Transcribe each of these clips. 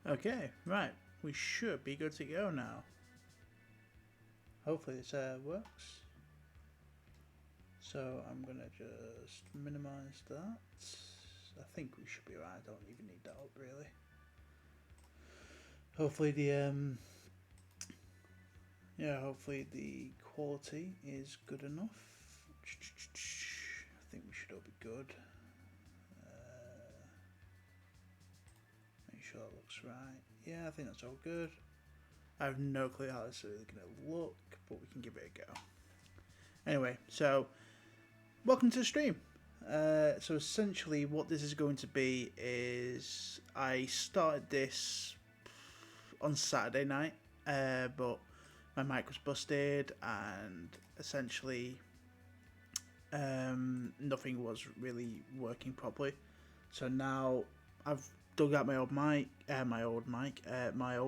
Okay, right. We should be good to go now. Hopefully this works. So I'm gonna just minimize that. I think we should be right. I don't even need that up really. Hopefully hopefully the quality is good enough. I think we should all be good. Make sure that looks right. Yeah, I think that's all good. I have no clue how this is really going to look, but we can give it a go. Anyway, so welcome to the stream. So essentially, what this is going to be is I started this on Saturday night, but my mic was busted, and essentially, nothing was really working properly. So now I've dug out my old mic, my old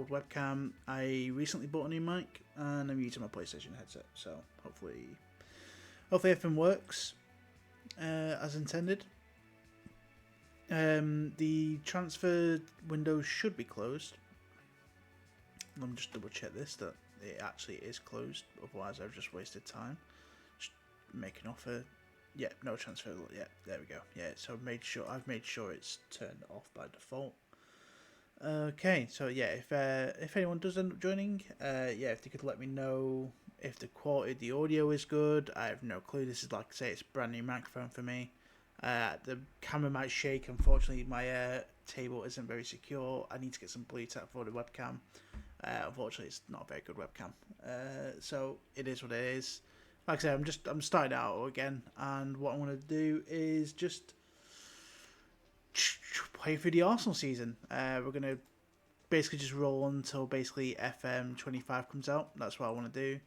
webcam. I recently bought a new mic, and I'm using my PlayStation headset. So hopefully everything works as intended. The transfer window should be closed. Let me just double check this that it actually is closed. Otherwise, I've just wasted time. Just make an offer. Yeah, no transfer. Yeah, there we go. Yeah, so I've made sure it's turned off by default. Okay, so yeah, if anyone does end up joining, if they could let me know if the quality of the audio is good. I have no clue. This is, like I say, it's a brand new microphone for me. The camera might shake. Unfortunately, my table isn't very secure. I need to get some Bluetooth for the webcam. Unfortunately, it's not a very good webcam. So it is what it is. Like I said, I'm starting out again, and what I'm going to do is just play through the Arsenal season. We're going to basically just roll until basically FM 25 comes out. That's what I want to do.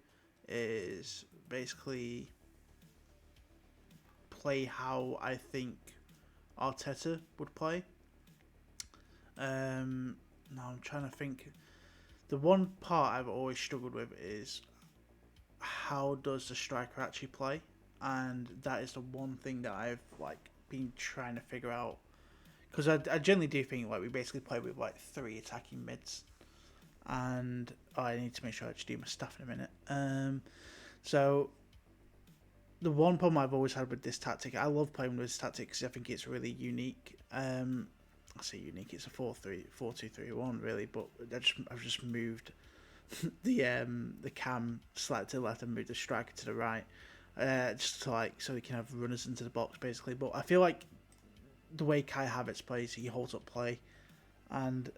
Is basically play how I think Arteta would play. Now I'm trying to think. The one part I've always struggled with is how does the striker actually play, and that is the one thing that I've been trying to figure out. Because I generally do think we basically play with three attacking mids, and I need to make sure I just do my stuff in a minute. So the one problem I've always had with this tactic, I love playing with this tactic because I think it's really unique. I say unique, it's a 4-2-3-1 really, but I've just moved the cam slightly to the left and moved the striker to the right, just to so he can have runners into the box basically. But I feel like the way Kai Havertz plays, he holds up play, and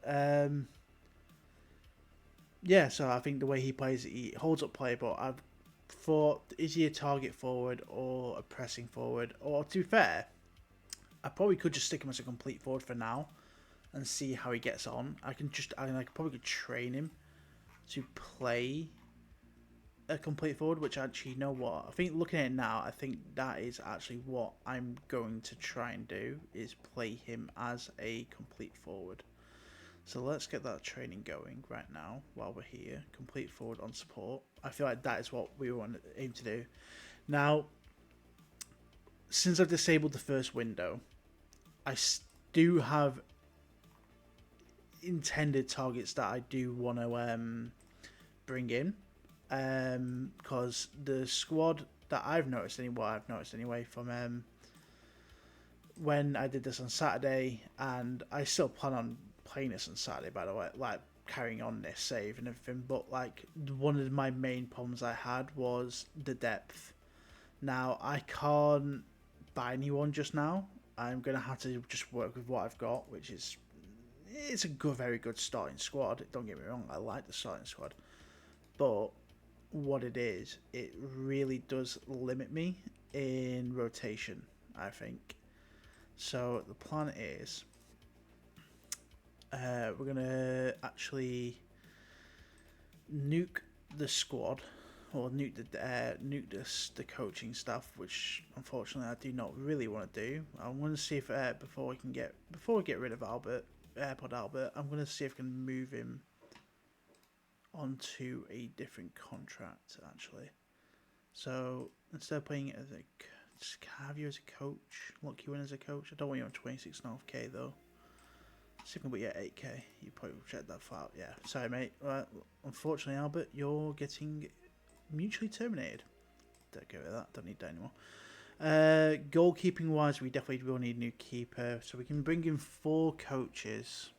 so I think the way he plays, he holds up play. But I've thought, is he a target forward or a pressing forward? Or to be fair, I probably could just stick him as a complete forward for now and see how he gets on. I could probably train him to play a complete forward, which actually, you know what? I think looking at it now, I think that is actually what I'm going to try and do, is play him as a complete forward. So let's get that training going right now while we're here. Complete forward on support. I feel like that is what we want to aim to do. Now, since I've disabled the first window, I do have intended targets that I do want to bring in, because the squad that I've noticed anyway from when I did this on Saturday, and I still plan on playing this on Saturday, by the way, carrying on this save and everything, but one of my main problems I had was the depth. Now I can't buy anyone just now. I'm gonna have to just work with what I've got, which is, it's a very good starting squad. Don't get me wrong, I like the starting squad, but what it is, it really does limit me in rotation, I think. So the plan is, we're gonna actually nuke the squad, or nuke the coaching staff, which unfortunately I do not really want to do. I want to see if before we get rid of AirPod Albert, I'm going to see if I can move him onto a different contract actually. So instead of playing it as just have you as a coach, lock you in as a coach. I don't want you on 26.5k though. See if we can get 8k. You probably checked that far out. Yeah. Sorry, mate. Right. Unfortunately, Albert, you're getting mutually terminated. Don't go with that. Don't need that anymore. Goalkeeping wise, we definitely will need a new keeper. So we can bring in 4 coaches.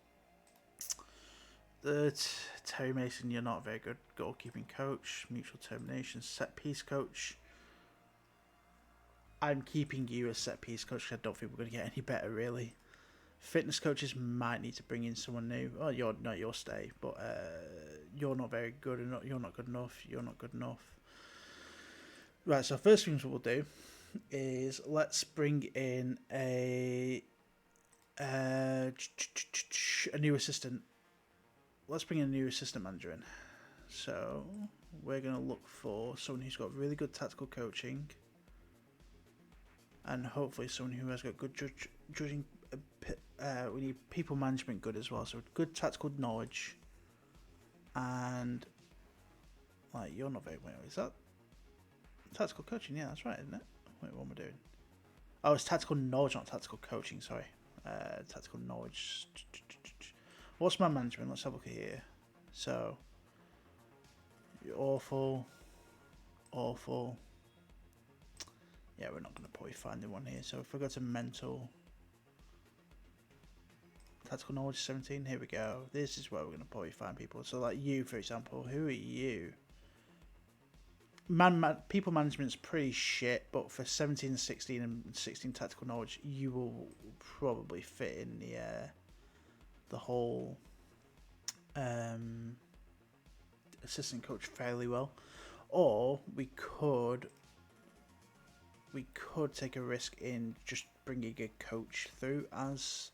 Terry Mason, you're not a very good goalkeeping coach. Mutual termination, set piece coach. I'm keeping you as set piece coach because I don't think we're going to get any better, really. Fitness coaches might need to bring in someone new. Oh, you're not your stay, but you're not very good enough. You're not good enough. You're not good enough. Right. So first things we'll do is let's bring in a new assistant. Let's bring in a new assistant manager in. So we're going to look for someone who's got really good tactical coaching, and hopefully someone who has got good judging. We need people management good as well, so good tactical knowledge. And like, you're not very well. Is that tactical coaching? Yeah, that's right, isn't it? Wait, what am I doing? Oh, it's tactical knowledge, not tactical coaching. Sorry, tactical knowledge. What's my management? Let's have a look here. So, you're awful. Yeah, we're not going to probably find the one here. So if we go to mental, tactical knowledge 17, here we go. This is where we're going to probably find people. So like you, for example, who are you? People management's pretty shit, but for 17 and 16 and 16 tactical knowledge, you will probably fit in the whole assistant coach fairly well. Or we could take a risk in just bringing a coach through as,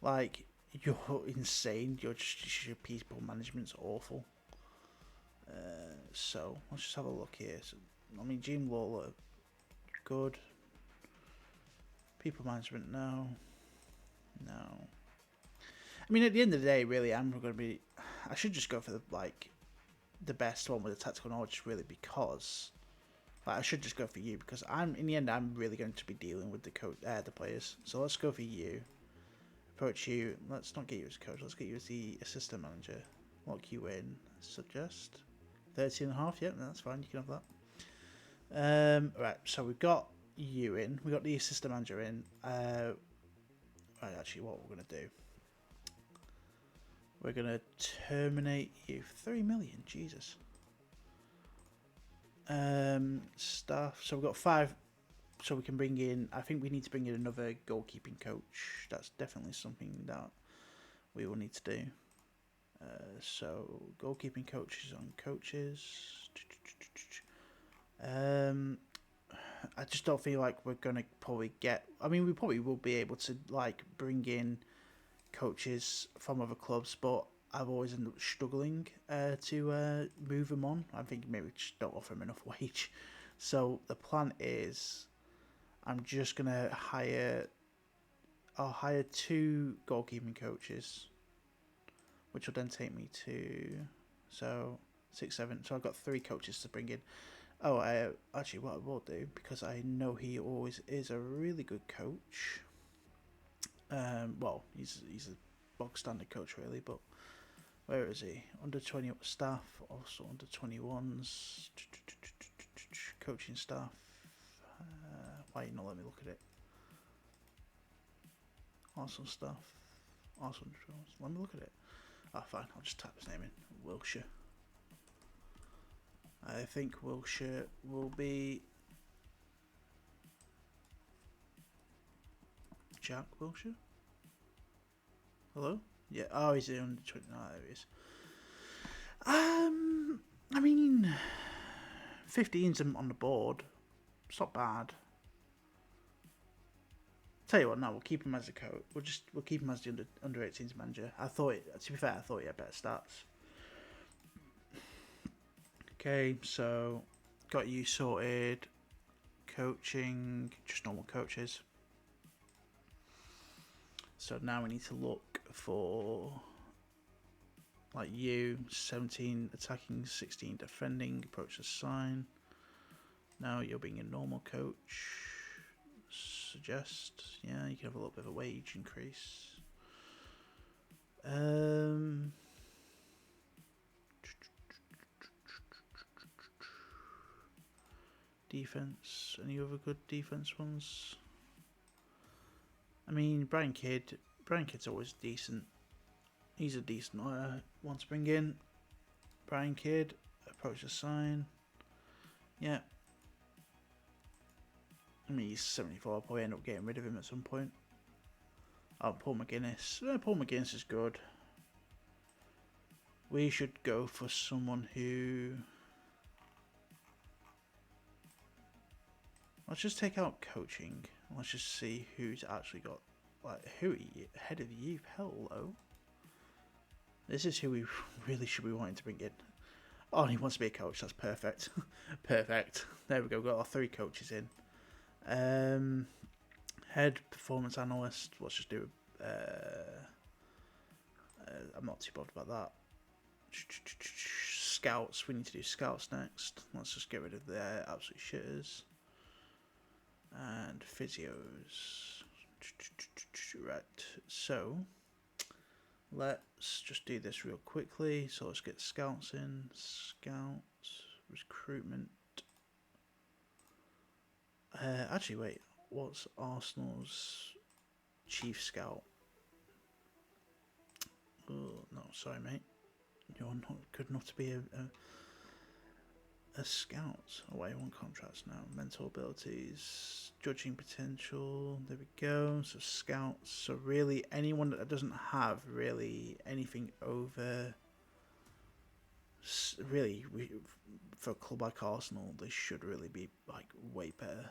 like, you're insane. Your people management's awful. So let's just have a look here. So, I mean, Gene Lawler, good. People management, no. I mean, at the end of the day, really, I should just go for the best one with the tactical knowledge, really, because I should just go for you because in the end I'm really going to be dealing with the players. So let's go for you. Approach you. Let's not get you as a coach. Let's get you as the assistant manager. Lock you in. Suggest 13.5. Yep, that's fine. You can have that. Right. So we've got you in. We got the assistant manager in. Right. Actually, what we're gonna do? We're gonna terminate you. 3 million. Jesus. Staff. So we've got 5. So we can bring in. I think we need to bring in another goalkeeping coach. That's definitely something that we will need to do. So goalkeeping coaches on coaches. I just don't feel like we're gonna probably get. I mean, we probably will be able to bring in coaches from other clubs, but I've always ended up struggling to move them on. I think maybe we just don't offer them enough wage. So the plan is, I'm just gonna hire. I'll hire 2 goalkeeping coaches, which will then take me to 6, 7. So I've got 3 coaches to bring in. Oh, actually, what I will do, because I know he always is a really good coach. Well, he's a bog standard coach really, but where is he? Under 20 staff, also under 21s, coaching staff. Why you not let me look at it? Awesome stuff. Awesome. Let me look at it. Ah, fine. I'll just type his name in. Wilshire. I think Wilshire will be Jack Wilshire. Hello? Yeah. Oh, he's under 20. No, there he is. I mean, 15's on the board. It's not bad. Tell you what, no, we'll keep him as a coach. We'll keep him as the under 18s manager. To be fair, I thought he had better stats. Okay, so got you sorted. Coaching, just normal coaches. So now we need to look for you, 17 attacking, 16 defending, approach the sign. Now you're being a normal coach. Suggest, yeah, you can have a little bit of a wage increase. Um, defense. Any other good defense ones? I mean, Brian Kidd. Brian Kidd's always decent. He's a decent one to bring in. Brian Kidd. Approach the sign. Yeah. I mean, he's 74. I'll probably end up getting rid of him at some point. Oh, Paul McGuinness. Paul McGuinness is good. We should go for someone who... Let's just take out coaching. Let's just see who's actually got... Like, who are you? Head of youth? Hello. This is who we really should be wanting to bring in. Oh, and he wants to be a coach. That's perfect. Perfect. There we go. Got our 3 coaches in. Head performance analyst. Let's just do... I'm not too bothered about that. Scouts. We need to do scouts next. Let's just get rid of the absolute shitters. And physios. Right. So... Let's just do this real quickly. So let's get scouts in. Scouts. Recruitment. Actually, wait. What's Arsenal's chief scout? Oh, no, sorry, mate. You're not good enough to be a scout. Oh, wait, I want contracts now. Mental abilities, judging potential. There we go. So scouts. So really, anyone that doesn't have really anything over. Really, for a club like Arsenal, they should really be like way better.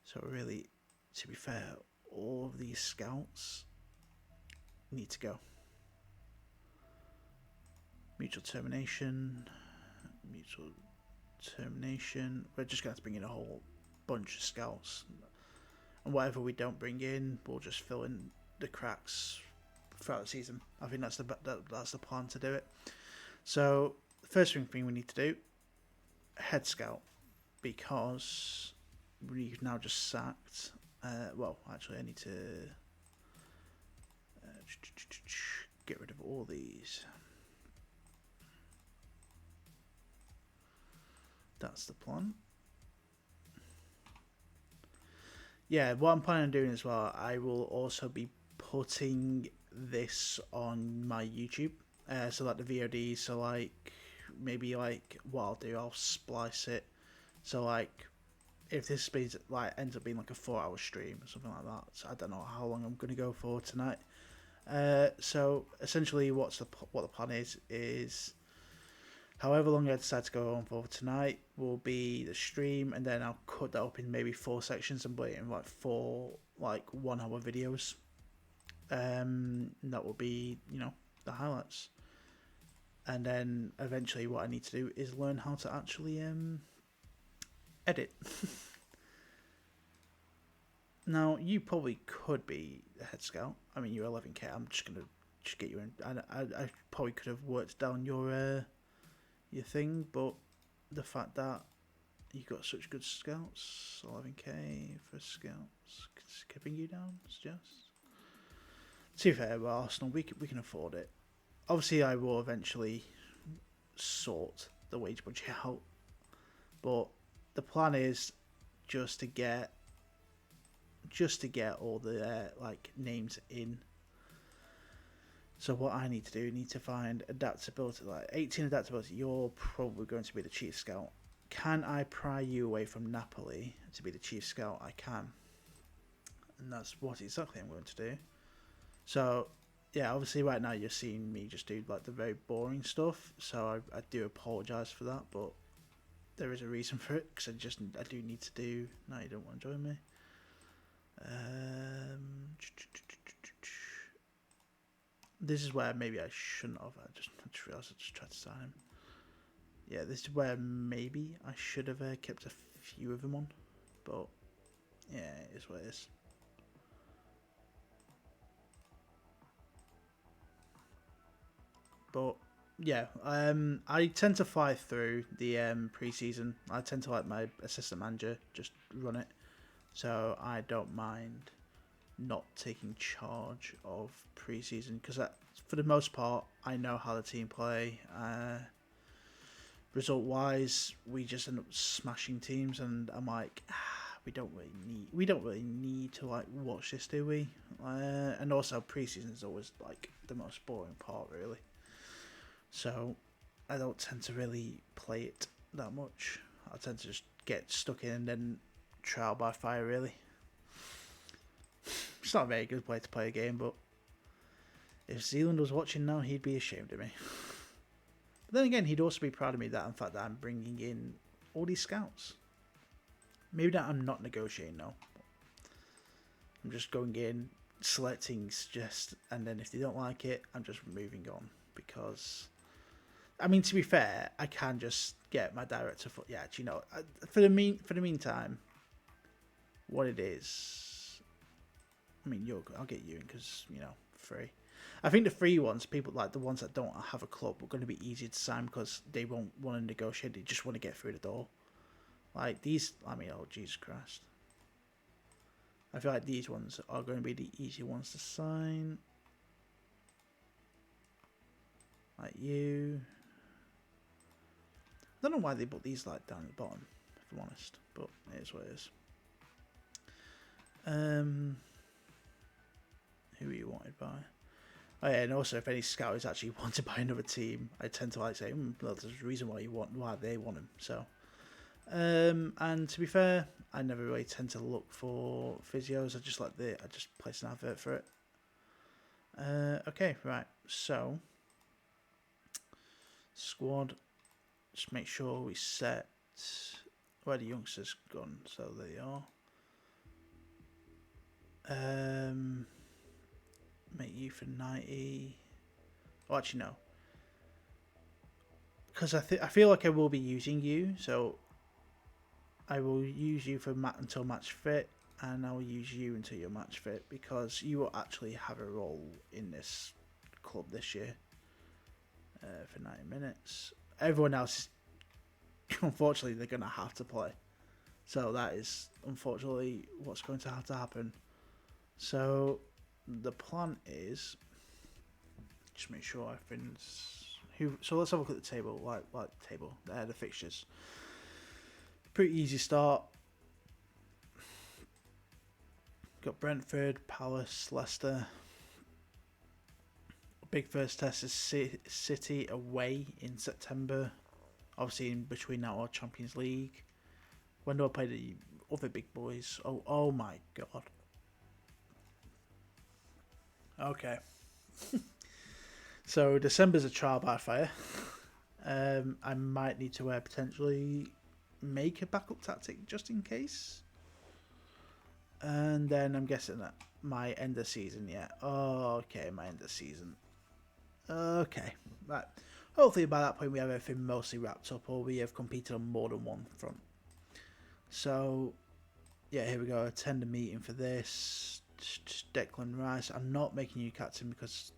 So really, to be fair, all of these scouts need to go. Mutual termination. Mutual termination. We're just going to have to bring in a whole bunch of scouts. And whatever we don't bring in, we'll just fill in the cracks throughout the season. I think that's the plan to do it. So, the first thing we need to do, head scout. Because we've now just sacked... well, actually, I need to... get rid of all these. That's the plan. Yeah, what I'm planning on doing as well, I will also be putting this on my YouTube. So like the VOD, so like maybe like what I'll do, I'll splice it. So like if this ends up being like a 4-hour stream or something like that. So I don't know how long I'm gonna go for tonight. So essentially, what the plan is. However long I decide to go on for tonight will be the stream, and then I'll cut that up in maybe 4 sections and put it in like 4 1-hour videos. That will be, the highlights. And then eventually what I need to do is learn how to actually edit. Now, you probably could be a head scout. I mean, you're 11k. I'm just going to get you in. I probably could have worked down your thing, but the fact that you got such good scouts, 11k for scouts, could bring you down, suggest. To be fair, with Arsenal, we can afford it. Obviously, I will eventually sort the wage budget out, but the plan is just to get all the names in. So what I need to do, find adaptability, like 18 adaptability. You're probably going to be the chief scout. Can I pry you away from Napoli to be the chief scout? I can. And that's what exactly I'm going to do. So, yeah, obviously right now you're seeing me just do like the very boring stuff. So I do apologise for that, but there is a reason for it, because I do need to do... No, you don't want to join me. This is where maybe I shouldn't have. I just realised I just tried to sign him. Yeah, this is where maybe I should have kept a few of them on. But, yeah, it is what it is. But, yeah, I tend to fly through the pre-season. I tend to let my assistant manager just run it. So I don't mind not taking charge of preseason because for the most part, I know how the team play. Result wise, we just end up smashing teams, and I'm like, we don't really need to like watch this, do we? And also, preseason is always like the most boring part, really. So I don't tend to really play it that much. I tend to just get stuck in and then trial by fire, really. It's not a very good way to play a game, but if Zealand was watching now, he'd be ashamed of me. But then again, he'd also be proud of me that in fact that I'm bringing in all these scouts. Maybe that I'm not negotiating now. I'm just going in, selecting, suggest, and then if they don't like it, I'm just moving on. Because, I mean, to be fair, I can just get my director for, yeah, do you know, for the meantime, what it is, I mean, I'll get you in because, you know, free. I think the free ones, people like the ones that don't have a club, are going to be easy to sign because they won't want to negotiate. They just want to get through the door. Like these, I mean, oh Jesus Christ! I feel like these ones are going to be the easy ones to sign. Like you. I don't know why they put these like down at the bottom, if I'm honest, but it is what it is. Who are you wanted by? Oh yeah, and also if any scout is actually wanted by another team, I tend to like say, well, there's a reason why they want him. So, and to be fair, I never really tend to look for physios. I just place an advert for it. Okay, right. So, squad. Just make sure we set where the youngsters gone. So there they are. Make you for 90. Oh, actually no. Because I feel like I will be using you, so I will use you for until match fit, and I will use you until you're match fit because you will actually have a role in this club this year for 90 minutes. Everyone else, unfortunately, they're going to have to play. So that is unfortunately what's going to have to happen. So the plan is just make sure everything's so let's have a look at the table, like the table. There, the fixtures. Pretty easy start. Got Brentford, Palace, Leicester. Big first test is City away in September. Obviously in between now or Champions League. When do I play the other big boys? Oh my god. Okay. So December's a trial by fire. I might need to potentially make a backup tactic just in case. And then I'm guessing that my end of season, yeah. Oh, okay, my end of season. Okay, right. Hopefully by that point we have everything mostly wrapped up or we have competed on more than one front. So, yeah, here we go. Attend a meeting for this. Declan Rice. I'm not making you captain because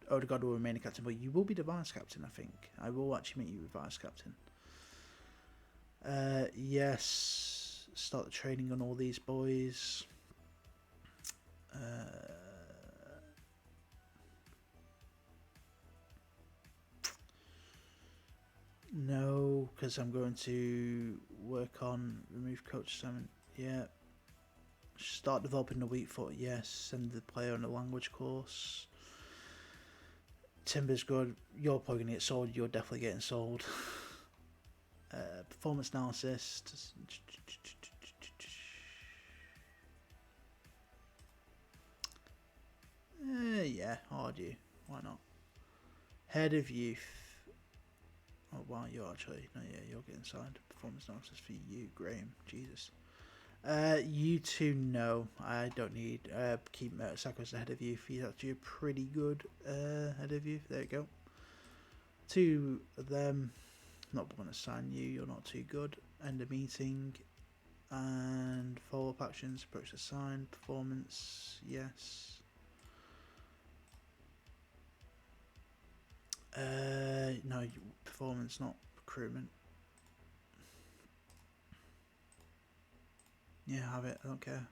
Odegaard will remain a captain, but you will be the vice captain, I think. I will actually make you a vice captain. Yes. Start the training on all these boys. No, because I'm going to work on remove coach assignment. Yeah. Start developing the weak foot. Yes. Send the player on a language course. Timber's good. You're probably going to get sold. You're definitely getting sold. Performance analysis. Yeah, hard you. Why not? Head of youth. Oh wow, you're actually you're getting signed. Performance analysis for you, Graham. Jesus. You two, no, I don't need. Keep Mertesacker as the head of youth. He's actually a pretty good head of youth. There you go. Two of them. Not going to sign you. You're not too good. End of meeting. And follow-up actions. Approach the sign. Performance. Yes. No, performance, not recruitment. Yeah, have it. I don't care.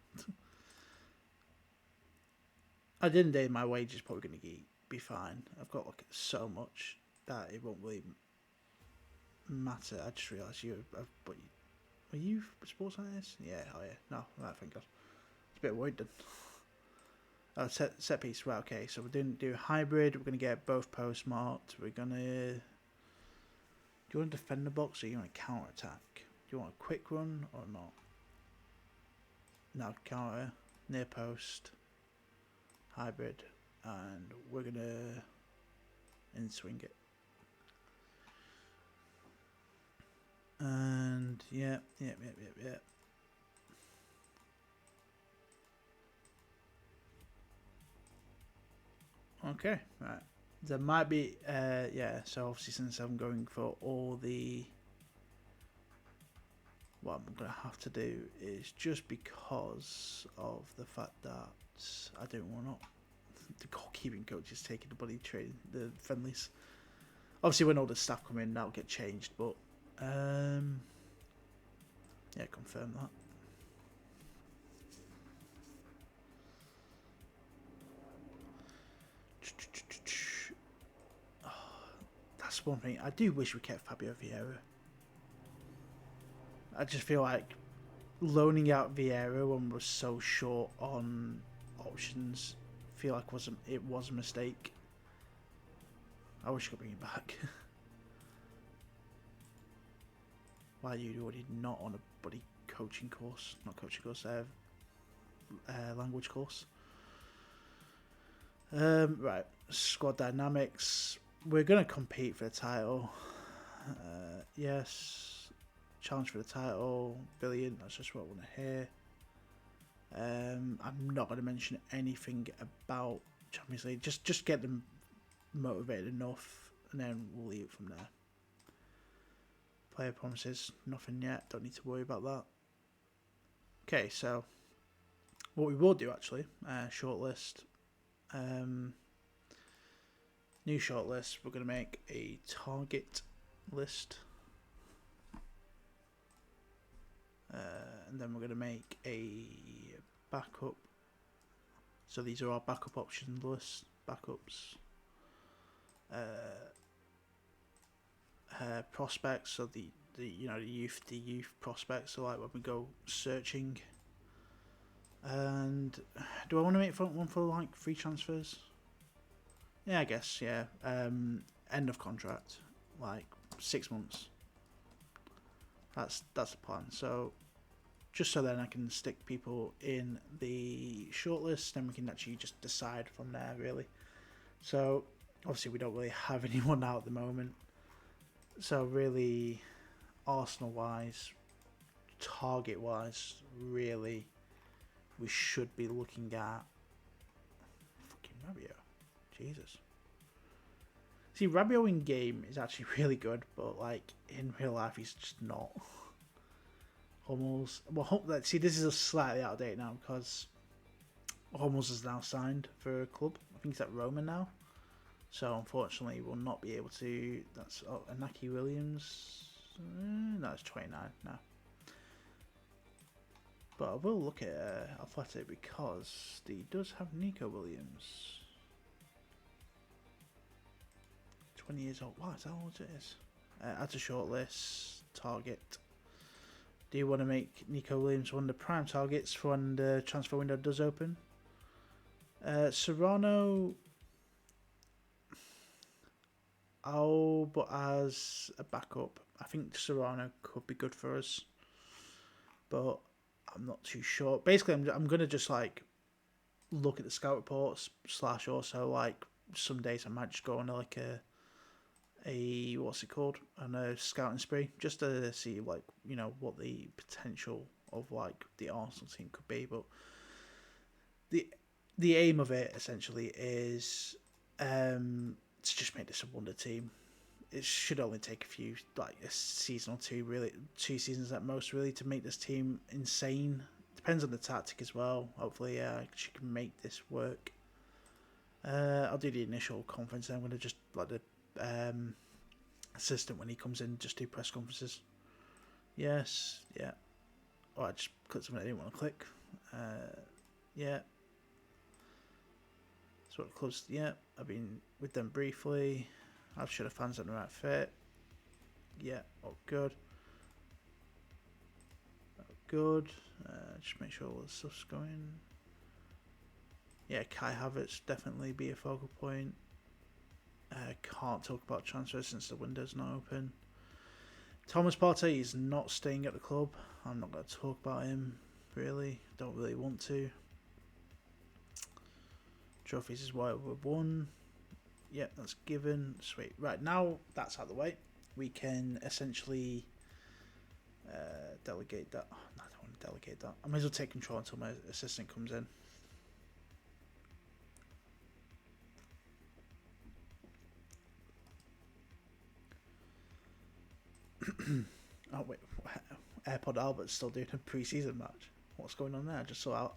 At the end of the day, my wage is probably going to be fine. I've got like so much that it won't really matter. I just realised but are you sports scientist? Yeah, oh yeah. No, right, thank God. It's a bit worried then. Oh, set piece, right, okay. So we're going to do hybrid. We're going to get both posts marked. We're going to... Do you want to defend the box or you want to counter attack? Do you want a quick run or not? No, counter, near post, hybrid, and we're going to in swing it. And yeah. Okay, right. There might be, yeah, so obviously since I'm going for all the... What I'm going to have to do is just because of the fact that I don't want the goalkeeping coach is taking the bloody training, the friendlies. Obviously when all the staff come in, that'll get changed, but yeah, confirm that. Oh, that's one thing. I do wish we kept Fabio Vieira. I just feel like loaning out Vieira when we're so short on options, I feel like it was a mistake. I wish I could bring him back. Why are you already not on a bloody coaching course? Not coaching course, language course. Right, squad dynamics. We're going to compete for the title. Yes. Challenge for the title. Brilliant. That's just what I want to hear. I'm not going to mention anything about Champions League. Just get them motivated enough, and then we'll leave it from there. Player promises. Nothing yet. Don't need to worry about that. Okay, so what we will do actually, shortlist. New shortlist. We're going to make a target list. And then we're going to make a backup. So these are our backup options list. Backups. Prospects. So the youth prospects. So like when we go searching. And do I want to make one for like free transfers? Yeah, I guess. Yeah. End of contract, like 6 months. That's the plan. So just so then I can stick people in the shortlist, then we can actually just decide from there, really. So obviously we don't really have anyone out at the moment. So really, Arsenal-wise, target-wise, really, we should be looking at fucking Rabiot. Jesus. See, Rabiot in game is actually really good, but like in real life, he's just not. Hummels. Well, see, this is a slightly out of date now because Hummels is now signed for a club. I think he's at Roma now. So unfortunately, we'll not be able to. That's Inaki Williams. No, it's 29 now. But I will look at Athletic because he does have Nico Williams. 20 years old. Wow, is that how old it is? Add to shortlist. Target. Do you want to make Nico Williams one of the prime targets for when the transfer window does open? Serrano. Oh, but as a backup, I think Serrano could be good for us. But I'm not too sure. Basically, I'm going to just like look at the scout reports / also like some days I might just go on like a what's it called, on a scouting spree, just to see like what the potential of like the Arsenal team could be. But the aim of it essentially is to just make this a wonder team. It should only take a season or two, really, 2 seasons at most, really, to make this team insane. Depends on the tactic as well. Hopefully, she can make this work. I'll do the initial conference. Then I'm going to just like the assistant when he comes in, just do press conferences. Yes, yeah. Oh, I just clicked something I didn't want to click. Yeah. So what clubs? Yeah, I've been with them briefly. I've sure the fans on the right fit. Yeah, all good. Good. Just make sure all the stuff's going. Yeah, Kai Havertz definitely be a focal point. Can't talk about transfers since the window's not open. Thomas Partey is not staying at the club. I'm not going to talk about him, really. Don't really want to. Trophies is why we've won. Yep, that's given. Sweet. Right, now that's out of the way. We can essentially delegate that. Oh, no, I don't want to delegate that. I may as well take control until my assistant comes in. Oh, wait. AirPod Albert's still doing a pre-season match. What's going on there? I just saw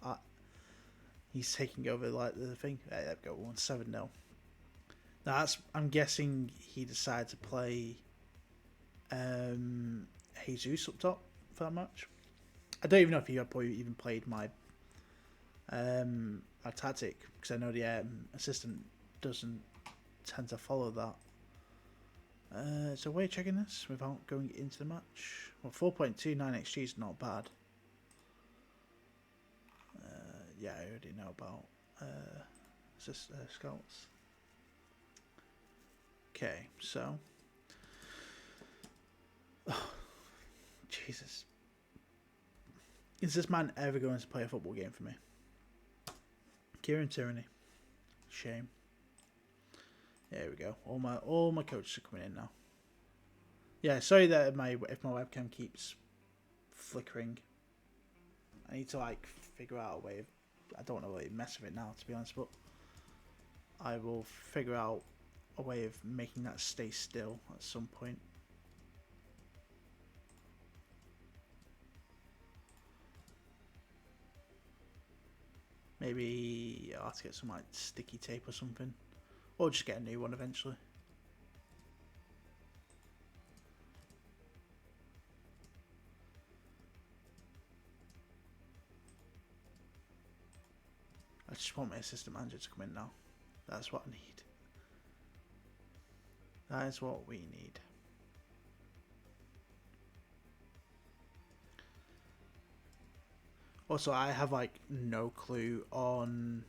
he's taking over like the thing. There we go. 1-7-0. I'm guessing he decided to play Jesus up top for that match. I don't even know if he probably even played my tactic, because I know the assistant doesn't tend to follow that. So we're checking this without going into the match. Well, 4.29 XG is not bad. Yeah, I already know about scouts. Okay, so Jesus, is this man ever going to play a football game for me? Kieran Tierney, shame. There we go. All my coaches are coming in now. Yeah, sorry that if my webcam keeps flickering. I need to like figure out a way of. I don't want to really mess with it now, to be honest, but I will figure out a way of making that stay still at some point. Maybe I'll have to get some like sticky tape or something, or just get a new one eventually. I just want my assistant manager to come in now. That's what I need. That is what we need. Also, I have like no clue on,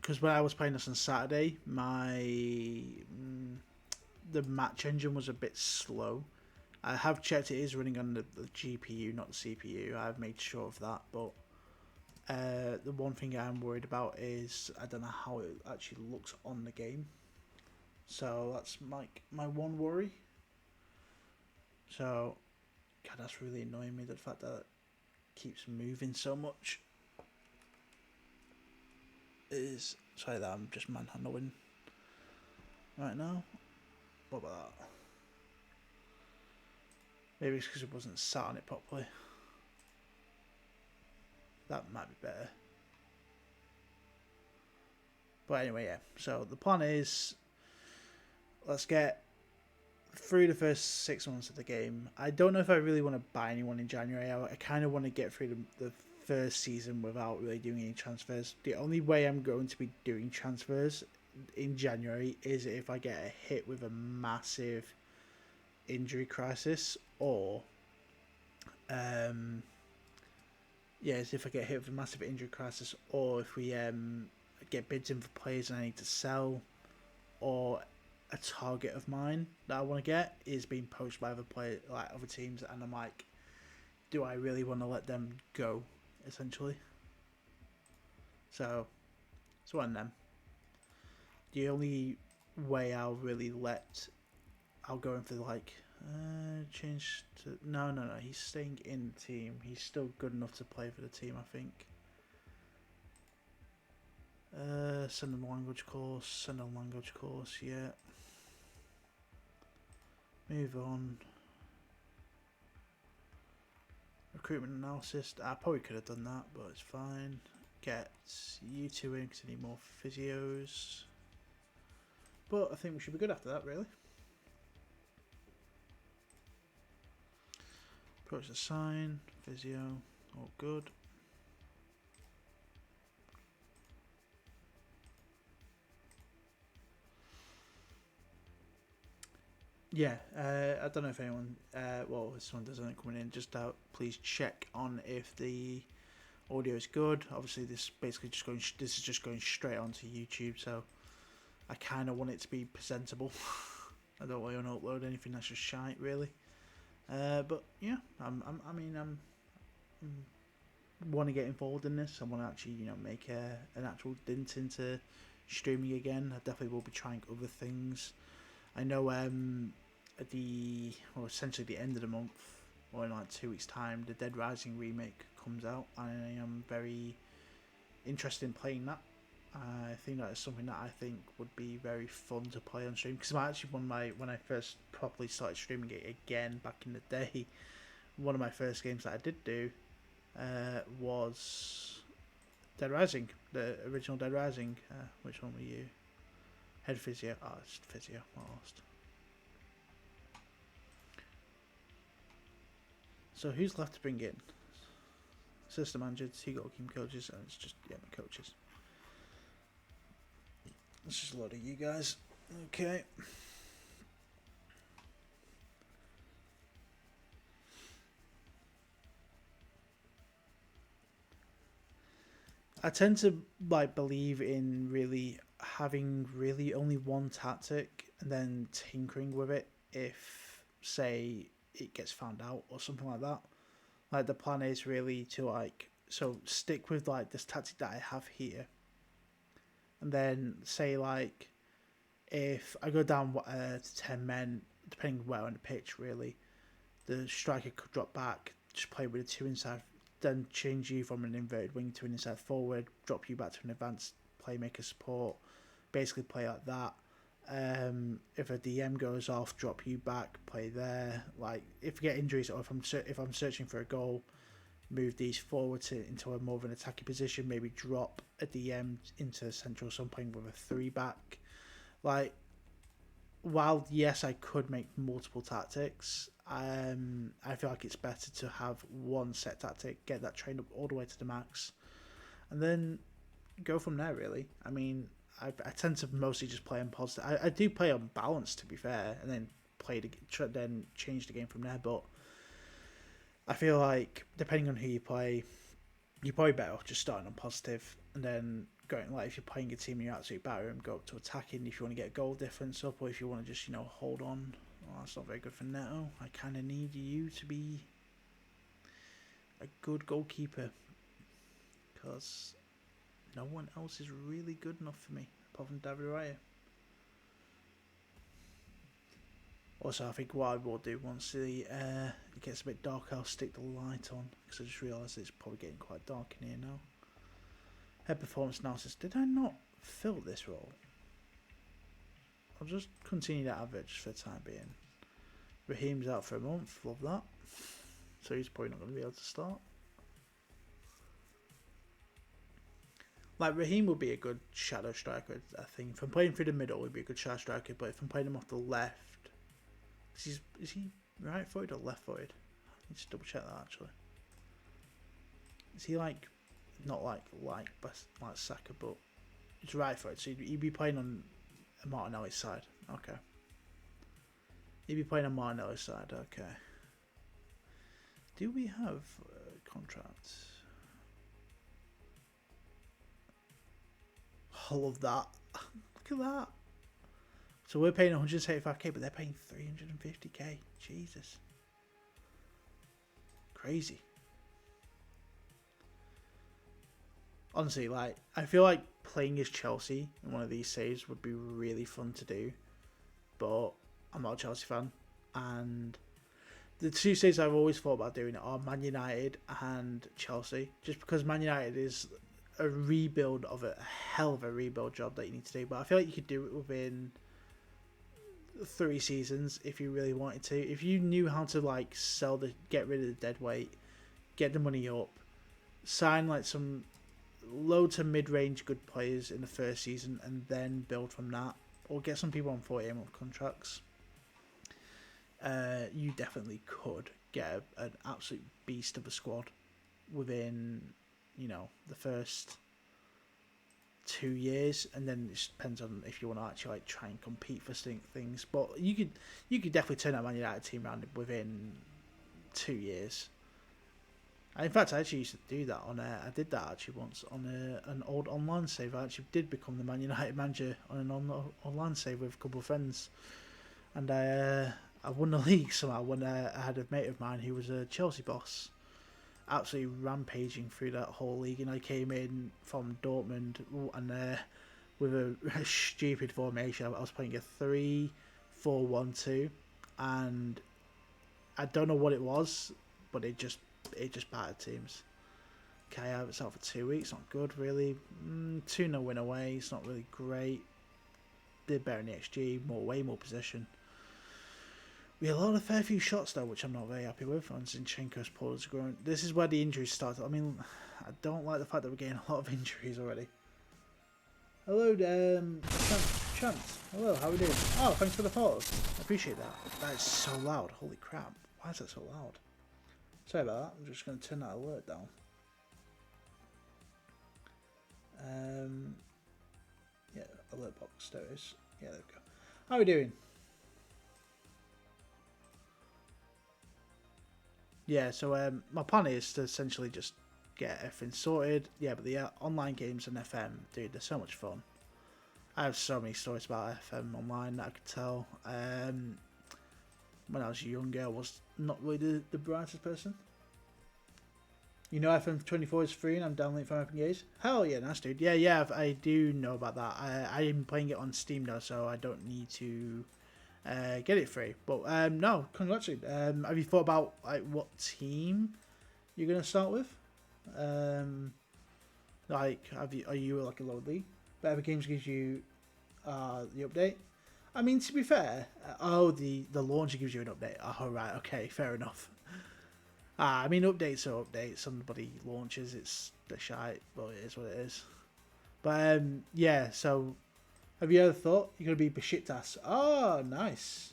because when I was playing this on Saturday, the match engine was a bit slow. I have checked it is running on the GPU, not the CPU. I've made sure of that, but the one thing I'm worried about is I don't know how it actually looks on the game. So that's my one worry. So, God, that's really annoying me, the fact that it keeps moving so much. Sorry that I'm just manhandling right now. What about that? Maybe it's because it wasn't sat on it properly. That might be better. But anyway, yeah. So the plan is, let's get through the first 6 months of the game. I don't know if I really want to buy anyone in January. I kind of want to get through the first season without really doing any transfers. The only way I'm going to be doing transfers in January is if I get a hit with a massive injury crisis, or yes, if I get hit with a massive injury crisis, or if we get bids in for players and I need to sell, or a target of mine that I want to get is being poached by other teams, and I'm like, do I really want to let them go? Essentially. So it's one of them. The only way I'll go in for like change to no. He's staying in the team. He's still good enough to play for the team, I think. Send on language course. Yeah. Move on. Recruitment analysis. I probably could have done that, but it's fine. Get you two in because I need more physios. But I think we should be good after that, really. Process sign, physio, all good. Yeah, I don't know if anyone, well, if someone does anything coming in, just please check on if the audio is good. Obviously, this is just going straight onto YouTube, so I kind of want it to be presentable. I don't want to upload anything that's just shite, really. But yeah, I'm want to get involved in this. I want to actually, make an actual dint into streaming again. I definitely will be trying other things. I know at essentially the end of the month, or in like 2 weeks' time, the Dead Rising remake comes out. I am very interested in playing that. I think that is something that I think would be very fun to play on stream, because actually when I first properly started streaming it again back in the day, one of my first games that I did do was Dead Rising, the original Dead Rising. Which one were you? Head Physio. Oh, it's Physio. I lost. So who's left to bring in? System managers, two goalkeeping coaches, and it's just my coaches. It's just a lot of you guys. Okay. I tend to believe in really having really only one tactic and then tinkering with it if, say, it gets found out or something like that. Like, the plan is really to stick with this tactic that I have here, and then say if I go down to 10 men, depending where on the pitch, really, the striker could drop back, just play with the two inside, then change you from an inverted wing to an inside forward, drop you back to an advanced playmaker support, basically play like that. If a DM goes off, drop you back, play there. Like, if you get injuries or if I'm searching for a goal, move these forward into a more of an attacking position. Maybe drop a DM into central, so I'm playing with a 3-back. Like, while yes, I could make multiple tactics, I feel like it's better to have one set tactic, get that trained up all the way to the max, and then go from there. Really, I mean, I tend to mostly just play on positive. I do play on balance, to be fair, and then then change the game from there. But I feel like depending on who you play, you're probably better off just starting on positive and then going, like, if you're playing a team and you're absolutely battering, go up to attacking if you want to get a goal difference up, or if you want to just hold on. Well, that's not very good for Neto. I kind of need you to be a good goalkeeper because no one else is really good enough for me apart from David Raya. Also, I think what I will do once it gets a bit dark, I'll stick the light on, because I just realised it's probably getting quite dark in here now. Head performance analysis. Did I not fill this role? I'll just continue that average for the time being. Raheem's out for a month. Love that. So he's probably not going to be able to start. Like, Raheem would be a good shadow striker, I think. If I'm playing through the middle, he'd be a good shadow striker. But if I'm playing him off the left, is he right footed or left footed? I need to double check that actually. Is he not like Saka, but it's right footed, so he'd be playing on Martinelli's side. Okay. He'd be playing on Martinelli's side. Okay. Do we have contracts? I love that. Look at that. So we're paying 175k, but they're paying 350k. Jesus. Crazy. Honestly, I feel like playing as Chelsea in one of these saves would be really fun to do, but I'm not a Chelsea fan, and the two saves I've always thought about doing are Man United and Chelsea, just because Man United is a rebuild of a hell of a rebuild job that you need to do, but I feel like you could do it within 3 seasons if you really wanted to. If you knew how to get rid of the dead weight, get the money up, sign some low to mid-range good players in the first season, and then build from that, or get some people on 48-month contracts, you definitely could get an absolute beast of a squad within the first 2 years, and then it just depends on if you want to actually like try and compete for things. But you could definitely turn that Man United team around within 2 years. And in fact, I actually used to do that I did that actually once on an old online save. I actually did become the Man United manager on an online save with a couple of friends, and I won the league somehow when I had a mate of mine who was a Chelsea boss, absolutely rampaging through that whole league, and I came in from Dortmund and with a stupid formation. I was playing a 3-4-1-2, and I don't know what it was, but it just battered teams. Okay, I was out for 2 weeks, not good really. 2-0 win away, it's not really great. Did better in the XG, way more possession. We had a fair few shots though, which I'm not very happy with. And Zinchenko's pulled us growing. This is where the injuries started. I mean, I don't like the fact that we're getting a lot of injuries already. Hello, Chance. Hello, how are we doing? Oh, thanks for the photos. I appreciate that. That is so loud. Holy crap. Why is that so loud? Sorry about that. I'm just going to turn that alert down. Yeah, alert box. There it is. Yeah, there we go. How are we doing? Yeah, so my plan is to essentially just get everything sorted. Yeah, but the online games and FM, dude, they're so much fun. I have so many stories about FM online that I could tell. When I was younger, I was not really the brightest person. You know, FM24 is free and I'm downloading from Open Gaze. Hell yeah, nice dude. Yeah, I do know about that. I'm playing it on Steam now, so I don't need to get it free. But no, congratulations. Have you thought about like what team you're gonna start with? Like, are you like a low league? Better Games gives you the update. I mean, to be fair, the launcher gives you an update. Oh right, okay, fair enough. I mean, updates are updates. Somebody launches, it's the shite, but it is what it is. But yeah. So, have you ever thought you're gonna be Besiktas? Oh, nice.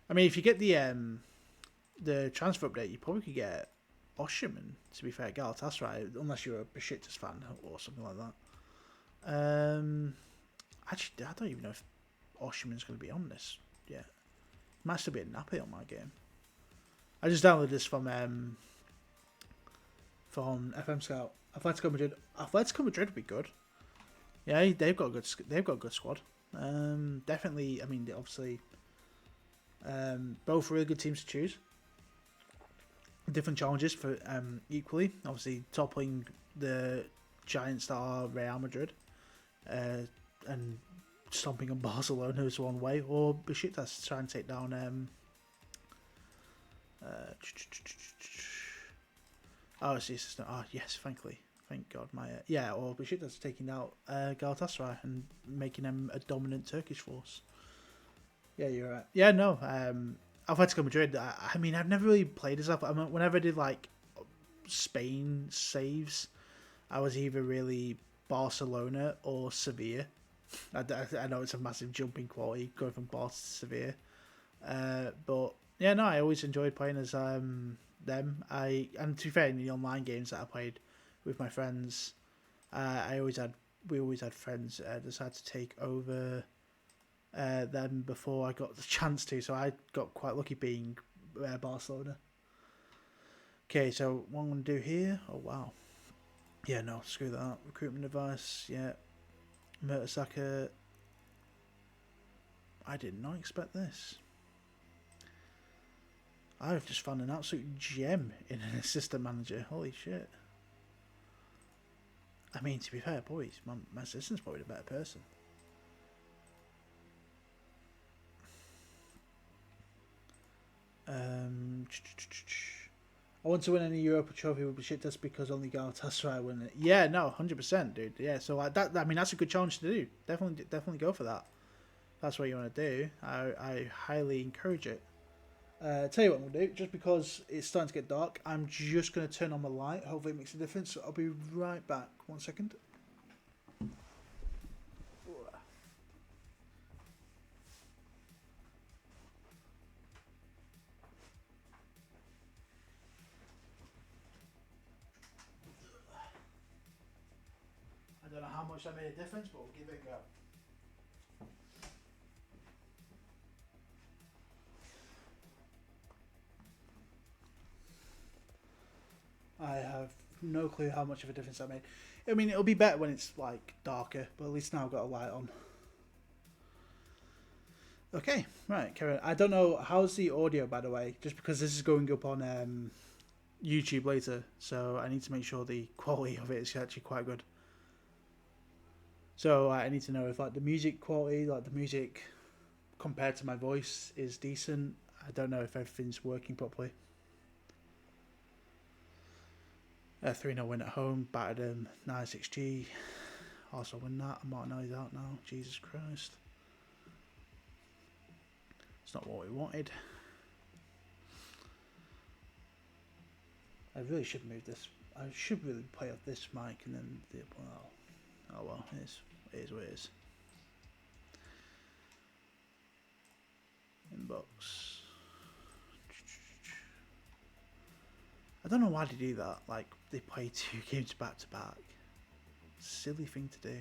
I mean, if you get the transfer update, you probably could get Osimhen. To be fair, Galatasaray, unless you're a Besiktas fan or something like that. Actually, I don't even know if Osimhen's going to be on this yet. Might still be a nappy on my game. I just downloaded this from FM Scout. Atletico Madrid. Atletico Madrid would be good. Yeah, they've got a good squad. Definitely. I mean, obviously, both really good teams to choose. Different challenges for equally. Obviously, toppling the giants that are Real Madrid, and stomping on Barcelona is one way, or Besiktas try and take down. Oh, it's the assistant. Oh, yes, thankfully. Thank God. Yeah, or Besiktas taking out Galatasaray and making them a dominant Turkish force. Yeah, you're right. Yeah, no. Atletico Madrid. I mean, I've never really played as Atletico. I mean, whenever I did like Spain saves, I was either really Barcelona or Sevilla. I know it's a massive jump in quality going from Barca to Sevilla, but yeah, no, I always enjoyed playing as them. And to be fair, in the online games that I played with my friends, we always had friends decide to take over them before I got the chance to. So I got quite lucky being Barcelona. Okay, so what I'm gonna do here? Oh wow, yeah, no, screw that. Recruitment advice, yeah. Mertesacker. I did not expect this. I've just found an absolute gem in an assistant manager. Holy shit. I mean, to be fair, boys, my assistant's probably the better person. I want to win any Europa trophy with Besiktas because only Galatasaray win it. Yeah, no, 100%, dude. Yeah, so that. I mean, that's a good challenge to do. Definitely go for that. If that's what you want to do. I highly encourage it. Tell you what I'm going to do, just because it's starting to get dark, I'm just going to turn on the light. Hopefully it makes a difference. So I'll be right back. 1 second. I I don't know how much that made a difference, but we'll give it a go. I have no clue how much of a difference that made. I mean, it'll be better when it's like darker, but at least now I've got a light on. Okay, right, Karen. I don't know how's the audio, by the way, just because this is going up on YouTube later, so I need to make sure the quality of it is actually quite good. So I need to know if like the music quality, like the music compared to my voice, is decent. I don't know if everything's working properly. 3-0 win at home, battered them, 96G. Also win that. I'm not annoyed out now. Jesus Christ. It's not what we wanted. I really should move this. I should really play off this mic and then the. Oh well, it is what it is. Inbox. I don't know why they do that. Like, they play 2 games back to back. Silly thing to do.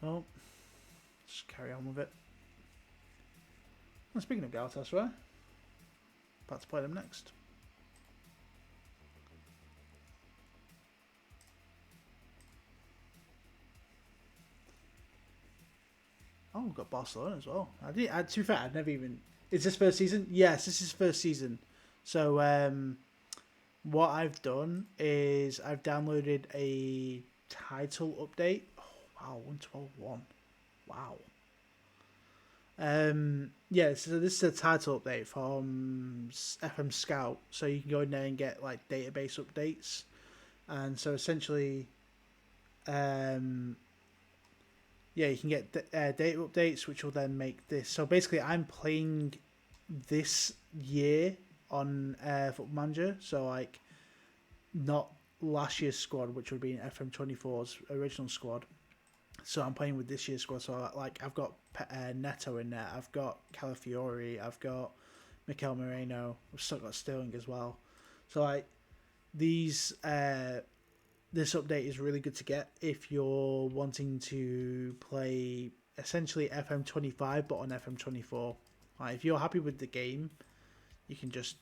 Well, just carry on with it. Well, speaking of Galatasaray, about to play them next. Oh, we've got Barcelona as well. To be fair, I'd never even... Is this first season? Yes, this is first season. So, what I've done is I've downloaded a title update. Oh, wow, 112.1. Wow. Yeah, so this is a title update from FM Scout. So you can go in there and get, like, database updates. And so, essentially... yeah, you can get data updates, which will then make this. So basically, I'm playing this year on Football Manager. So like, not last year's squad, which would be FM24's original squad. So I'm playing with this year's squad. So like, I've got Neto in there. I've got Calafiori. I've got Mikel Moreno. I've still got Sterling as well. So like, these. This update is really good to get if you're wanting to play essentially FM25 but on FM24. Like, if you're happy with the game, you can just,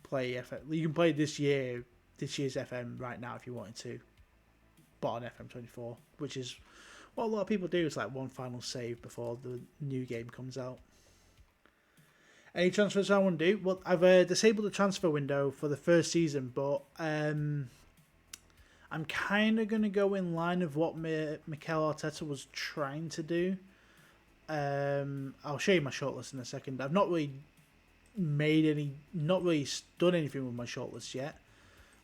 play FM. You can play this year's FM right now if you wanted to, but on FM24, which is what a lot of people do. It's like one final save before the new game comes out. Any transfers I want to do? Well, I've disabled the transfer window for the first season, but I'm kind of going to go in line of what Mikel Arteta was trying to do. I'll show you my shortlist in a second. I've not really done anything with my shortlist yet.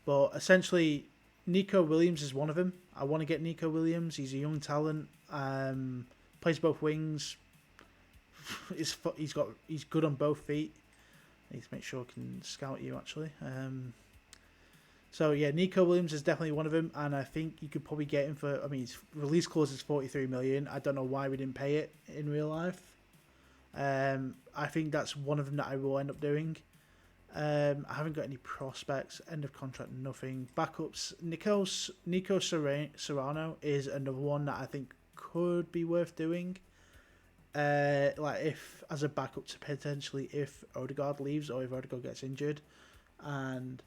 But essentially, Nico Williams is one of them. I want to get Nico Williams. He's a young talent. Plays both wings. He's good on both feet. I need to make sure I can scout you actually. So yeah, Nico Williams is definitely one of them, and I think you could probably get him for. I mean, his release clause is 43 million. I don't know why we didn't pay it in real life. I think that's one of them that I will end up doing. I haven't got any prospects. End of contract, nothing. Backups. Nico Serrano is another one that I think could be worth doing. Like if as a backup to potentially if Odegaard leaves or if Odegaard gets injured, and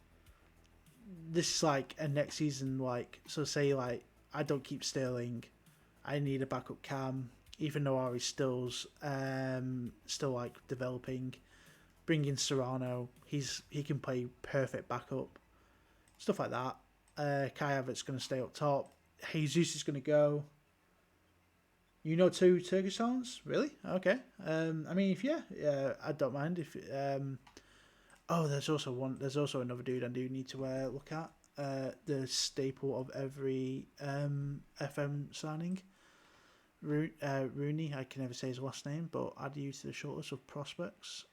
this is like a next season, like, so say like I don't keep Sterling, I need a backup cam, even though Ari's still like developing. Bring in Serrano, he can play perfect backup, stuff like that. Kai Havertz going to stay up top. Jesus is going to go. Two Turkish talents, really? Okay. I mean, I don't mind if. There's also another dude I do need to look at. The staple of every FM signing. Rooney, I can never say his last name, but add you to the shortlist of prospects.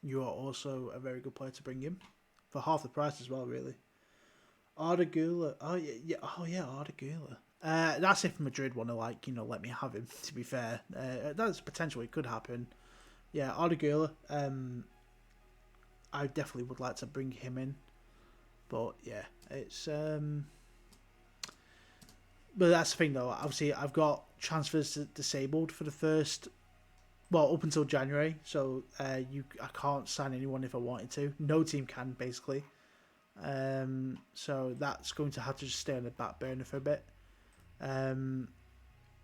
You are also a very good player to bring in for half the price as well, really. Arda Güler. Arda Güler. That's if Madrid want to let me have him. To be fair, that's potentially could happen. Yeah, Arda I definitely would like to bring him in, but yeah, it's but that's the thing though. Obviously, I've got transfers disabled for the first, well, up until January. So I can't sign anyone if I wanted to. No team can basically. So that's going to have to just stay on the back burner for a bit. Um,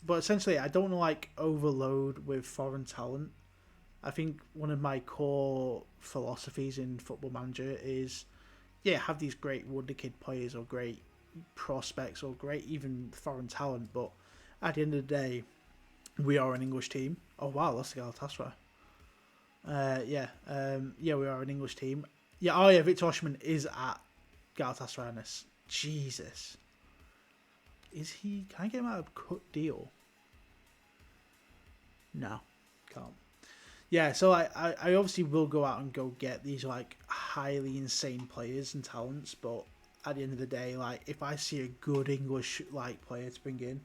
but essentially, I don't want to like overload with foreign talent. I think one of my core philosophies in Football Manager is, yeah, have these great wonder kid players or great prospects or great even foreign talent, but at the end of the day, we are an English team. Oh wow, that's the Galatasaray. Yeah, we are an English team. Yeah, oh yeah, Victor Osimhen is at Galatasaray. Jesus, is he? Can I get him out of a cut deal? No, can't. Yeah, so I obviously will go out and go get these like highly insane players and talents, but at the end of the day, like if I see a good English like player to bring in,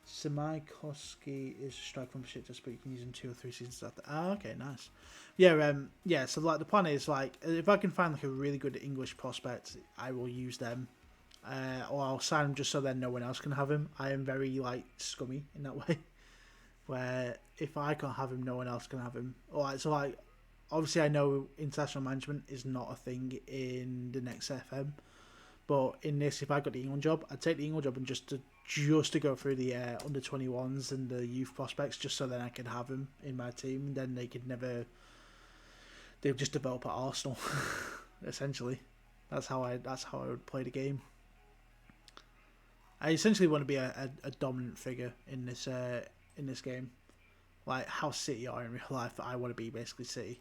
Samai Koski is a striker from Besiktas, but you can use him 2 or 3 seasons after. Ah, okay, nice. Yeah. So like the plan is like if I can find like a really good English prospect, I will use them, or I'll sign him just so then no one else can have him. I am very like scummy in that way, where if I can't have him, no one else can have him. All right, so like obviously I know international management is not a thing in the next FM, but in this, if I got the England job, I'd take the England job and just to go through the under 21s and the youth prospects, just so then I could have them in my team, and then they could never. They would just develop at Arsenal, essentially. That's how I would play the game. I essentially want to be a dominant figure in this game, like how City are in real life. I want to be basically City.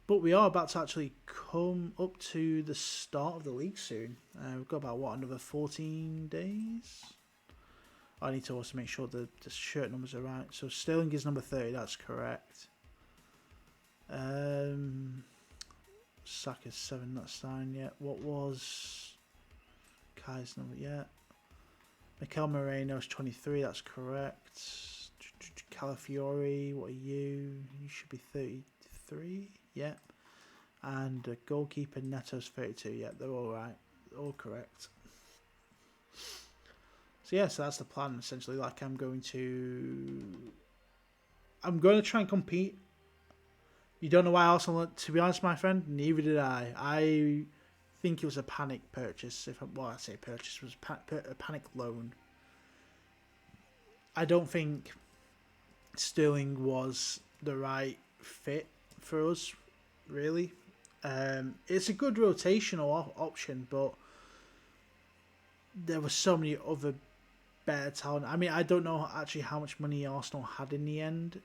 But we are about to actually come up to the start of the league soon. We've got about, another 14 days? I need to also make sure the shirt numbers are right. So Sterling is number 30, that's correct. Saka's 7, that's signed yet. What was Kai's number? Yeah. Mikel Moreno's 23, that's correct. Calafiori, what are you? You should be 33, yeah. And goalkeeper Neto's 32, yeah, they're all right. All correct. So yeah, so that's the plan essentially. Like I'm going to try and compete. You don't know why Arsenal? To be honest, my friend, neither did I. I think it was a panic purchase. I say purchase, it was a panic loan. I don't think Sterling was the right fit for us, really. It's a good rotational option, but there were so many other better talent. I mean, I don't know actually how much money Arsenal had in the end.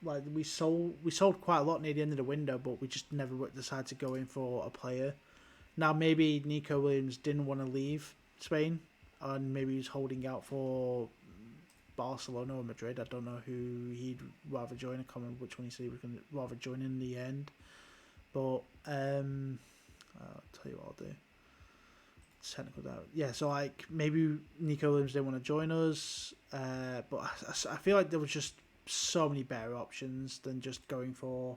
Like we sold quite a lot near the end of the window, but we just never decided to go in for a player. Now maybe Nico Williams didn't want to leave Spain, and maybe he's holding out for Barcelona or Madrid. I don't know who he'd rather join. I can't remember which one he said he was going to rather join in the end. But I'll tell you what I'll do. Technical doubt. Yeah, so like maybe Nico Williams didn't want to join us, but I feel like there was just so many better options than just going for.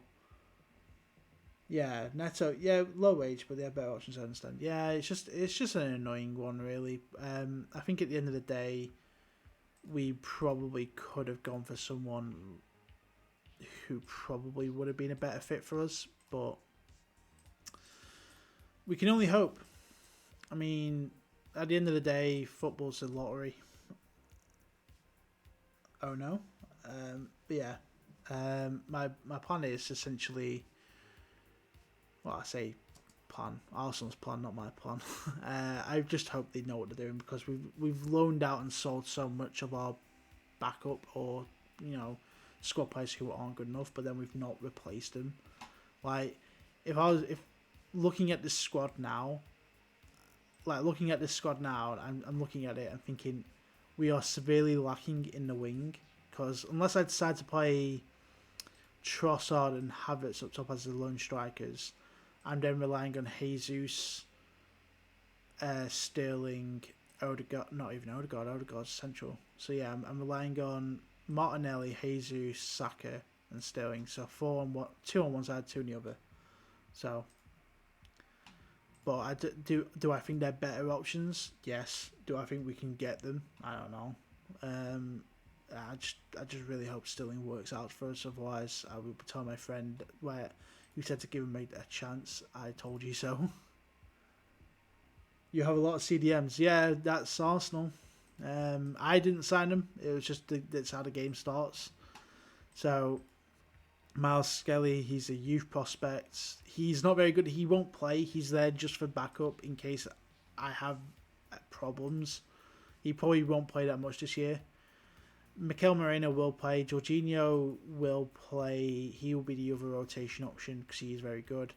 Yeah, Neto. Yeah, low wage, but they have better options. I understand. Yeah, it's just an annoying one, really. I think at the end of the day, we probably could have gone for someone who probably would have been a better fit for us, but we can only hope. I mean, at the end of the day, football's a lottery. Oh no, but yeah, my plan is essentially, well, I say plan, Arsenal's plan, not my plan. I just hope they know what they're doing because we've loaned out and sold so much of our backup or squad players who aren't good enough, but then we've not replaced them. Like if looking at this squad now. I'm looking at it and thinking we are severely lacking in the wing because unless I decide to play Trossard and Havertz up top as the lone strikers, I'm then relying on Jesus, Sterling, Odegaard, not even Odegaard's central. So yeah, I'm relying on Martinelli, Jesus, Saka, and Sterling. So 4-on-1, 2 on one side, 2 on the other. So, but do I think they're better options? Yes. Do I think we can get them? I don't know. I just really hope Sterling works out for us. Otherwise, I will tell my friend where you said to give him a chance. I told you so. You have a lot of CDMs. Yeah, that's Arsenal. I didn't sign them. It was just that's how the game starts. So Miles Skelly, he's a youth prospect. He's not very good. He won't play. He's there just for backup in case I have problems. He probably won't play that much this year. Mikel Moreno will play. Jorginho will play. He will be the other rotation option because he is very good.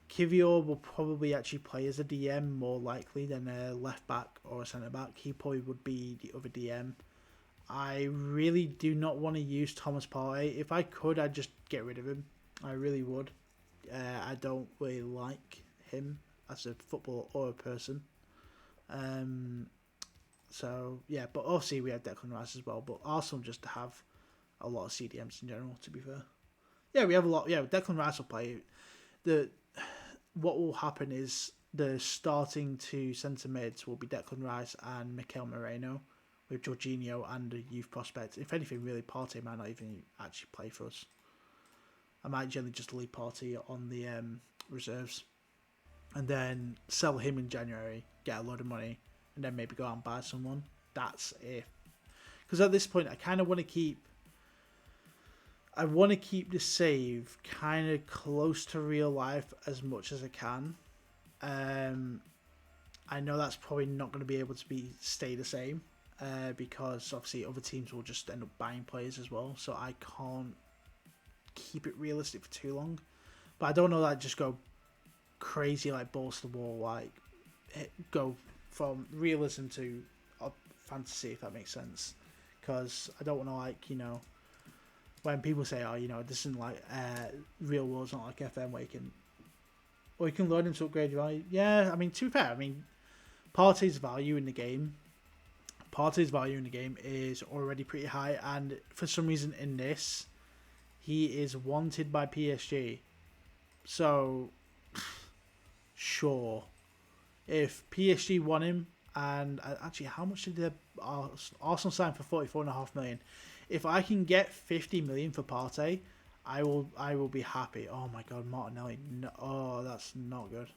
Kivior will probably actually play as a DM more likely than a left back or a centre back. He probably would be the other DM. I really do not want to use Thomas Partey. If I could, I'd just get rid of him. I really would. I don't really like him as a footballer or a person. So, yeah, but obviously we have Declan Rice as well. But Arsenal just have a lot of CDMs in general, to be fair. Yeah, we have a lot. Yeah, Declan Rice will play. What will happen is the starting two centre mids will be Declan Rice and Mikel Moreno, with Jorginho and a youth prospect. If anything, really, Partey might not even actually play for us. I might generally just leave Partey on the reserves, and then sell him in January, get a load of money, and then maybe go out and buy someone. That's it. Because at this point, I kind of want to keep. I want to keep the save kind of close to real life as much as I can. I know that's probably not going to be able to stay the same because obviously other teams will just end up buying players as well. So I can't keep it realistic for too long. But I don't know that just go crazy like balls to the wall, like go from realism to fantasy, if that makes sense. Because I don't want to when people say, oh, this isn't like real world's not like FM where you can learn him to upgrade your value. Yeah, I mean, to be fair, Partey's value in the game is already pretty high, and for some reason in this, he is wanted by PSG. So, sure, if PSG want him, and actually, how much did Arsenal sign for 44.5 million? If I can get 50 million for Partey, I will be happy. Oh my god, Martinelli. No, oh, that's not good.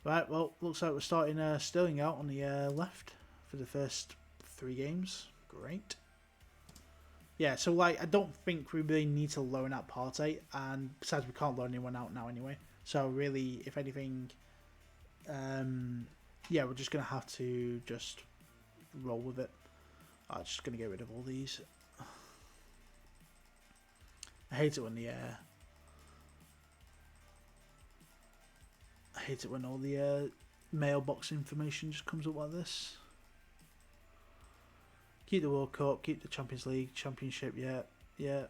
Right, well, looks like we're starting Sterling out on the left for the first 3 games. Great. Yeah, so I don't think we really need to loan out Partey, and besides we can't loan anyone out now anyway. So really, if anything, yeah, we're just going to have to just roll with it. I'm just going to get rid of all these. I hate it when all the mailbox information just comes up like this. Keep the World Cup, keep the Champions League, Championship, yeah.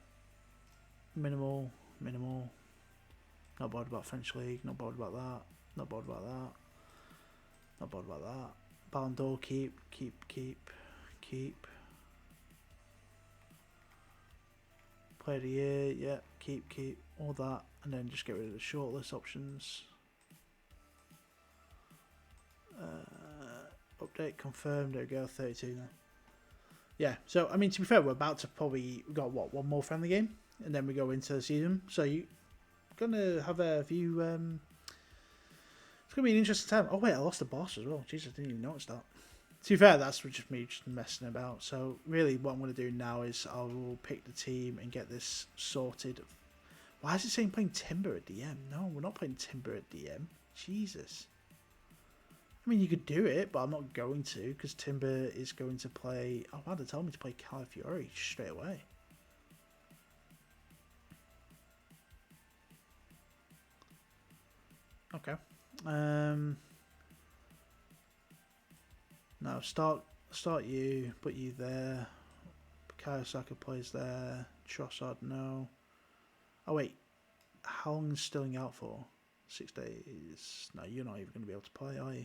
Minimal. Not bothered about French League, not bothered about that. Not bothered about that. Ballon d'Or, keep. Player of the year, yeah, keep. All that, and then just get rid of the shortlist options. Update confirmed. There we go, 32 now. Yeah, so to be fair, we're about to we got one more friendly game, and then we go into the season. So you're gonna have a few. It's gonna be an interesting time. Oh wait, I lost the boss as well. Jesus, I didn't even notice that. To be fair, that's just me just messing about. So really, what I'm gonna do now is I will pick the team and get this sorted. Why is it saying playing Timber at DM? No, we're not playing Timber at DM. Jesus. You could do it, but I'm not going to because Timber is going to play. Oh, wow, they told me to play Calafiori straight away. Okay. Now start you. Put you there. Bukayo Saka plays there. Trossard, no. Oh wait, how long is Sterling out for? 6 days. No, you're not even going to be able to play, are you?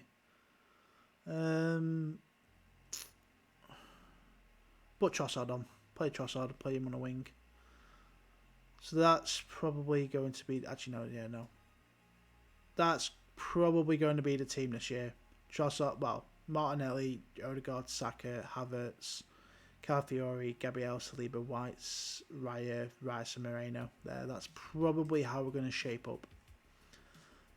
Put Trossard on. Play Trossard. Play him on a wing. So that's probably going to be... Actually, no. Yeah, no. That's probably going to be the team this year. Trossard... Well, Martinelli, Odegaard, Saka, Havertz, Calafiori, Gabriel, Saliba, Whites, Raya, Rice and Moreno. That's probably how we're going to shape up.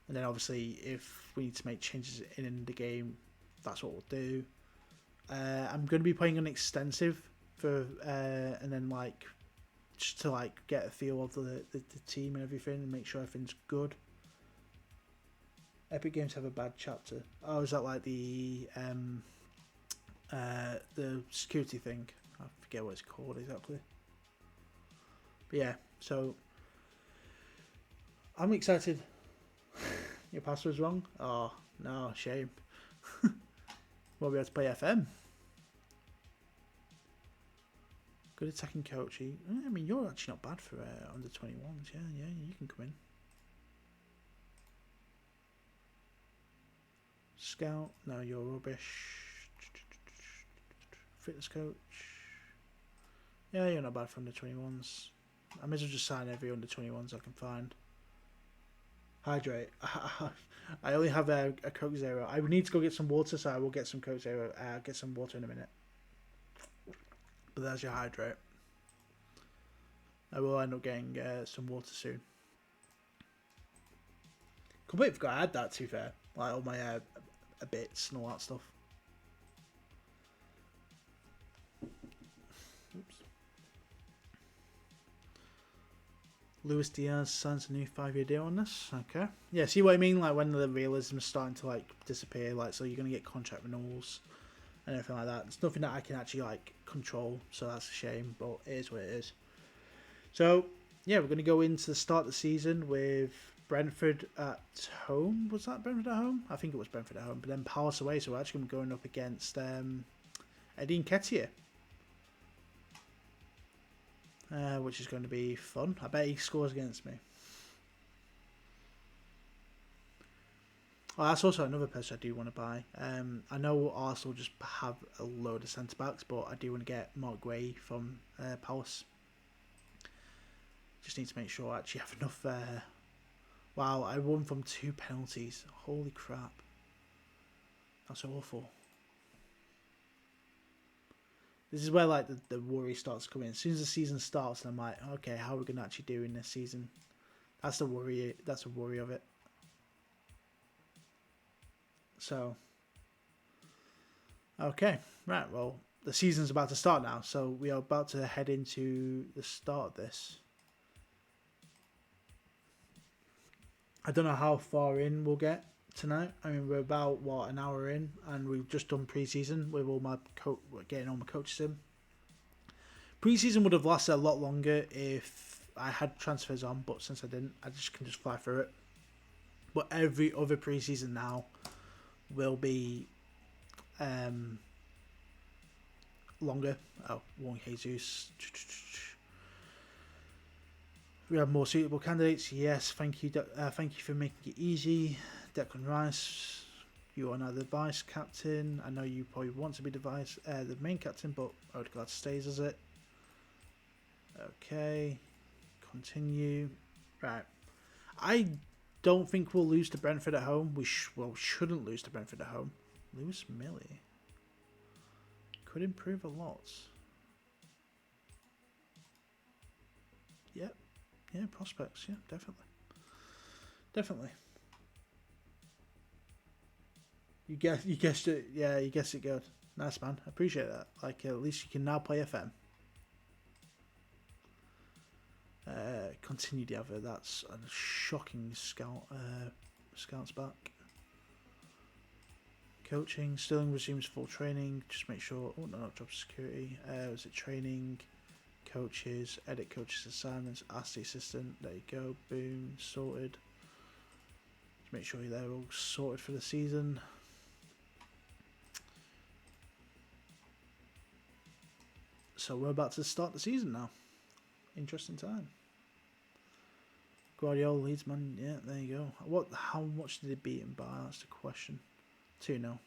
And then obviously if we need to make changes in the game, that's what we'll do. I'm going to be playing an extensive for and then like just to like get a feel of the team and everything and make sure everything's good. Epic Games have a bad chapter. Oh, is that like the security thing? I forget what it's called exactly. But yeah, so I'm excited. Your password's wrong? Oh, no, shame. Won't be able to play FM. Good attacking coach. I mean, you're actually not bad for under 21s. Yeah, you can come in. Scout. No, you're rubbish. Fitness coach. Yeah, you're not bad for under 21s. I may as well just sign every under 21s I can find. Hydrate. I only have a Coke Zero. I need to go get some water, so I will get some Coke Zero. I'll get some water in a minute. But there's your hydrate. I will end up getting some water soon. Completely forgot I had that, to be fair. Like all my bits and all that stuff. Oops. Luis Diaz signs a new 5-year deal on this. Okay. Yeah, see what I mean? Like when the realism is starting to like disappear, like so you're gonna get contract renewals and everything like that. It's nothing that I can actually like control, so that's a shame, but it is what it is. So yeah, we're gonna go into the start of the season with Brentford at home. Was that Brentford at home? I think it was Brentford at home, but then Palace away, so we're actually gonna be going up against Eddie Nketiah. Which is going to be fun. I bet he scores against me. Oh, that's also another person I do want to buy. I know Arsenal just have a load of centre-backs, but I do want to get Mark Gray from Palace. Just need to make sure I actually have enough... Wow, I won from 2 penalties. Holy crap. That's awful. This is where like the worry starts coming. As soon as the season starts, I'm like, okay, how are we gonna actually do in this season? That's the worry. That's a worry of it. So, okay, right. Well, the season's about to start now, so we are about to head into the start of this. I don't know how far in we'll get tonight. I mean, we're about an hour in, and we've just done pre-season with all my getting all my coaches in. Pre-season would have lasted a lot longer if I had transfers on, but since I didn't, I just can fly through it. But every other pre-season now will be longer. Oh, Juan Jesus. We have more suitable candidates. Yes, thank you. Thank you for making it easy. Declan Rice, you are now the vice captain. I know you probably want to be the main captain, but Odegaard stays as it. Okay, continue. Right, I don't think we'll lose to Brentford at home. We shouldn't lose to Brentford at home. Lewis Millie could improve a lot. Yep. Yeah, prospects. Yeah, definitely. You guessed it. Yeah, you guessed it good. Nice, man. I appreciate that. Like, at least you can now play FM. Continue the other. That's a shocking scout. Scouts back. Coaching. Sterling resumes full training. Just make sure. Oh no, not job security. Was it training? Coaches. Edit coaches assignments. Ask the assistant. There you go. Boom. Sorted. Just make sure they're all sorted for the season. So we're about to start the season now. Interesting time. Guardiola leads man. Yeah, there you go. How much did he beat him by? That's the question. 2-0.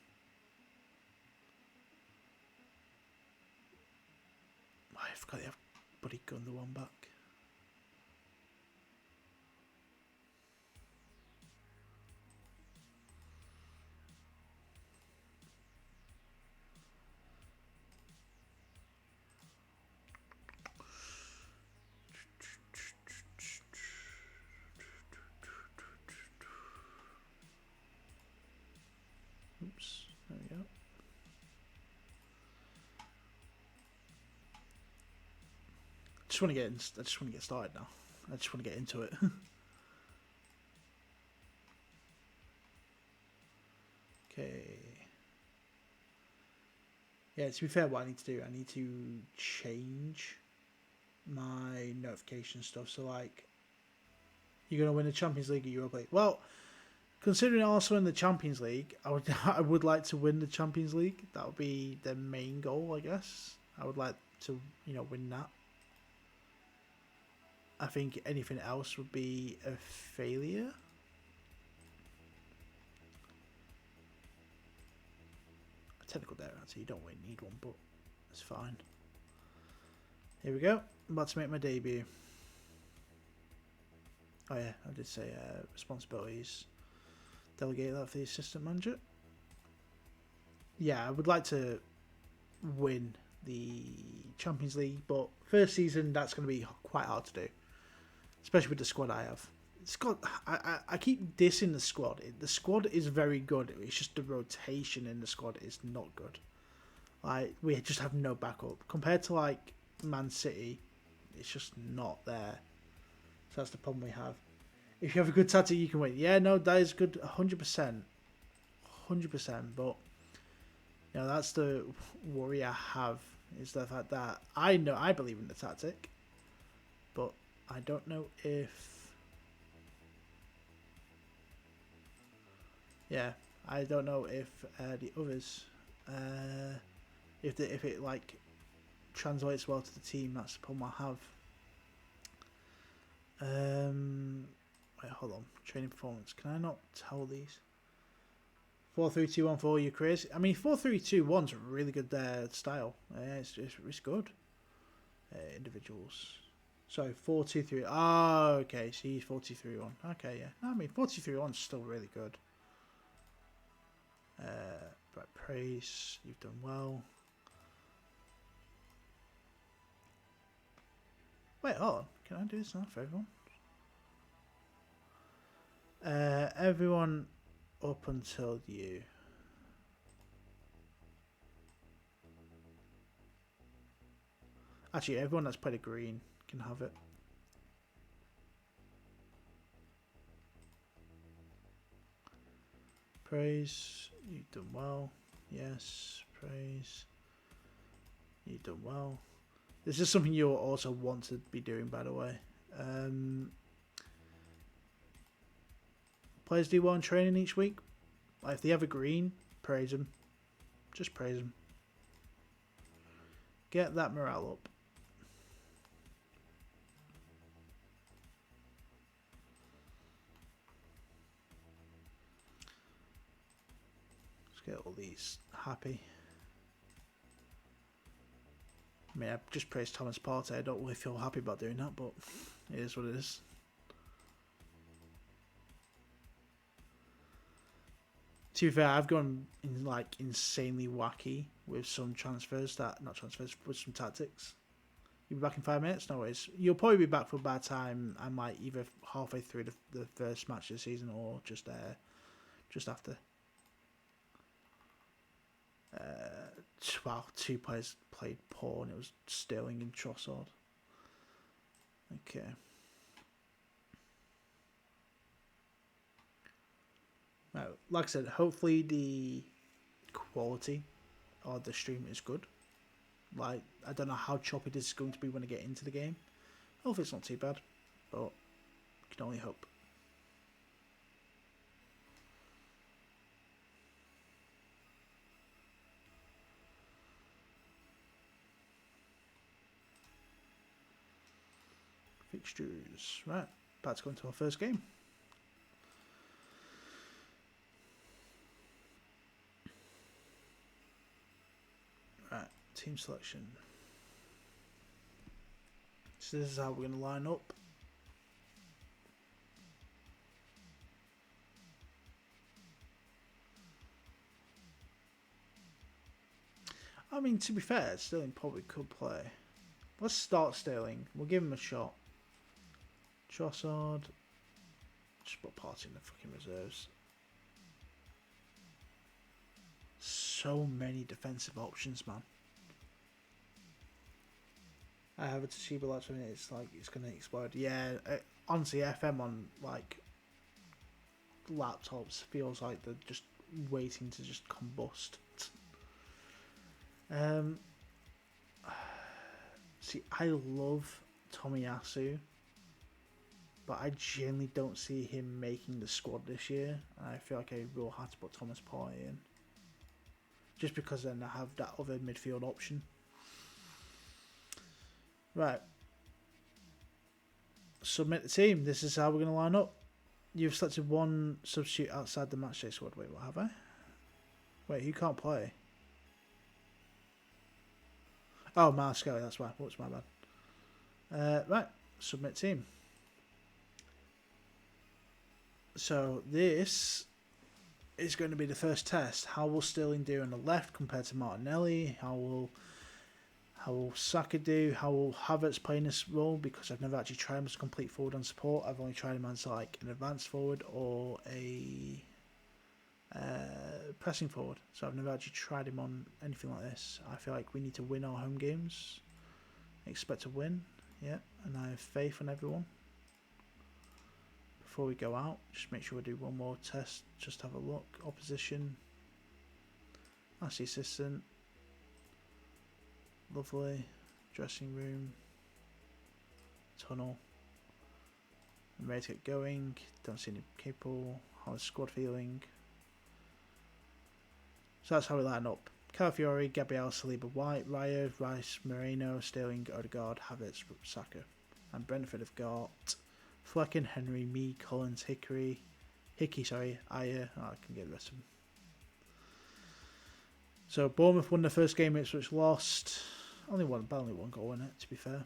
forgot they have Buddy Gun the one back. Oops, there we go. I just want to get started now. I just want to get into it. Okay. Yeah, to be fair, what I need to do, I need to change my notification stuff. So, like, you're going to win the Champions League or Europa League. Well, considering also in the Champions League, I would like to win the Champions League. That would be the main goal, I guess. I would like to, win that. I think anything else would be a failure. A technical there, actually, you don't really need one, but it's fine. Here we go. I'm about to make my debut. Oh yeah, I did say responsibilities. Delegate that for the assistant manager. Yeah, I would like to win the Champions League, but first season that's going to be quite hard to do, especially with the squad I have. I keep dissing the squad. The squad is very good. It's just the rotation in the squad is not good. Like, we just have no backup compared to like Man City. It's just not there. So that's the problem we have. If you have a good tactic, you can win. Yeah, no, that is good, 100%, 100%. But that's the worry I have, is the fact that I believe in the tactic, but I don't know if. Yeah, I don't know if the others, if it like translates well to the team. That's the problem I have. Wait, hold on. Training performance. Can I not tell these? 4-3-2-1 for you crazy. I mean, 4-3-2-1's a really good style. It's good. Individuals. Sorry, 4-2-3. Oh, okay. So he's 4-2-3-1. Okay, yeah. No, I mean, 4-2-3-1's still really good. Right, praise. You've done well. Wait, hold on. Can I do this now for everyone? Everyone up until you. Actually, everyone that's played a green can have it. Praise. You've done well. Yes. Praise. You've done well. This is something you'll also want to be doing, by the way. Players do well in training each week. Like, if they have a green, praise them. Just praise them. Get that morale up. Let's get all these happy. I mean, I've just praised Thomas Partey. I don't really feel happy about doing that, but it is what it is. To be fair, I've gone like insanely wacky with some transfers with some tactics. You'll be back in 5 minutes? No worries. You'll probably be back for by the time I'm like either halfway through the first match of the season or just after. Wow, 2 players played poor and it was Sterling and Trossard. Okay. Now, like I said, hopefully the quality of the stream is good. Like, I don't know how choppy this is going to be when I get into the game. Hopefully it's not too bad, but you can only hope. Fixtures. Right, about to go into our first game. Right, team selection. So this is how we're going to line up. I mean, to be fair, Sterling probably could play. Let's start Sterling. We'll give him a shot. Trossard. Just put Partey in the fucking reserves. So many defensive options, man. I have a Toshiba Lights when it's like it's gonna explode. Yeah, honestly, FM on like laptops feels like they're just waiting to just combust. See, I love Tomiyasu, but I genuinely don't see him making the squad this year. I feel like I will have to put Thomas Partey in, just because then I have that other midfield option. Right. Submit the team. This is how we're going to line up. You've selected one substitute outside the matchday squad. Wait, what have I? Wait, who can't play? Oh, Marcello, that's why. What's my bad? Right, submit team. So this is going to be the first test. How will Sterling do on the left compared to Martinelli? How will Saka do? How will Havertz play in this role? Because I've never actually tried him as a complete forward on support. I've only tried him as like an advanced forward or a pressing forward. So I've never actually tried him on anything like this. I feel like we need to win our home games. Expect to win. Yeah, and I have faith in everyone. Before we go out, just make sure we do one more test. Just have a look. Opposition. That's the assistant. Lovely. Dressing room. Tunnel. I'm ready to get going. Don't see any people. How's the squad feeling? So that's how we line up. Calafiori, Gabriel, Saliba, White, Raya, Rice, Moreno, Sterling, Odegaard, Havertz, Saka. And Brentford have got Flecken, Henry, Me, Collins, Hickey, Ayer. I can get the rest of them. So Bournemouth won the first game, Ipswich lost. Only one goal in it, to be fair.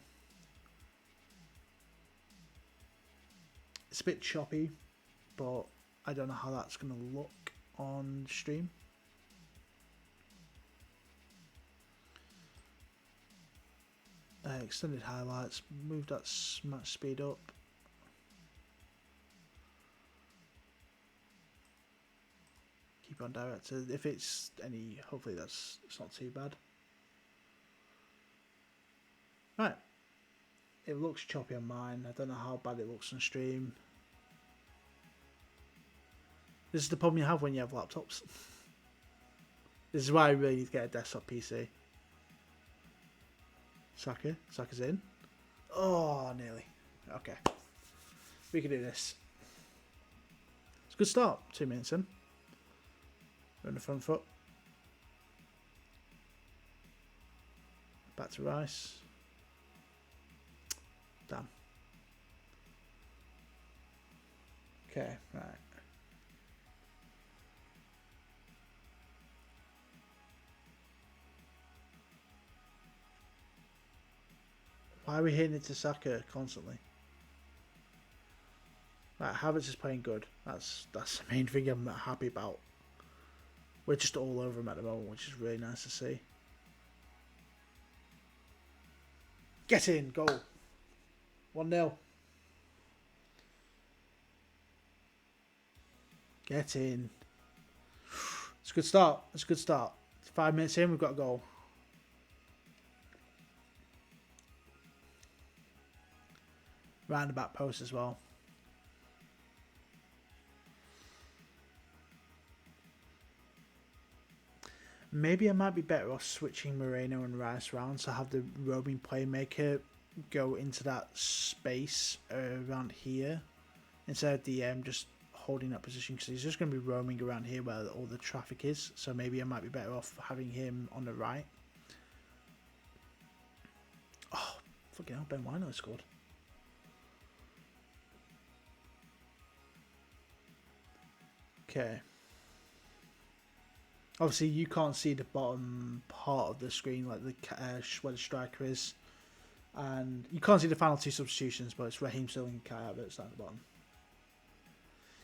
It's a bit choppy, but I don't know how that's going to look on stream. Extended highlights, move that match speed up. Keep on director. If it's any, hopefully it's not too bad. Right. It looks choppy on mine. I don't know how bad it looks on stream. This is the problem you have when you have laptops. This is why I really need to get a desktop PC. Saka's in. Oh, nearly. Okay. We can do this. It's a good start. 2 minutes in. We're on the front foot. Back to Rice. Damn. Okay, right. Why are we hitting it to Saka constantly? Right, Havertz is playing good. That's the main thing I'm happy about. We're just all over him at the moment, which is really nice to see. Get in, goal. 1-0. Get in. It's a good start. It's a good start. 5 minutes in, we've got a goal. Round the back post as well. Maybe I might be better off switching Moreno and Rice around to have the roaming playmaker go into that space around here instead of DM just holding that position, because he's just going to be roaming around here where all the traffic is. So maybe I might be better off having him on the right. Oh, fucking hell, Ben Wino scored. Okay. Obviously, you can't see the bottom part of the screen, like the where the striker is. And you can't see the final two substitutions, but it's Raheem Sterling and Kai Havertz at the bottom.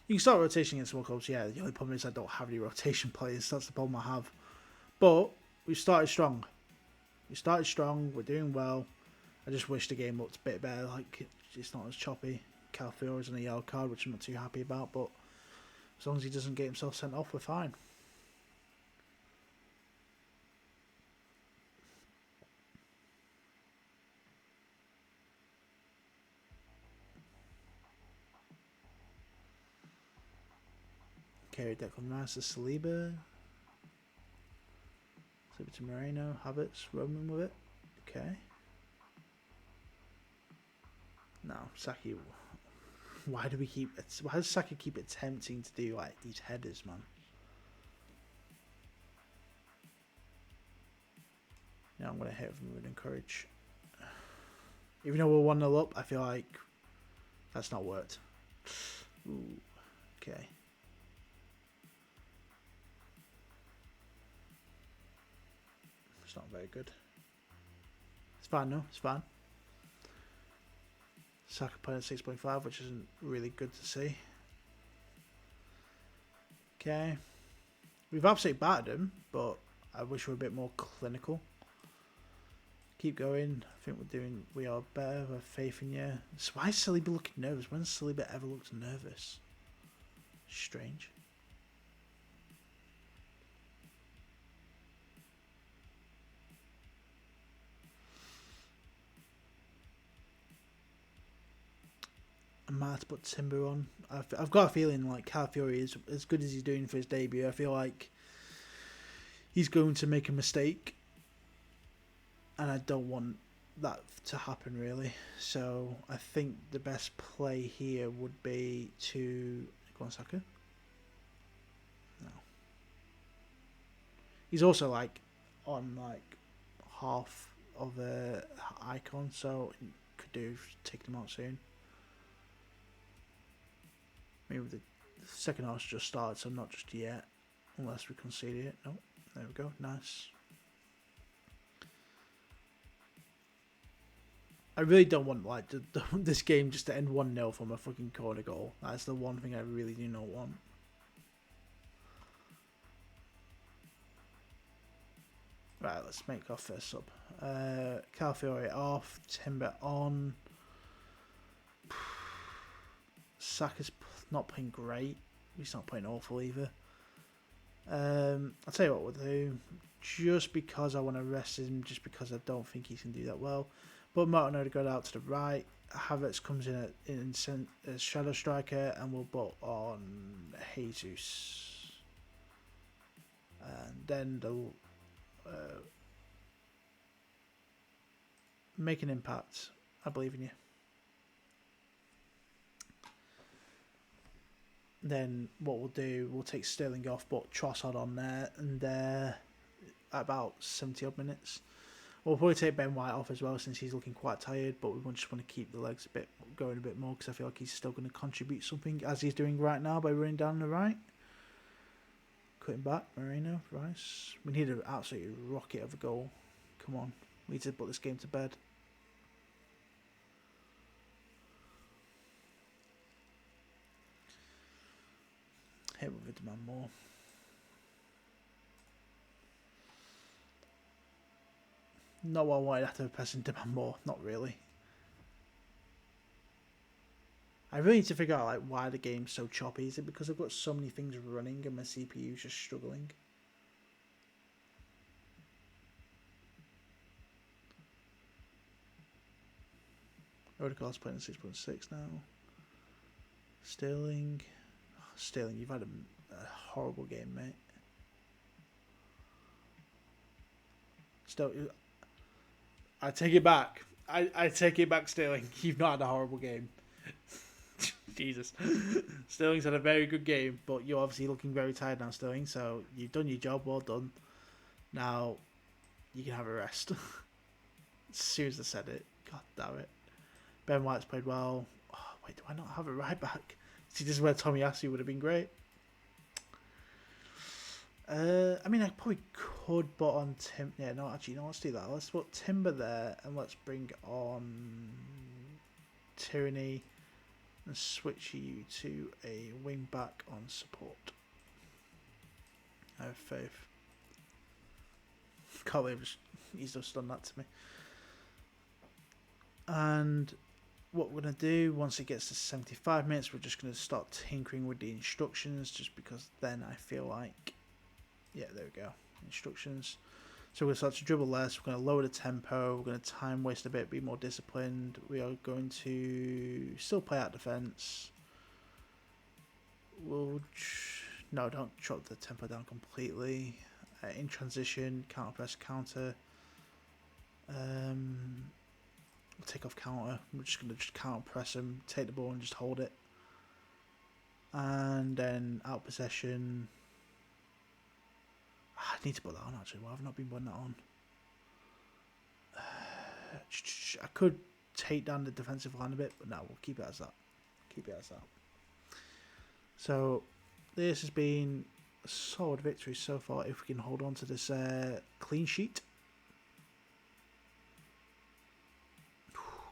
You can start rotation against World Cups, yeah. The only problem is I don't have any rotation players. That's the problem I have. But we started strong. We're doing well. I just wish the game looked a bit better. Like, it's not as choppy. Calafiori's on a yellow card, which I'm not too happy about. But as long as he doesn't get himself sent off, we're fine. Okay, Declan Rice to Saliba. Saliba to Moreno. Havertz. Roman with it. Okay. No, Saki. Why does Saka keep attempting to do like these headers, man? Yeah, I'm gonna hit him with encourage. Even though we're 1-0 up, I feel like that's not worked. Ooh, okay. It's not very good. It's fine, no, it's fine. Saka playing at 6.5, which isn't really good to see. Okay. We've absolutely battered him, but I wish we were a bit more clinical. Keep going. I think we are better. We have faith in you. So why is Saliba looking nervous? When's Saliba ever looked nervous? Strange. I might have to put Timber on. I've got a feeling like Calafiori is as good as he's doing for his debut. I feel like he's going to make a mistake, and I don't want that to happen really. So I think the best play here would be to go on Saka. No, he's also like on like half of the icon, so could do take them out soon. Maybe the second half's just started, so not just yet. Unless we concede it. No, there we go. Nice. I really don't want like this game just to end 1-0 from a fucking corner goal. That's the one thing I really do not want. Right, let's make our first sub. Calafiori off. Timber on. Saka's not playing great. He's not playing awful either. I'll tell you what we'll do. Just because I want to rest him, just because I don't think he can do that well. But Martin Odegaard out to the right. Havertz comes in as shadow striker, and we'll put on Jesus. And then they'll make an impact. I believe in you. Then what we'll do, we'll take Sterling off, but Trossard on there, and at about 70 odd minutes. We'll probably take Ben White off as well, since he's looking quite tired, but we just want to keep the legs going a bit more, because I feel like he's still going to contribute something, as he's doing right now by running down the right. Cutting back, Moreno, Rice. We need an absolute rocket of a goal. Come on, we need to put this game to bed. Hit with a demand more. Not what I wanted after pressing demand more, not really. I really need to figure out like why the game's so choppy. Is it because I've got so many things running and my CPU's just struggling? Odegaard's playing at 6.6 now. Sterling. Oh, Sterling, you've had a horrible game, mate. Still, I take it back. I take it back, Sterling. You've not had a horrible game. Jesus. Sterling's had a very good game, but you're obviously looking very tired now, Sterling, so you've done your job, well done. Now, you can have a rest. As soon as I said it. God damn it. Ben White's played well. Oh, wait, do I not have a right back? See, this is where Tomiyasu would have been great. I mean, I probably could put on Tim. Yeah, no, actually, no. Let's do that. Let's put Timber there, and let's bring on Tyranny, and switch you to a wing back on support. I have faith. Can't believe he's just done that to me. And what we're going to do, once it gets to 75 minutes, we're just going to start tinkering with the instructions, just because then I feel like, yeah, there we go, instructions. So we're going to start to dribble less, we're going to lower the tempo, we're going to time waste a bit, be more disciplined, we are going to still play out defence. No, don't drop the tempo down completely. In transition, counter press, counter. Take off counter. We're just going to just counter press him, take the ball and just hold it. And then out possession. I need to put that on actually. Why have I not been putting that on? I could take down the defensive line a bit, but no, we'll keep it as that. Keep it as that. So this has been a solid victory so far if we can hold on to this clean sheet.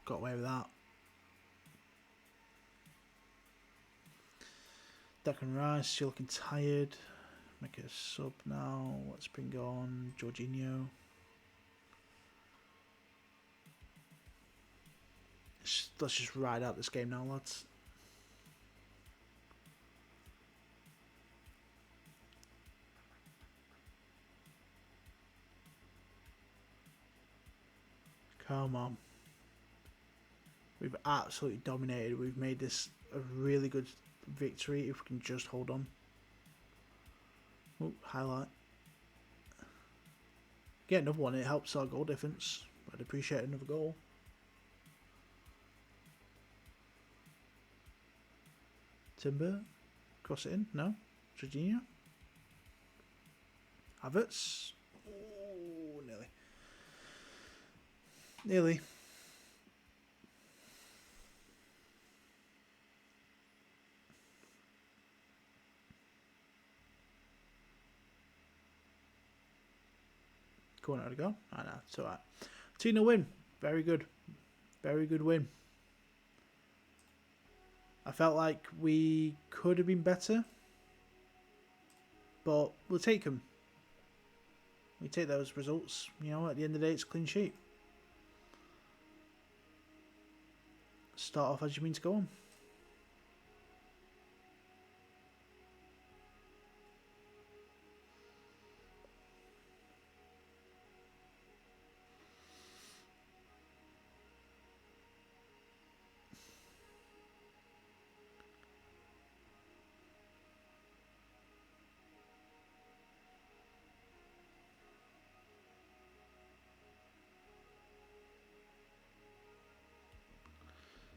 Got away with that. Declan Rice, you're looking tired. Make a sub now. Let's bring on Jorginho. Let's just ride out this game now, lads. Come on. We've absolutely dominated. We've made this a really good victory if we can just hold on. Oh, highlight. Get another one. It helps our goal difference. I'd appreciate another goal. Timber. Cross it in. No. Jorginho. Havertz. Oh, nearly. Nearly. Corner to go. I know, it's alright. 2-0 win. Very good. Very good win. I felt like we could have been better, but we'll take them. We take those results. You know, at the end of the day, it's a clean sheet. Start off as you mean to go on.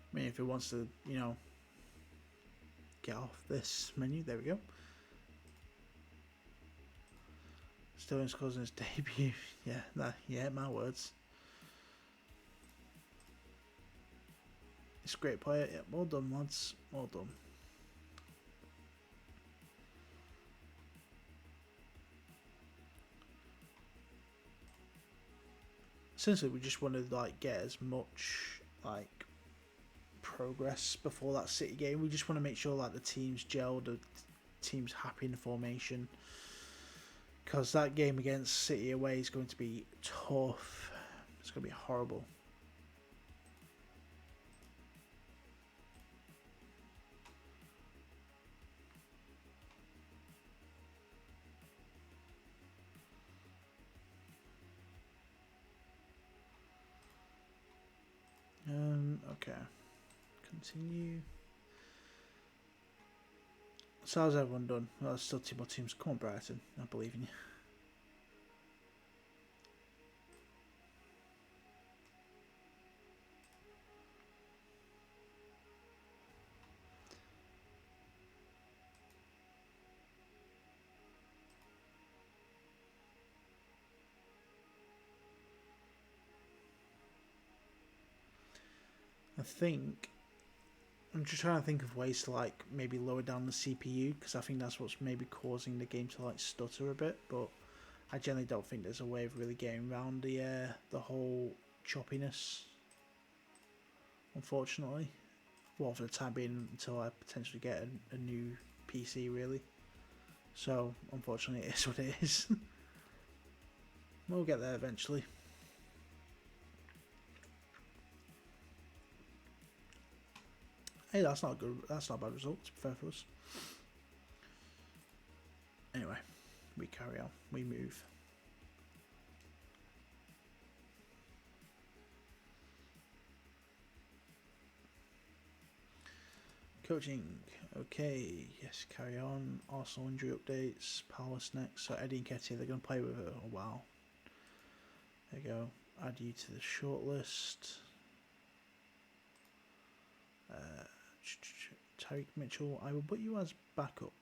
I mean, if it wants to, you know, get off this menu, there we go. Sterling scores in his debut. Yeah, my words. It's a great player. Yeah, well done, lads. Well done. Essentially, we just want to like get as much like progress before that City game. We just want to make sure like the team's gelled, the team's happy in the formation, because that game against City away is going to be tough. It's going to be horrible. Okay. Continue. So how's everyone done? Well, there's still 2 more teams. Come on, Brighton. I believe in you. I think I'm just trying to think of ways to like maybe lower down the CPU, because I think that's what's maybe causing the game to like stutter a bit. But I generally don't think there's a way of really getting around the whole choppiness, unfortunately. Well, for the time being, until I potentially get a new PC, really. So, unfortunately, it is what it is. We'll get there eventually. Hey, that's not good. That's not a bad result, to be fair for us. Anyway, we carry on. We move. Coaching. Okay, yes, carry on. Arsenal injury updates. Palace next. So Eddie and Nketiah, they're going to play with it a while. There you go. Add you to the shortlist. Tyreek Mitchell, I will put you as backup.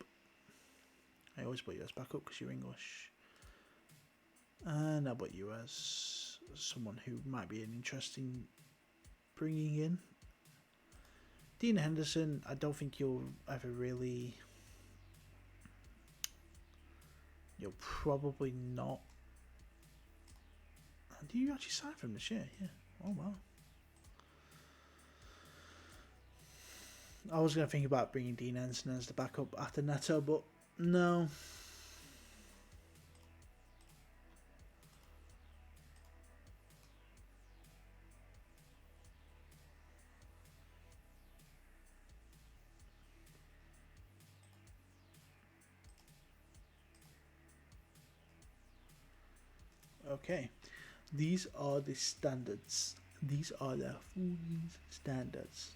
I always put you as backup because you're English. And I'll put you as someone who might be an interesting bringing in. Dean Henderson, I don't think you'll ever really... You'll probably not... Do you actually sign for him this year? Yeah. Oh, wow. I was going to think about bringing Dean Henderson as the backup after Neto, but no. Okay. These are the standards. These are the standards.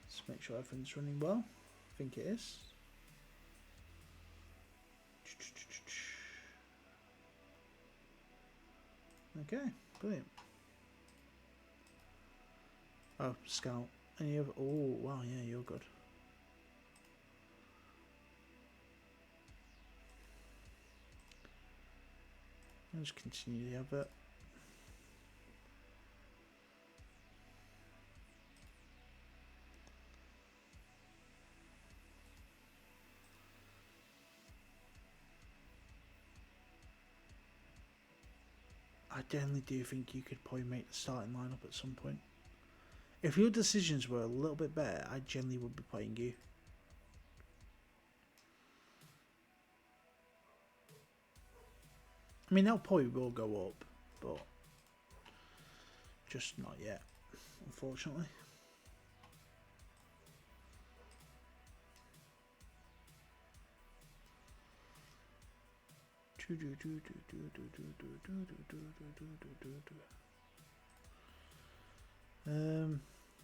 Let's make sure everything's running well. I think it is. Okay, brilliant. Oh, scout. Any other? Oh, wow, yeah, you're good. I'll just continue the advert. I generally do think you could probably make the starting lineup at some point. If your decisions were a little bit better, I generally would be playing you. I mean, that probably will go up, but just not yet, unfortunately.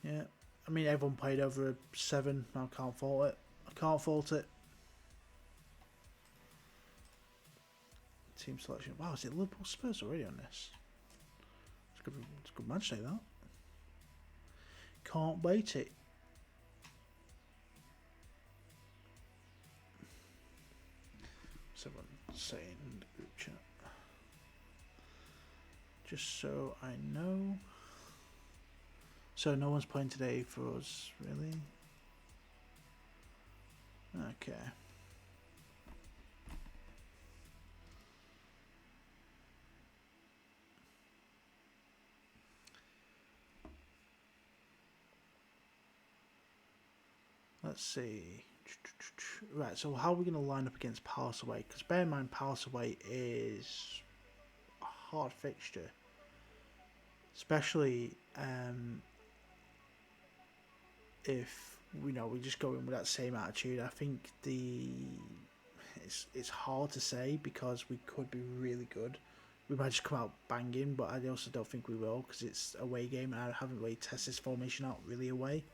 Yeah. I mean, everyone played over a 7. I can't fault it. I can't fault it. Team selection. Wow, is it Liverpool Spurs already on this? It's a good match, say that. Can't wait it. Someone saying in the group chat. Just so I know. So no one's playing today for us, really? Okay. Let's see. Right, so how are we going to line up against Palace away? Because bear in mind, Palace away is a hard fixture. Especially if we just go in with that same attitude. I think it's hard to say because we could be really good. We might just come out banging, but I also don't think we will because it's a away game and I haven't really tested this formation out really away.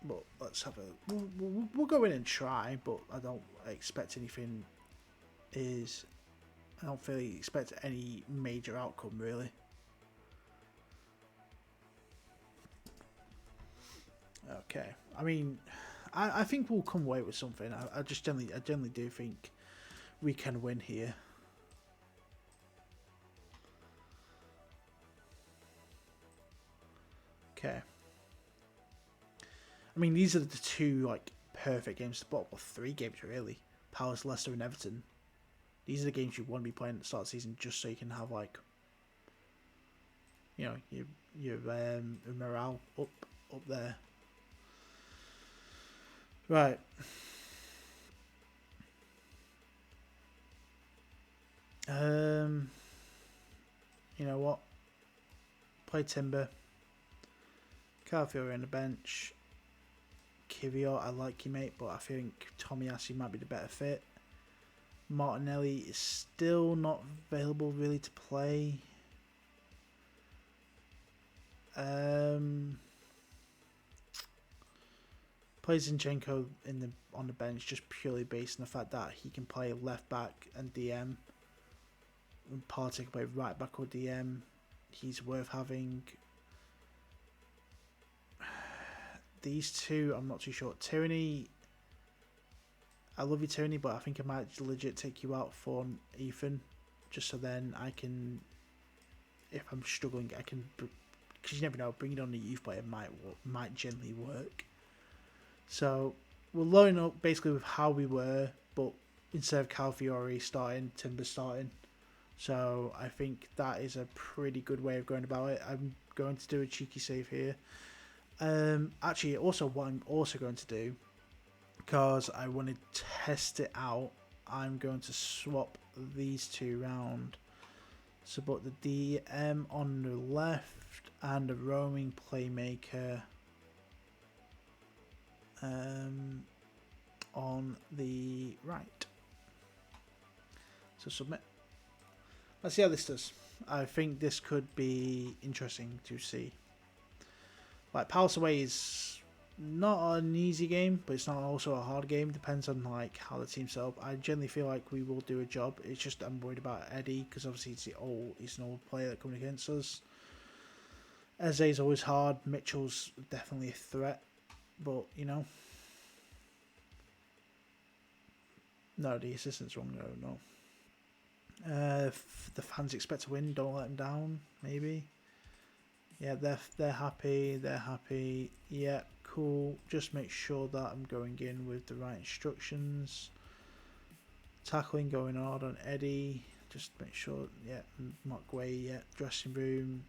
But let's have a... We'll go in and try, but I don't expect anything I don't really expect any major outcome, really. Okay. I mean, I think we'll come away with something. I generally do think we can win here. Okay. I mean, these are the two like perfect games. Well, 3 games really. Palace, Leicester, and Everton. These are the games you want to be playing at the start of the season, just so you can have like, you know, your morale up there. Right. You know what? Play Timber. Calafiori on the bench. Kivior, I like you, mate, but I think Tomiyasu might be the better fit. Martinelli is still not available really to play. Plays Zinchenko on the bench just purely based on the fact that he can play left back and DM. And Partey can play right back or DM. He's worth having. These two, I'm not too sure. Tierney, I love you, Tierney, but I think I might legit take you out for Ethan, just so then I can, if I'm struggling, I can, because you never know, bringing on a youth player might generally work. So we're loading up basically with how we were, but instead of Calafiori starting, Timber starting. So I think that is a pretty good way of going about it. I'm going to do a cheeky save here. Actually, also what I'm also going to do, because I want to test it out, I'm going to swap these two round. So put the DM on the left and the roaming playmaker on the right. So submit. Let's see how this does. I think this could be interesting to see. Like, Palace away is not an easy game, but it's not also a hard game. Depends on like how the team's set up. I generally feel like we will do a job. It's just I'm worried about Eddie, because obviously he's an old player that coming against us. Eze's always hard. Mitchell's definitely a threat, but you know. No, the assistant's wrong. No. The fans expect to win. Don't let them down. Maybe. Yeah, they're happy. They're happy. Yeah, cool. Just make sure that I'm going in with the right instructions. Tackling going hard on Eddie. Just make sure. Yeah, not Guay yet. Dressing room.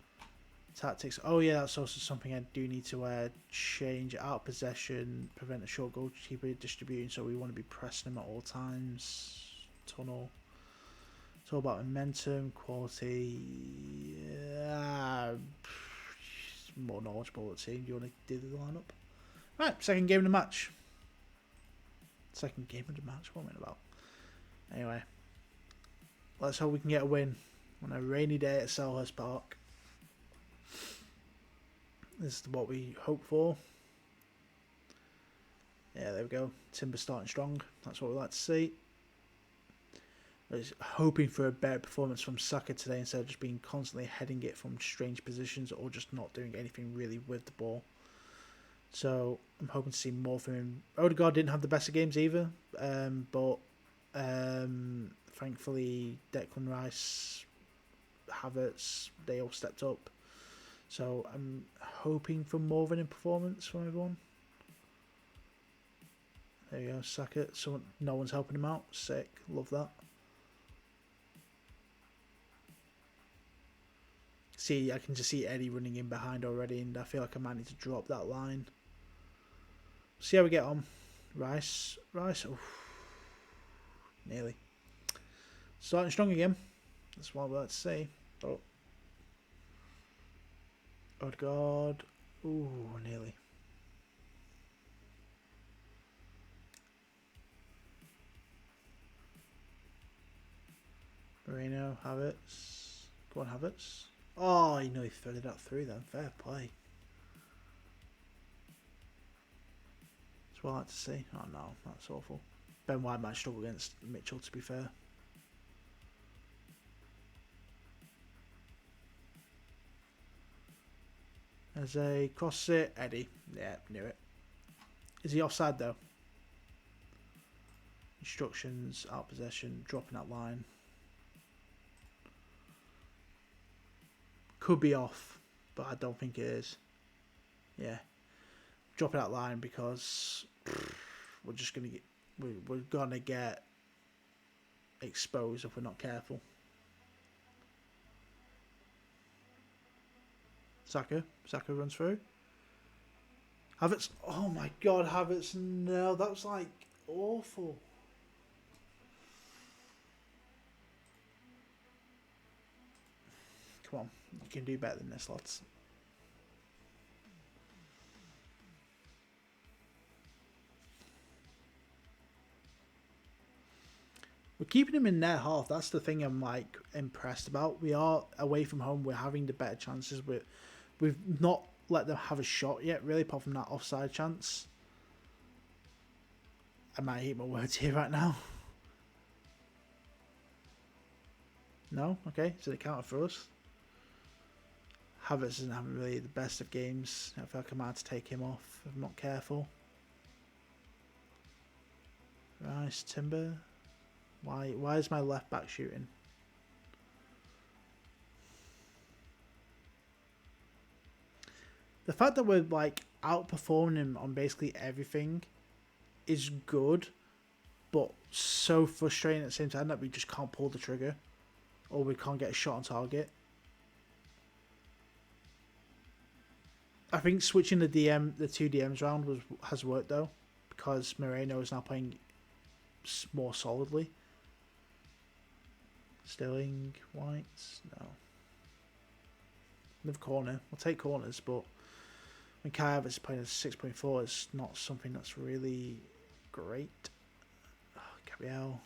Tactics. Oh yeah, that's also something I do need to change. Out possession. Prevent a short goalkeeper distributing. So we want to be pressing them at all times. Tunnel. It's all about momentum, quality. More knowledgeable at the team. Do you want to do the lineup? Right, second game of the match. Second game of the match. What am I about? Anyway, let's hope we can get a win on a rainy day at Selhurst Park. This is what we hope for. Yeah, there we go. Timber starting strong. That's what we like to see. I was hoping for a better performance from Saka today instead of just being constantly heading it from strange positions or just not doing anything really with the ball. So I'm hoping to see more from him. Odegaard didn't have the best of games either, but thankfully Declan Rice, Havertz, they all stepped up. So I'm hoping for more of a performance from everyone. There you go, Saka. No one's helping him out. Sick. Love that. See, I can just see Eddie running in behind already, and I feel like I might need to drop that line. See how we get on. Rice. Oof. Nearly. Starting strong again. That's what I'd like to say. Oh. Odegaard. Ooh, nearly. Moreno, Havertz. Go on, Havertz. Oh, you know he threaded that through then. Fair play. That's what I like to see. Oh no, that's awful. Ben White might struggle against Mitchell, to be fair. As a cross it, Eddie. Yeah, knew it. Is he offside though? Instructions, out possession, dropping that line. Could be off, but I don't think it is. yeah, drop it out line because we're just gonna get we're gonna get exposed if we're not careful. Saka runs through. Havertz, oh my god, Havertz, no, that was like awful. Come on, you can do better than this, lads. We're keeping him in their half. That's the thing I'm like impressed about. We are away from home. We're having the better chances. We've not let them have a shot yet, really, apart from that offside chance. I might eat my words here right now. No? Okay, so they counted for us. Havertz isn't having really the best of games. I feel like I might have to take him off if I'm not careful. Rice, Timber. Why is my left back shooting? The fact that we're like outperforming him on basically everything is good, but so frustrating at the same time that we just can't pull the trigger or we can't get a shot on target. I think switching the two DMs round has worked though, because Moreno is now playing more solidly. Sterling, Whites, no. Another corner. We'll take corners, but when Kai Havertz is playing a 6.4, it's not something that's really great. Oh, Gabriel.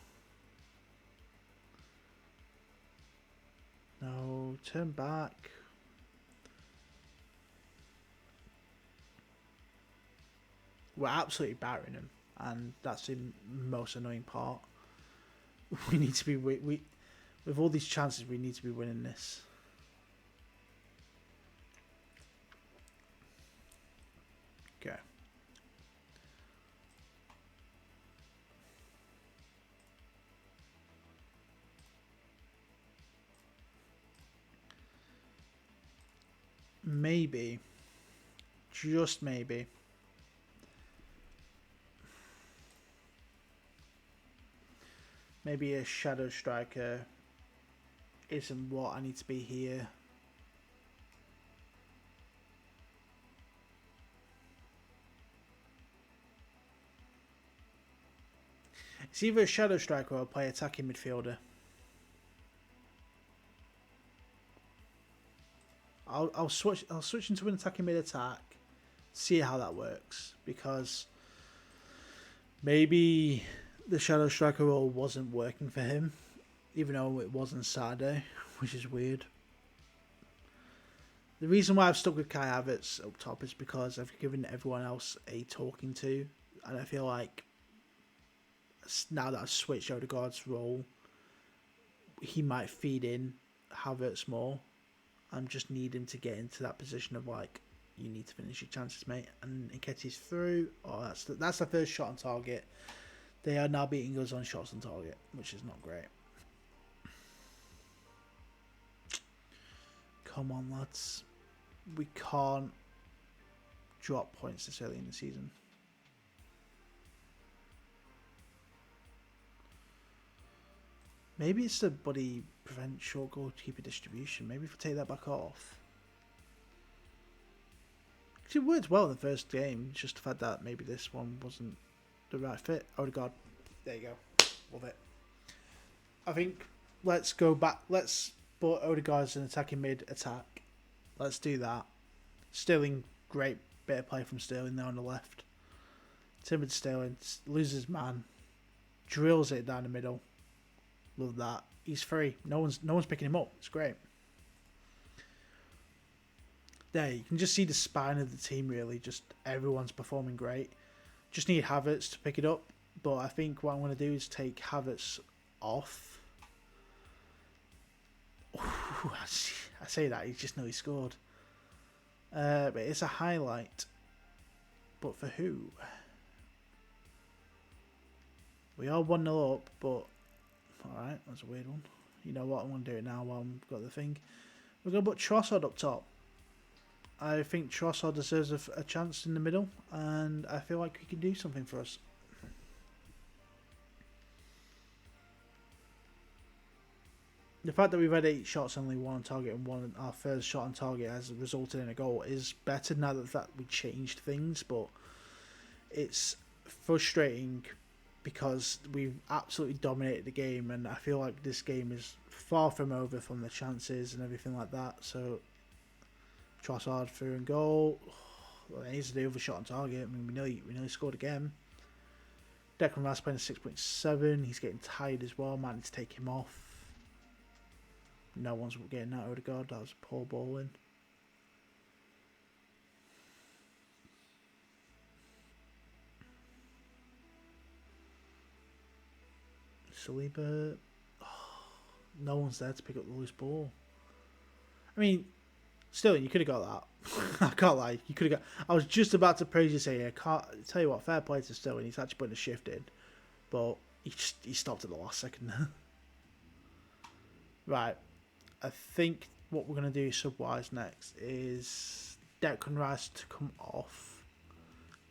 No, turn back. We're absolutely battering him, and that's the most annoying part. We need to be with all these chances. We need to be winning this. Okay. Maybe, just maybe, maybe a shadow striker isn't what I need to be here. It's either a shadow striker or play attacking midfielder. I'll switch into an attacking mid attack, see how that works, because maybe the shadow striker role wasn't working for him, even though it was on Saturday, which is weird. The reason why I've stuck with Kai Havertz up top is because I've given everyone else a talking to, and I feel like now that I've switched Odegaard's role, he might feed in Havertz more. I'm just needing to get into that position of like, you need to finish your chances, mate. And Nketiah's through. Oh, that's the first shot on target. They are now beating us on shots on target, which is not great. Come on, lads. We can't drop points this early in the season. Maybe it's the buddy prevent short goalkeeper distribution. Maybe if we take that back off. It worked well in the first game. Just the fact that maybe this one wasn't the right fit. Odegaard. There you go. Love it. I think let's go back. Let's put Odegaard as an attacking mid attack. Let's do that. Sterling, great bit of play from Sterling there on the left. Timber Sterling loses man. Drills it down the middle. Love that. He's free. No one's picking him up. It's great. There, you can just see the spine of the team really. Just everyone's performing great. Just need Havertz to pick it up. But I think what I'm going to do is take Havertz off. Ooh, I say that, he's just nearly scored. But it's a highlight. But for who? We are 1-0 up, but alright, that's a weird one. You know what, I'm going to do it now while I've got the thing. We're going to put Trossard up top. I think Trossard deserves a chance in the middle, and I feel like he can do something for us. The fact that we've had 8 shots, only 1 on target, and our first shot on target has resulted in a goal is better now that we changed things, but it's frustrating because we've absolutely dominated the game, and I feel like this game is far from over from the chances and everything like that. So Trossard through and goal. Well, he's the other shot on target. I mean, we nearly scored again. Declan Rice playing a 6.7. He's getting tired as well. Might need to take him off. No one's getting that Odegaard. That was a poor ball in. Saliba. Oh, no one's there to pick up the loose ball. I mean, still, you could have got that. I can't lie. You could have got. I was just about to praise you, say, I can't tell you what. Fair play to Sterling. He's actually putting a shift in, but he stopped at the last second. Right. I think what we're going to do sub-wise next is Declan Rice to come off,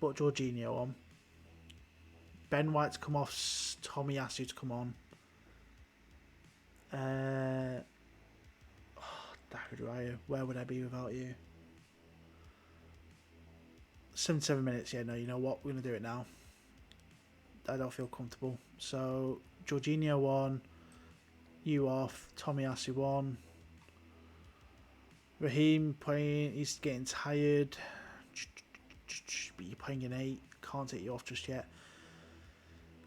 put Jorginho on. Ben White to come off, Tomiyasu to come on. David Raya, where would I be without you? 77 minutes, yeah, no, you know what? We're going to do it now. I don't feel comfortable. So, Jorginho on, you off, Tomiyasu on. Raheem playing, he's getting tired. But you're playing an 8, can't take you off just yet.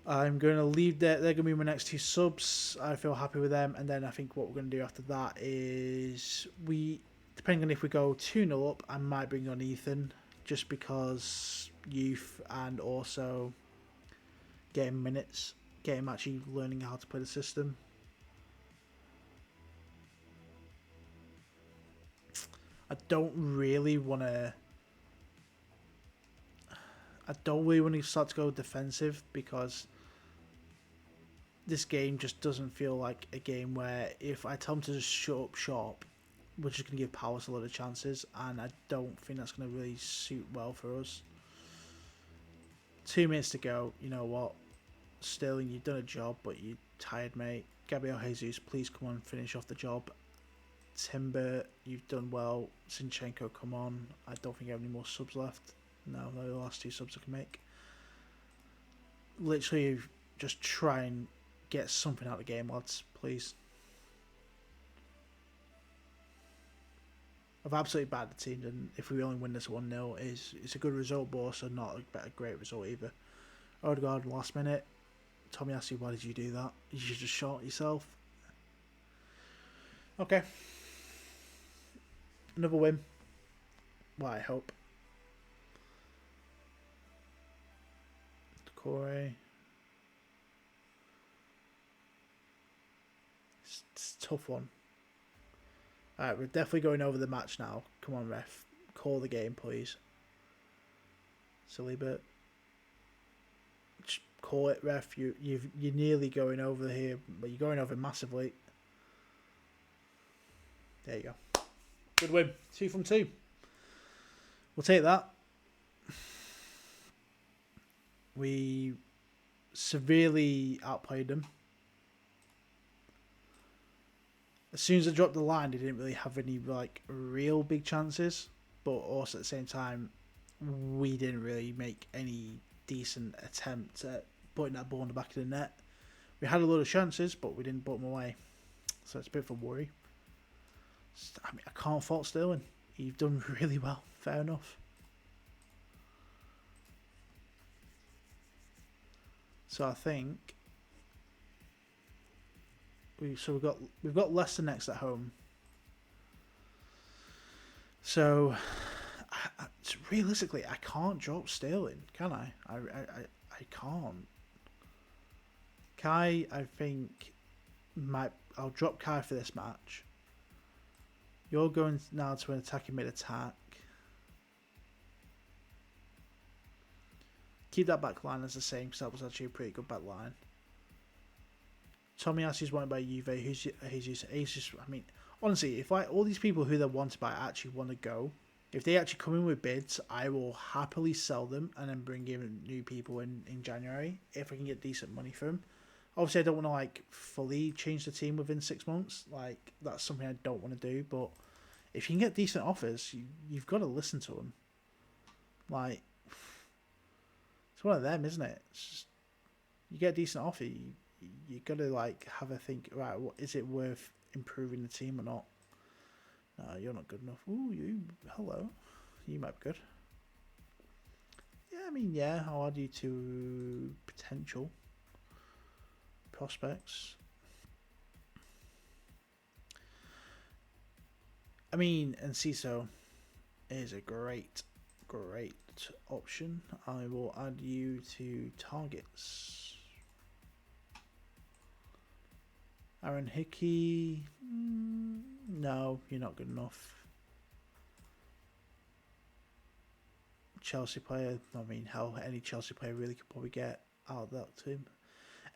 I'm going to leave that. They're going to be my next 2 subs. I feel happy with them. And then I think what we're going to do after that is depending on if we go 2-0 up, I might bring on Ethan just because youth and also getting minutes, get him actually learning how to play the system. I don't really want to start to go defensive because this game just doesn't feel like a game where if I tell them to just shut up shop, we're just going to give Palace a lot of chances, and I don't think that's going to really suit well for us. 2 minutes to go. You know what? Sterling, you've done a job, but you're tired, mate. Gabriel Jesus, please come on, finish off the job. Timber, you've done well. Zinchenko, come on. I don't think I have any more subs left. No, they're the last 2 subs I can make. Literally, just try and get something out of the game, lads, please. I've absolutely battered the team, and if we only win this 1-0, it's a good result, but also not a great result either. Odegaard, last minute. Tomiyasu, why did you do that? You should just shot yourself. Okay. Another win. Well, I hope. Corey. It's a tough one. Alright, we're definitely going over the match now. Come on, ref. Call the game, please. Saliba. Just call it, ref. You're nearly going over here, but you're going over massively. There you go. Good win. 2 from 2. We'll take that. We severely outplayed them. As soon as I dropped the line, they didn't really have any real big chances, but also at the same time, we didn't really make any decent attempt at putting that ball in the back of the net. We had a lot of chances, but we didn't put them away, so it's a bit of a worry. I mean, I can't fault Sterling. You've done really well. Fair enough. So I think we've got Leicester next at home. So realistically, I can't drop Sterling, can I? I can't. Kai, I think I'll drop Kai for this match. You're going now to an attacking mid-attack. Keep that back line as the same because that was actually a pretty good back line. Tomiyasu's wanted by Juve. Jesus. I mean, honestly, if all these people who they're wanted by actually want to go, If they actually come in with bids, I will happily sell them and then bring in new people in January if I can get decent money for them. Obviously, I don't want to like fully change the team within 6 months. Like that's something I don't want to do. But if you can get decent offers, you've got to listen to them. Like it's one of them, isn't it? It's just, you get a decent offer, you got to like have a think. Right, what is it worth improving the team or not? No, you're not good enough. Ooh, hello. You might be good. Yeah, I mean, yeah, I'll add you to potential prospects. I mean, and CISO is a great option. I will add you to targets. Aaron Hickey, no, you're not good enough. Chelsea player, I mean, hell, any Chelsea player really could probably get out of that team.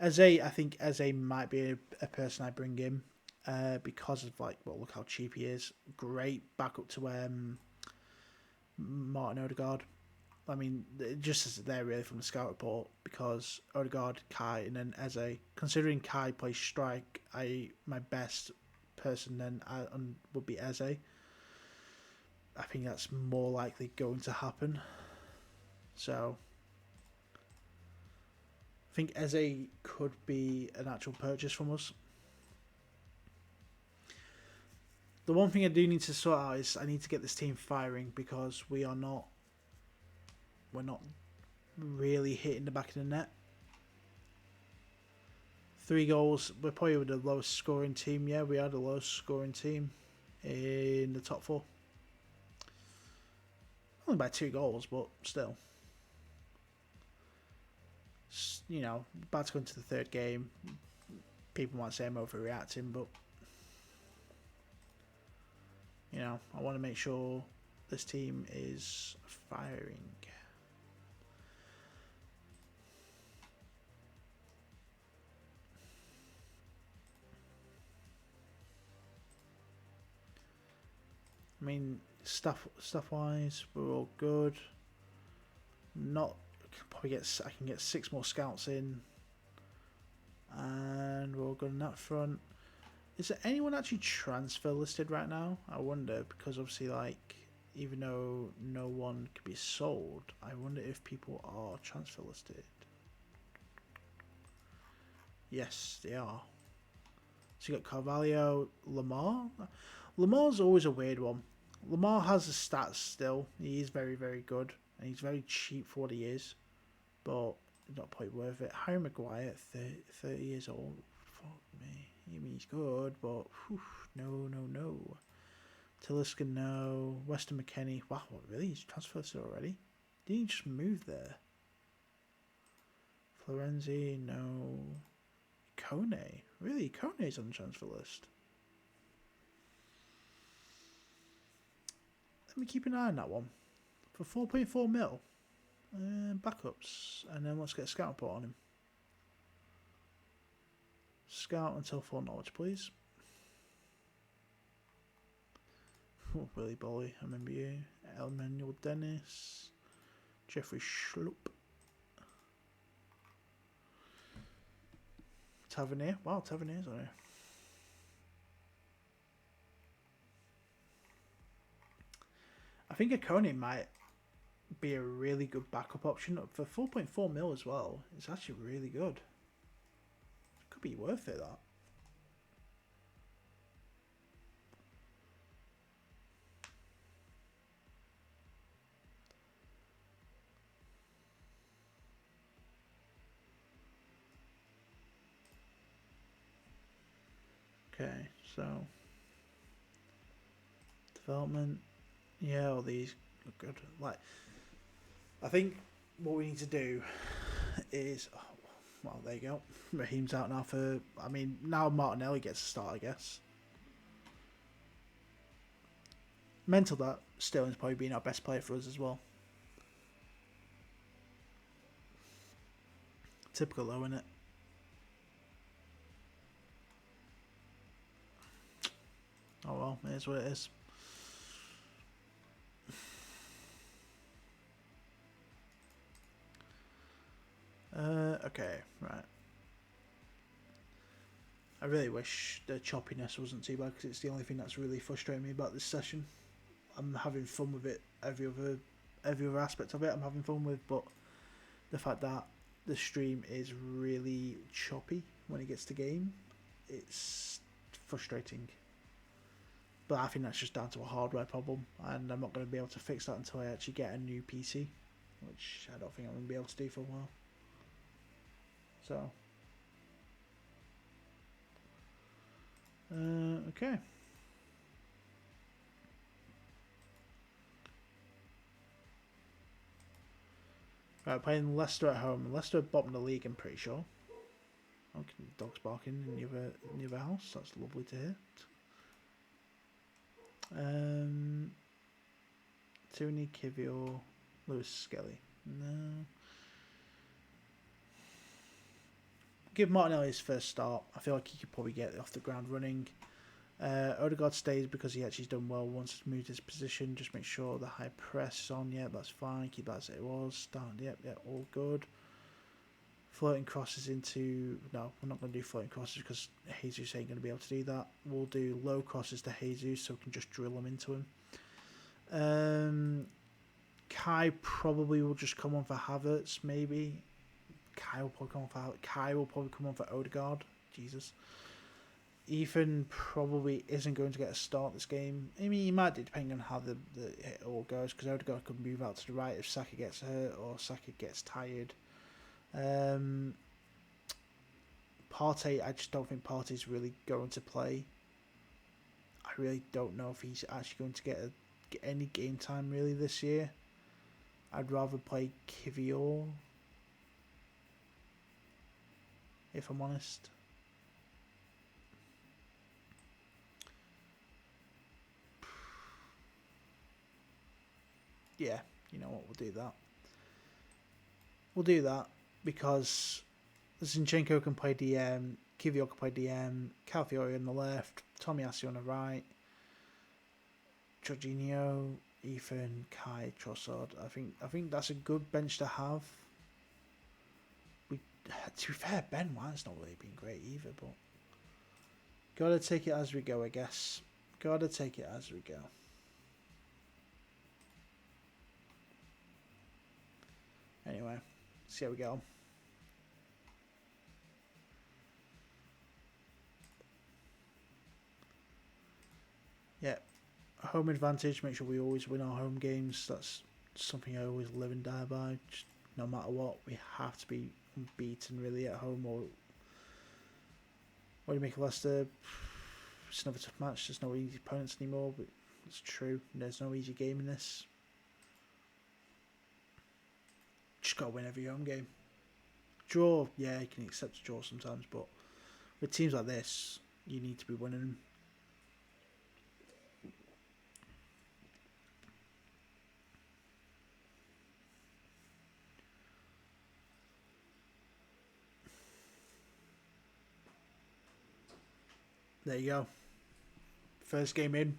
Eze, I think Eze might be a person I bring in because of like, well, look how cheap he is. Great backup to Martin Odegaard. I mean, just as there really from the scout report because Odegaard, Kai, and then Eze. Considering Kai plays strike, my best person then would be Eze. I think that's more likely going to happen. So I think Eze could be an actual purchase from us. The one thing I do need to sort out is I need to get this team firing because we're not really hitting the back of the net. 3 goals. We're probably the lowest scoring team. Yeah, we are the lowest scoring team in the top 4. Only by 2 goals, but still. You know, about to go into the 3rd game. People might say I'm overreacting, but you know, I want to make sure this team is firing. I mean, stuff wise, we're all good. Not probably I can get 6 more scouts in, and we're all good on that front. Is there anyone actually transfer listed right now? I wonder because obviously, like, even though no one can be sold, I wonder if people are transfer listed. Yes, they are. So you got Carvalho, Lamar. Lamar's always a weird one. Lamar has the stats still. He is very, very good. And he's very cheap for what he is. But not quite worth it. Harry Maguire at 30 years old. Fuck me. I mean, he's good, but whew, no. Talisca, no. Weston McKennie. Wow, what, really? He's transferred already? Didn't he just move there? Florenzi, no. Kone. Really? Kone's on the transfer list. Let me keep an eye on that one. For 4.4 mil. Backups. And then let's get a scout report on him. Scout until full knowledge, please. Oh, Willy Bolly, I remember you. Emmanuel Dennis. Jeffrey Schlupp. Tavernier. Wow, Tavernier's on here. I think a Coney might be a really good backup option for 4.4 mil as well. It's actually really good. It could be worth it, that. Okay, so development. Yeah, all these are good. Like, I think what we need to do is, oh, well, there you go. Raheem's out now for. I mean, now Martinelli gets a start, I guess. Mental that Sterling's probably been our best player for us as well. Typical though, isn't it? Oh well, it is what it is. Okay, right. I really wish the choppiness wasn't too bad because it's the only thing that's really frustrating me about this session. I'm having fun with it. Every other aspect of it, I'm having fun with, but the fact that the stream is really choppy when it gets to game, it's frustrating. But I think that's just down to a hardware problem, and I'm not going to be able to fix that until I actually get a new PC, which I don't think I'm going to be able to do for a while. So, okay. Right, playing Leicester at home. Leicester bottom of the league, I'm pretty sure. Okay, dog's barking in the other house. That's lovely to hear. Tony Kivior, Lewis Skelly. No. Give Martinelli his first start. I feel like he could probably get off the ground running. Odegaard stays because he actually's done well once he's moved his position. Just make sure the high press is on. Yeah, that's fine. Keep that as it was. Start. Yep, all good. Floating crosses into... No, we're not going to do floating crosses because Jesus ain't going to be able to do that. We'll do low crosses to Jesus so we can just drill them into him. Kai probably will just come on for Havertz, maybe. Kai will probably come on for Odegaard. Jesus. Ethan probably isn't going to get a start this game. I mean, he might do, depending on how it all goes, because Odegaard could move out to the right if Saka gets hurt or Saka gets tired. Partey, I just don't think Partey's really going to play. I really don't know if he's actually going to get any game time really this year. I'd rather play Kivior, if I'm honest. Yeah, you know what, we'll do that. We'll do that because Zinchenko can play DM, Kivior can play DM, Calafiori on the left, Tomiyasu on the right, Jorginho, Ethan, Kai, Trossard. I think that's a good bench to have. To be fair, Ben White's not really been great either, but gotta take it as we go, I guess. Gotta take it as we go. Anyway, see how we go. Yeah, home advantage. Make sure we always win our home games. That's something I always live and die by. Just no matter what, we have to be unbeaten really at home. Or what do you make of Leicester? It's another tough match. There's no easy opponents anymore, but it's true. There's no easy game in this. Just gotta win every home game. Draw, yeah, you can accept a draw sometimes, but with teams like this, you need to be winning them. There you go. First game in.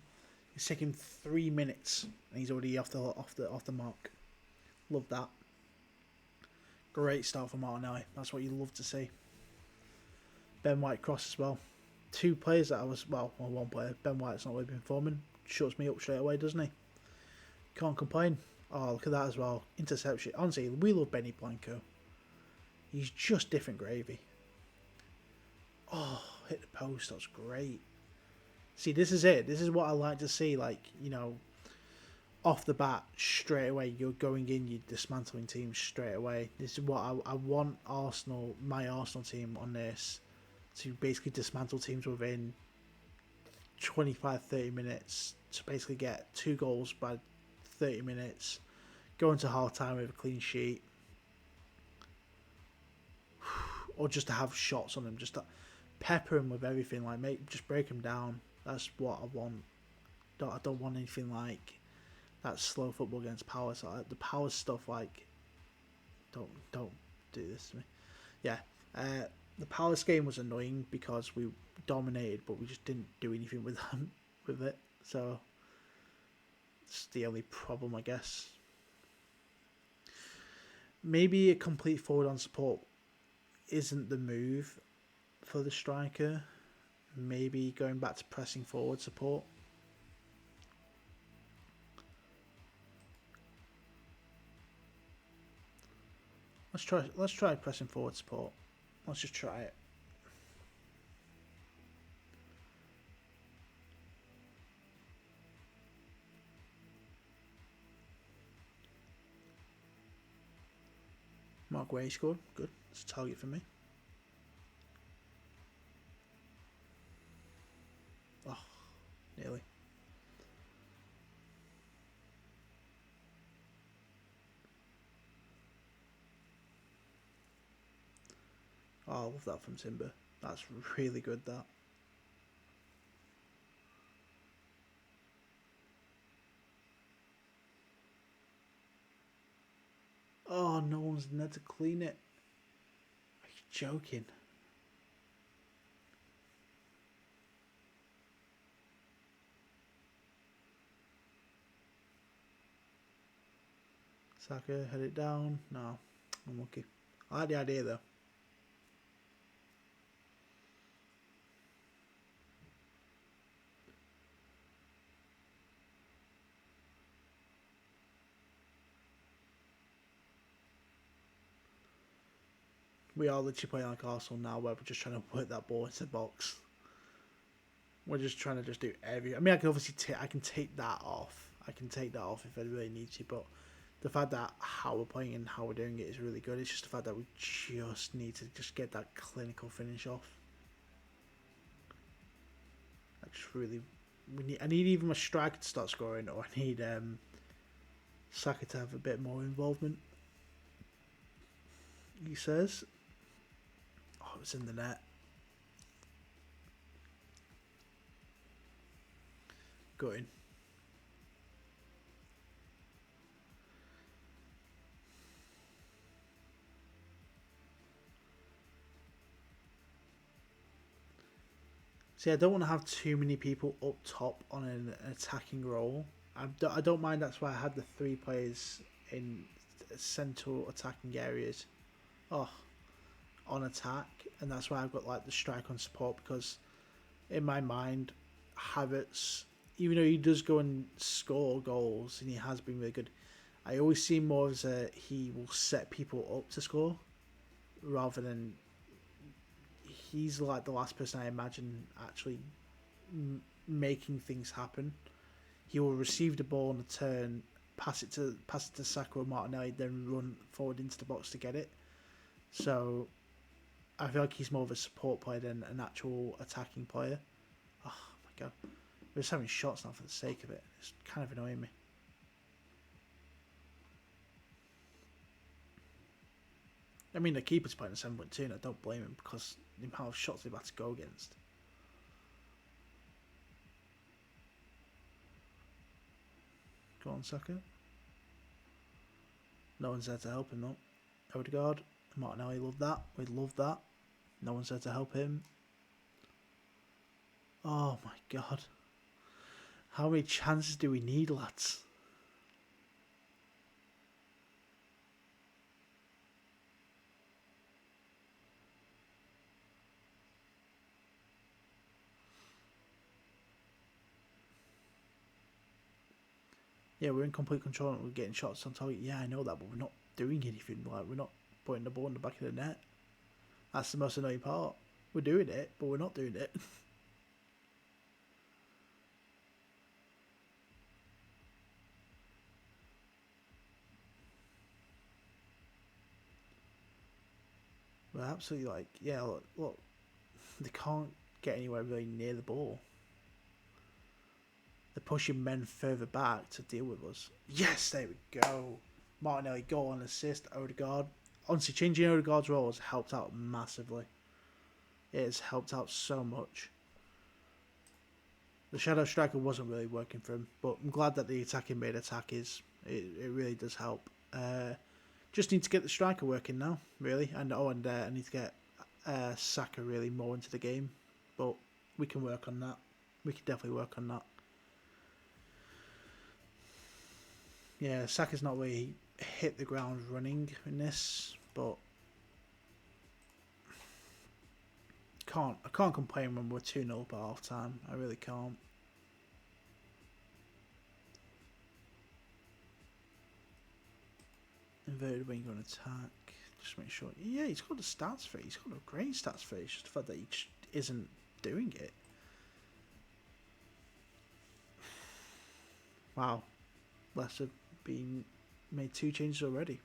It's taking 3 minutes, and he's already off the mark. Love that. Great start for Martinelli. That's what you love to see. Ben White cross as well. Two players that one player. Ben White's not really been performing. Shuts me up straight away, doesn't he? Can't complain. Oh, look at that as well. Interception. Honestly, we love Benny Blanco. He's just different gravy. Oh, hit the post. That's great. See, this is it. This is what I like to see. Like, you know, off the bat, straight away, you're going in, you're dismantling teams straight away. This is what I want Arsenal, my Arsenal team on this, to basically dismantle teams within 25-30 minutes to basically get 2 goals by 30 minutes, go into half time with a clean sheet, or just to have shots on them, just to pepper them with everything, like just break them down. That's what I want. I don't want anything like that slow football against power. So the power stuff, like, don't do this to me. Yeah, the Palace game was annoying because we dominated, but we just didn't do anything with them with it. So it's the only problem, I guess. Maybe a complete forward on support isn't the move for the striker. Maybe going back to pressing forward support. Let's try pressing forward support. Let's just try it. Mark Way scored. Good. It's a target for me. Oh, nearly. Oh, I love that from Timber. That's really good, that. Oh, no one's there to clean it. Are you joking? Saka, head it down. No, unlucky. I like the idea, though. We are literally playing like Arsenal now, where we're just trying to work that ball into the box. We're just trying to just do every. I mean, I can obviously I can take that off. I can take that off if I really need to, but the fact that how we're playing and how we're doing it is really good. It's just the fact that we just need to just get that clinical finish off. I just really, I need either my striker to start scoring, or I need Saka to have a bit more involvement. He says, "Oh, it was in the net." Going. See, I don't want to have too many people up top on an attacking role. I don't mind. That's why I had the 3 players in central attacking areas. Oh, on attack, and that's why I've got like the strike on support, because in my mind, Havertz, even though he does go and score goals and he has been really good, I always see him more as he will set people up to score rather than he's like the last person I imagine actually making things happen. He will receive the ball on a turn, pass it to Saka or Martinelli, then run forward into the box to get it. So I feel like he's more of a support player than an actual attacking player. Oh my god, we're just having shots now for the sake of it. It's kind of annoying me. I mean, the keeper's playing a 7.2, and I don't blame him because the amount of shots they've had to go against. Go on, Saka. No one's there to help him, though. Odegaard, Martinelli, love that. We love that. No one's there to help him. Oh my god. How many chances do we need, lads? Yeah, we're in complete control and we're getting shots on target. Yeah, I know that, but we're not doing anything. Like, we're not putting the ball in the back of the net. That's the most annoying part. We're doing it, but we're not doing it. We're absolutely like, yeah, look, they can't get anywhere really near the ball. They're pushing men further back to deal with us. Yes, there we go. Martinelli, goal and assist. Odegaard. Honestly, changing Odegaard's role has helped out massively. It has helped out so much. The Shadow Striker wasn't really working for him, but I'm glad that the attacking mid attack is. It really does help. Just need to get the striker working now, really. And I need to get Saka really more into the game. But we can work on that. We can definitely work on that. Yeah, Saka's not really hit the ground running in this, but I can't complain when we're 2-0 up at half time. I really can't. Inverted winger on attack. Just make sure. Yeah, he's got the stats for it. He's got a great stats for it. It's just the fact that he just isn't doing it. Wow. Leicester being made 2 changes already.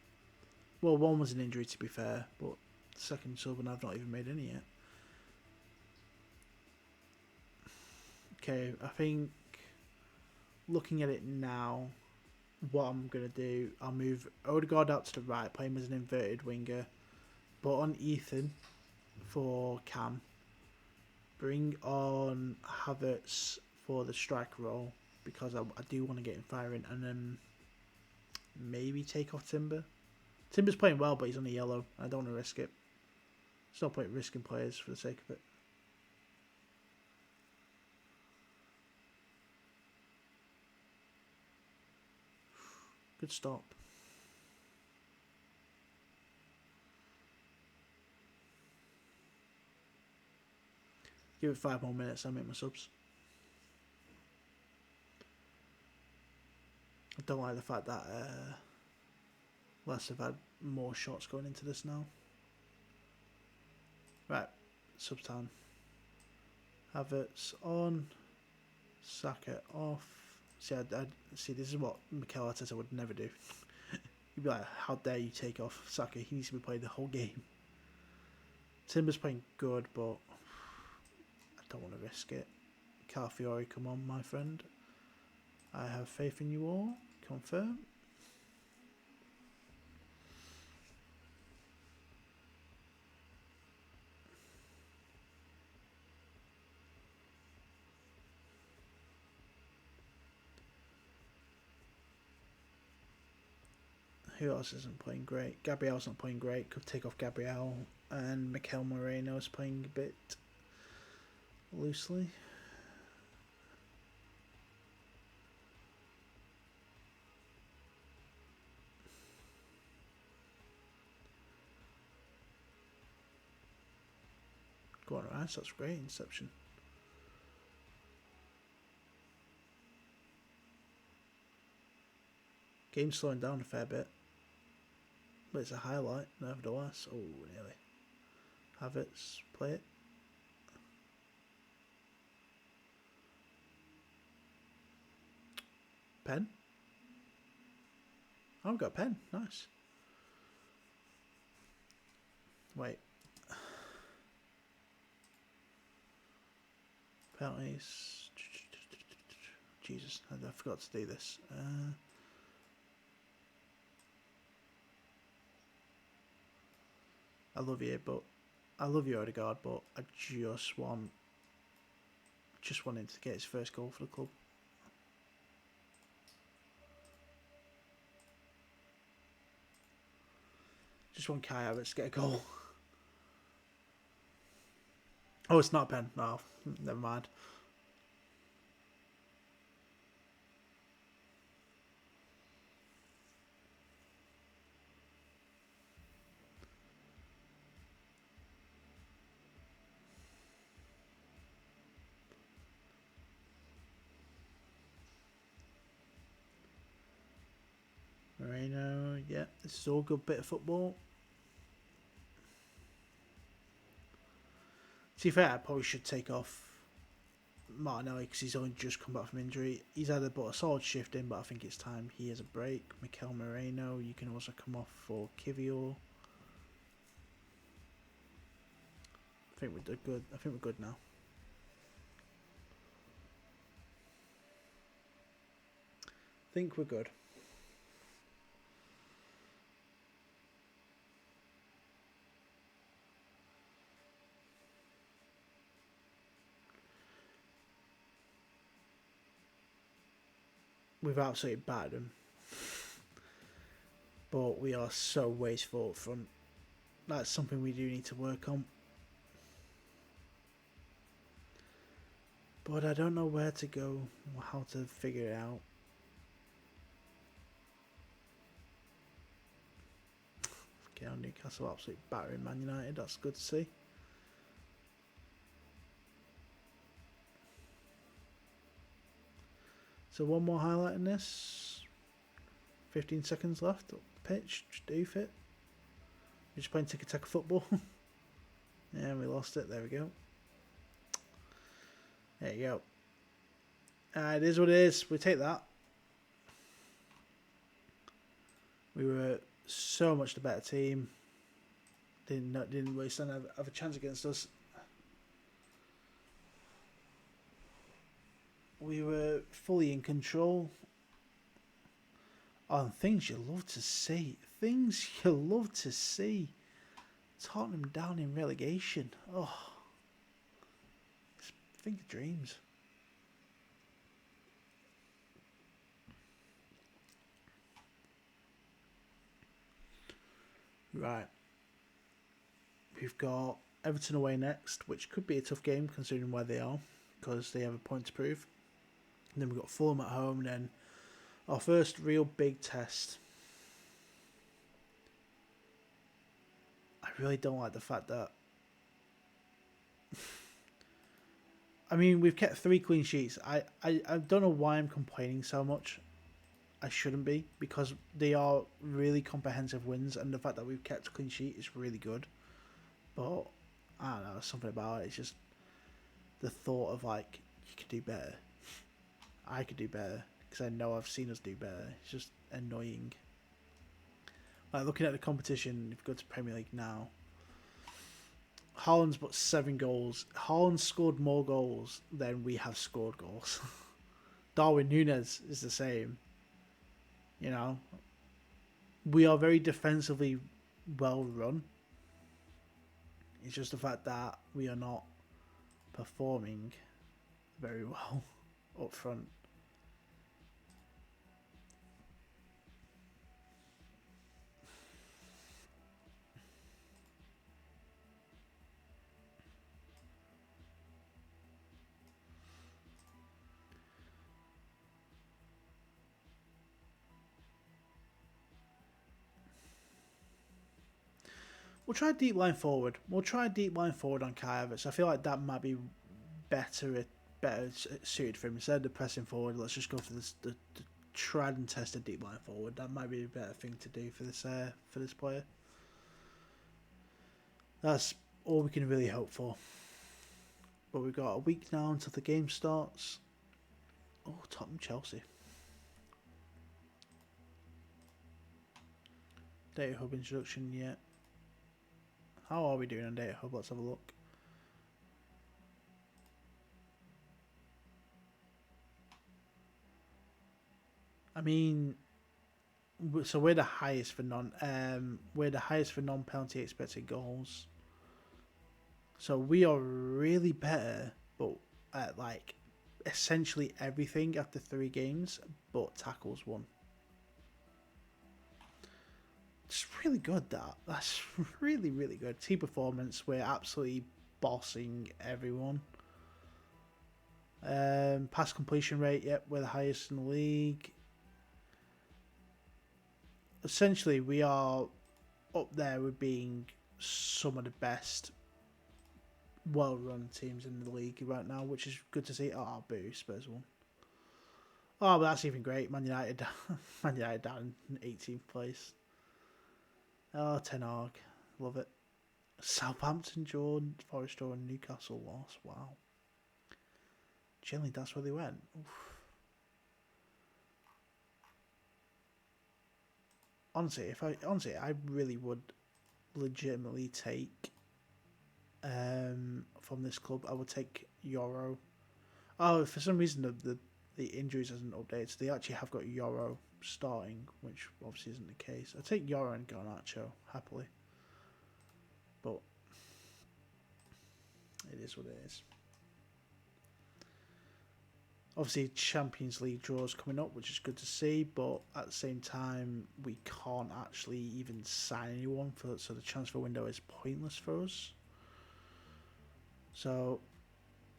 Well, one was an injury to be fair, but the second sub and I've not even made any yet. Okay, I think looking at it now, what I'm going to do, I'll move Odegaard out to the right, play him as an inverted winger, put on Ethan for Cam, bring on Havertz for the strike role, because I do want to get him firing, and then maybe take off Timber. Timber's playing well, but he's on a yellow. I don't want to risk it. There's no point risking players for the sake of it. Good stop. Give it 5 more minutes, I'll make my subs. I don't like the fact that Leicester have had more shots going into this now. Right, subs time. Havertz on. Saka off. See, see, this is what Mikel Arteta would never do. He'd be like, how dare you take off Saka? He needs to be playing the whole game. Timber's playing good, but I don't want to risk it. Calafiori, come on, my friend. I have faith in you all. Confirm. Who else isn't playing great? Gabriel's not playing great. Could take off Gabriel. And Mikel Moreno is playing a bit loosely. Go on, Rice. That's great. Inception. Game's slowing down a fair bit. But it's a highlight, nevertheless. Oh, nearly. Havertz, play it. Pen? Oh, I've got a pen. Nice. Wait. Penalties. Jesus, I forgot to do this. I love you, Odegaard, but I just want him to get his first goal for the club. Just want Kai Havertz to get a goal. Oh, it's not a pen. No, never mind. Moreno, yeah, this is all a good bit of football. To be fair, I probably should take off Martinelli because he's only just come back from injury. He's had a solid shift in, but I think it's time he has a break. Mikel Moreno, you can also come off for Kivior. I think we're good. I think we're good now. I think we're good. We've absolutely battered them. But we are so wasteful up front. That's something we do need to work on. But I don't know where to go or how to figure it out. Okay, Newcastle absolutely battering Man United. That's good to see. So one more highlight in this. 15 seconds left. Pitch. Just doof it. We're just playing tiki-taka football. Yeah, we lost it. There we go. There you go. It is what it is. We take that. We were so much the better team. Didn't really stand have a chance against us. We were fully in control. Oh, and things you love to see. Things you love to see. Tottenham down in relegation. Oh, think of dreams. Right. We've got Everton away next, which could be a tough game considering where they are, because they have a point to prove. And then we've got Fulham at home, and then our first real big test. I really don't like the fact that... I mean, we've kept 3 clean sheets. I don't know why I'm complaining so much. I shouldn't be, because they are really comprehensive wins, and the fact that we've kept a clean sheet is really good. But, I don't know, something about it. It's just the thought of, like, you could do better. I could do better, because I know I've seen us do better. It's just annoying. Like, looking at the competition, if you go to Premier League now, Haaland's got 7 goals. Haaland scored more goals than we have scored goals. Darwin Núñez is the same. You know, we are very defensively well run. It's just the fact that we are not performing very well up front. We'll try a deep line forward. We'll try a deep line forward on Kai Havertz. I feel like that might be better suited for him. Instead of the pressing forward, let's just go for the tried and tested deep line forward. That might be a better thing to do for this player. That's all we can really hope for. But we've got a week now until the game starts. Oh, Tottenham Chelsea. Data Hub introduction yet. How are we doing on Data Hub? Let's have a look. I mean, so we're the highest for non-penalty expected goals. So we are really better, but at like essentially everything after 3 games, but tackles 1. It's really good. That's really, really good. Team performance, we're absolutely bossing everyone. Pass completion rate, yep, we're the highest in the league. Essentially, we are up there with being some of the best well-run teams in the league right now, which is good to see. Oh, boo, Spurs won. Oh, but that's even great. Man United down in 18th place. Oh, Ten Hag. Love it. Southampton drawn, Forest drawn, Newcastle lost. Wow. Generally, that's where they went. Oof. Honestly, I really would legitimately take from this club. I would take Euro. Oh, for some reason the injuries hasn't updated. So they actually have got Euro starting, which obviously isn't the case. I take Euro and Garnacho happily, but it is what it is. Obviously, Champions League draws coming up, which is good to see, but at the same time, we can't actually even sign anyone, so the transfer window is pointless for us. So,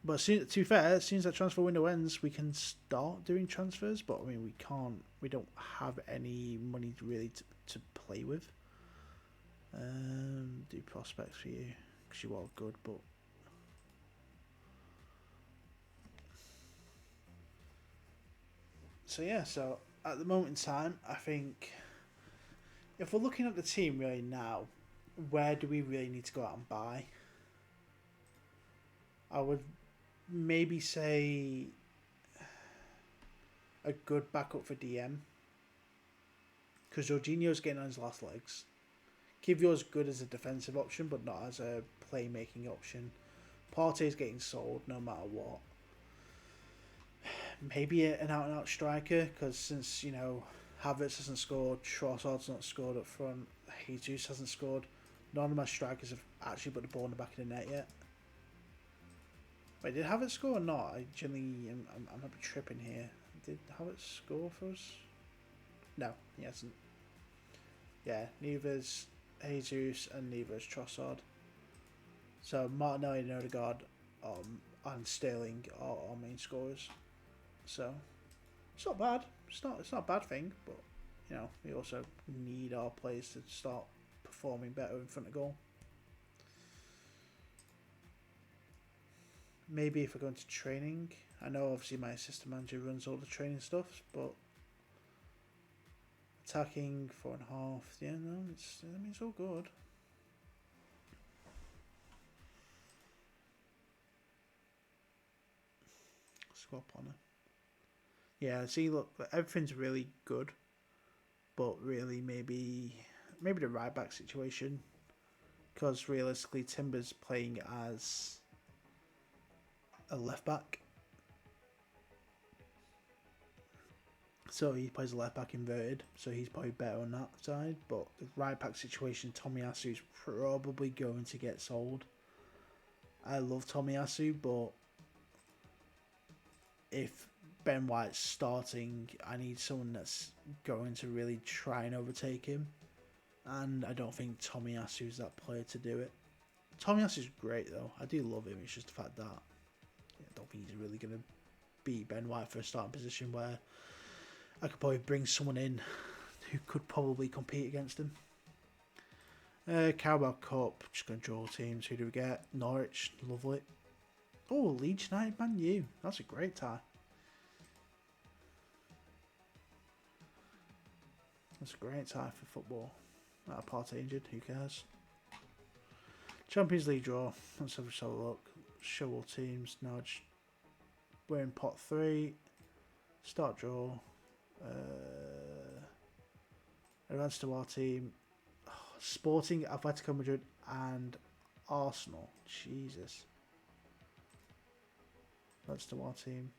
but to be fair, as soon as that transfer window ends, we can start doing transfers, but I mean, we don't have any money really to play with. Do prospects for you, because you are good, but So yeah, so at the moment in time, I think if we're looking at the team really now, where do we really need to go out and buy? I would maybe say a good backup for DM because Jorginho's getting on his last legs. Kivior's good as a defensive option, but not as a playmaking option. Partey's getting sold no matter what. Maybe an out-and-out striker, because since, Havertz hasn't scored, Trossard's not scored up front, Jesus hasn't scored, none of my strikers have actually put the ball in the back of the net yet. Wait, did Havertz score or not? I generally, I'm not tripping here. Did Havertz score for us? No, he hasn't. Yeah, neither's Jesus and neither's Trossard. So Martinelli and Odegaard and Sterling are our main scorers. So it's not bad. It's not a bad thing, but we also need our players to start performing better in front of goal. Maybe if I go into training, I know obviously my assistant manager runs all the training stuff, but attacking 4.5, yeah, no, it's all good. Squad planner. Yeah, see, look, everything's really good, but really maybe the right back situation, because realistically Timber's playing as a left back, so he plays a left back inverted, so he's probably better on that side. But the right back situation, Tomiyasu is probably going to get sold. I love Tomiyasu, but if Ben White's starting, I need someone that's going to really try and overtake him. And I don't think Tomiyasu is that player to do it. Tomiyasu is great though. I do love him. It's just the fact that I don't think he's really going to beat Ben White for a starting position where I could probably bring someone in who could probably compete against him. Carabao Cup, just going to draw teams. Who do we get? Norwich, lovely. Oh, Leeds United, Man U. That's a great tie. That's a great tie for football. Partey injured, who cares? Champions League draw. Let's have a look. Show all teams. Nudge. We're in pot 3. Start draw. Advance to our team. Sporting, Atletico Madrid, and Arsenal. Jesus. That's to our team.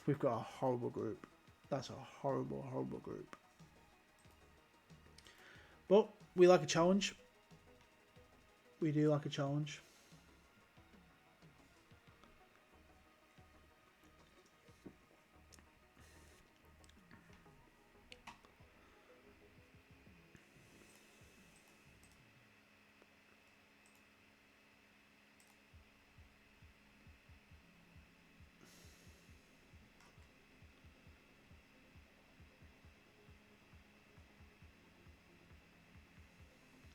We've got a horrible group. That's a horrible, horrible group. But we like a challenge. We do like a challenge.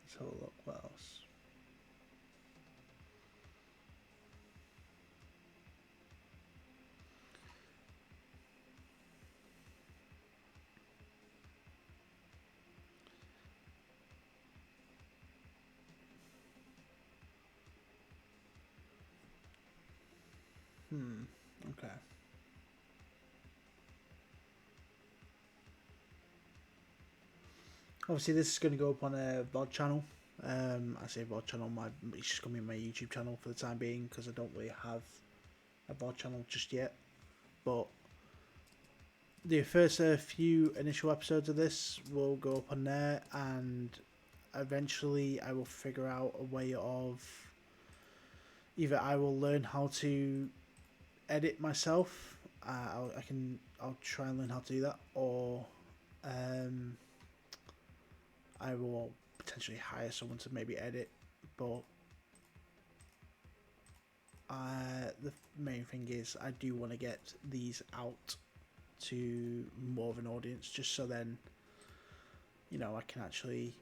Let's have a look. What else? Okay. Obviously, this is going to go up on a VOD channel. I say VOD channel, it's just going to be my YouTube channel for the time being because I don't really have a VOD channel just yet. But the first few initial episodes of this will go up on there, and eventually I will figure out a way of either I will learn how to edit myself. I'll try and learn how to do that, or I will potentially hire someone to maybe edit. But the main thing is I do want to get these out to more of an audience, just so then I can actually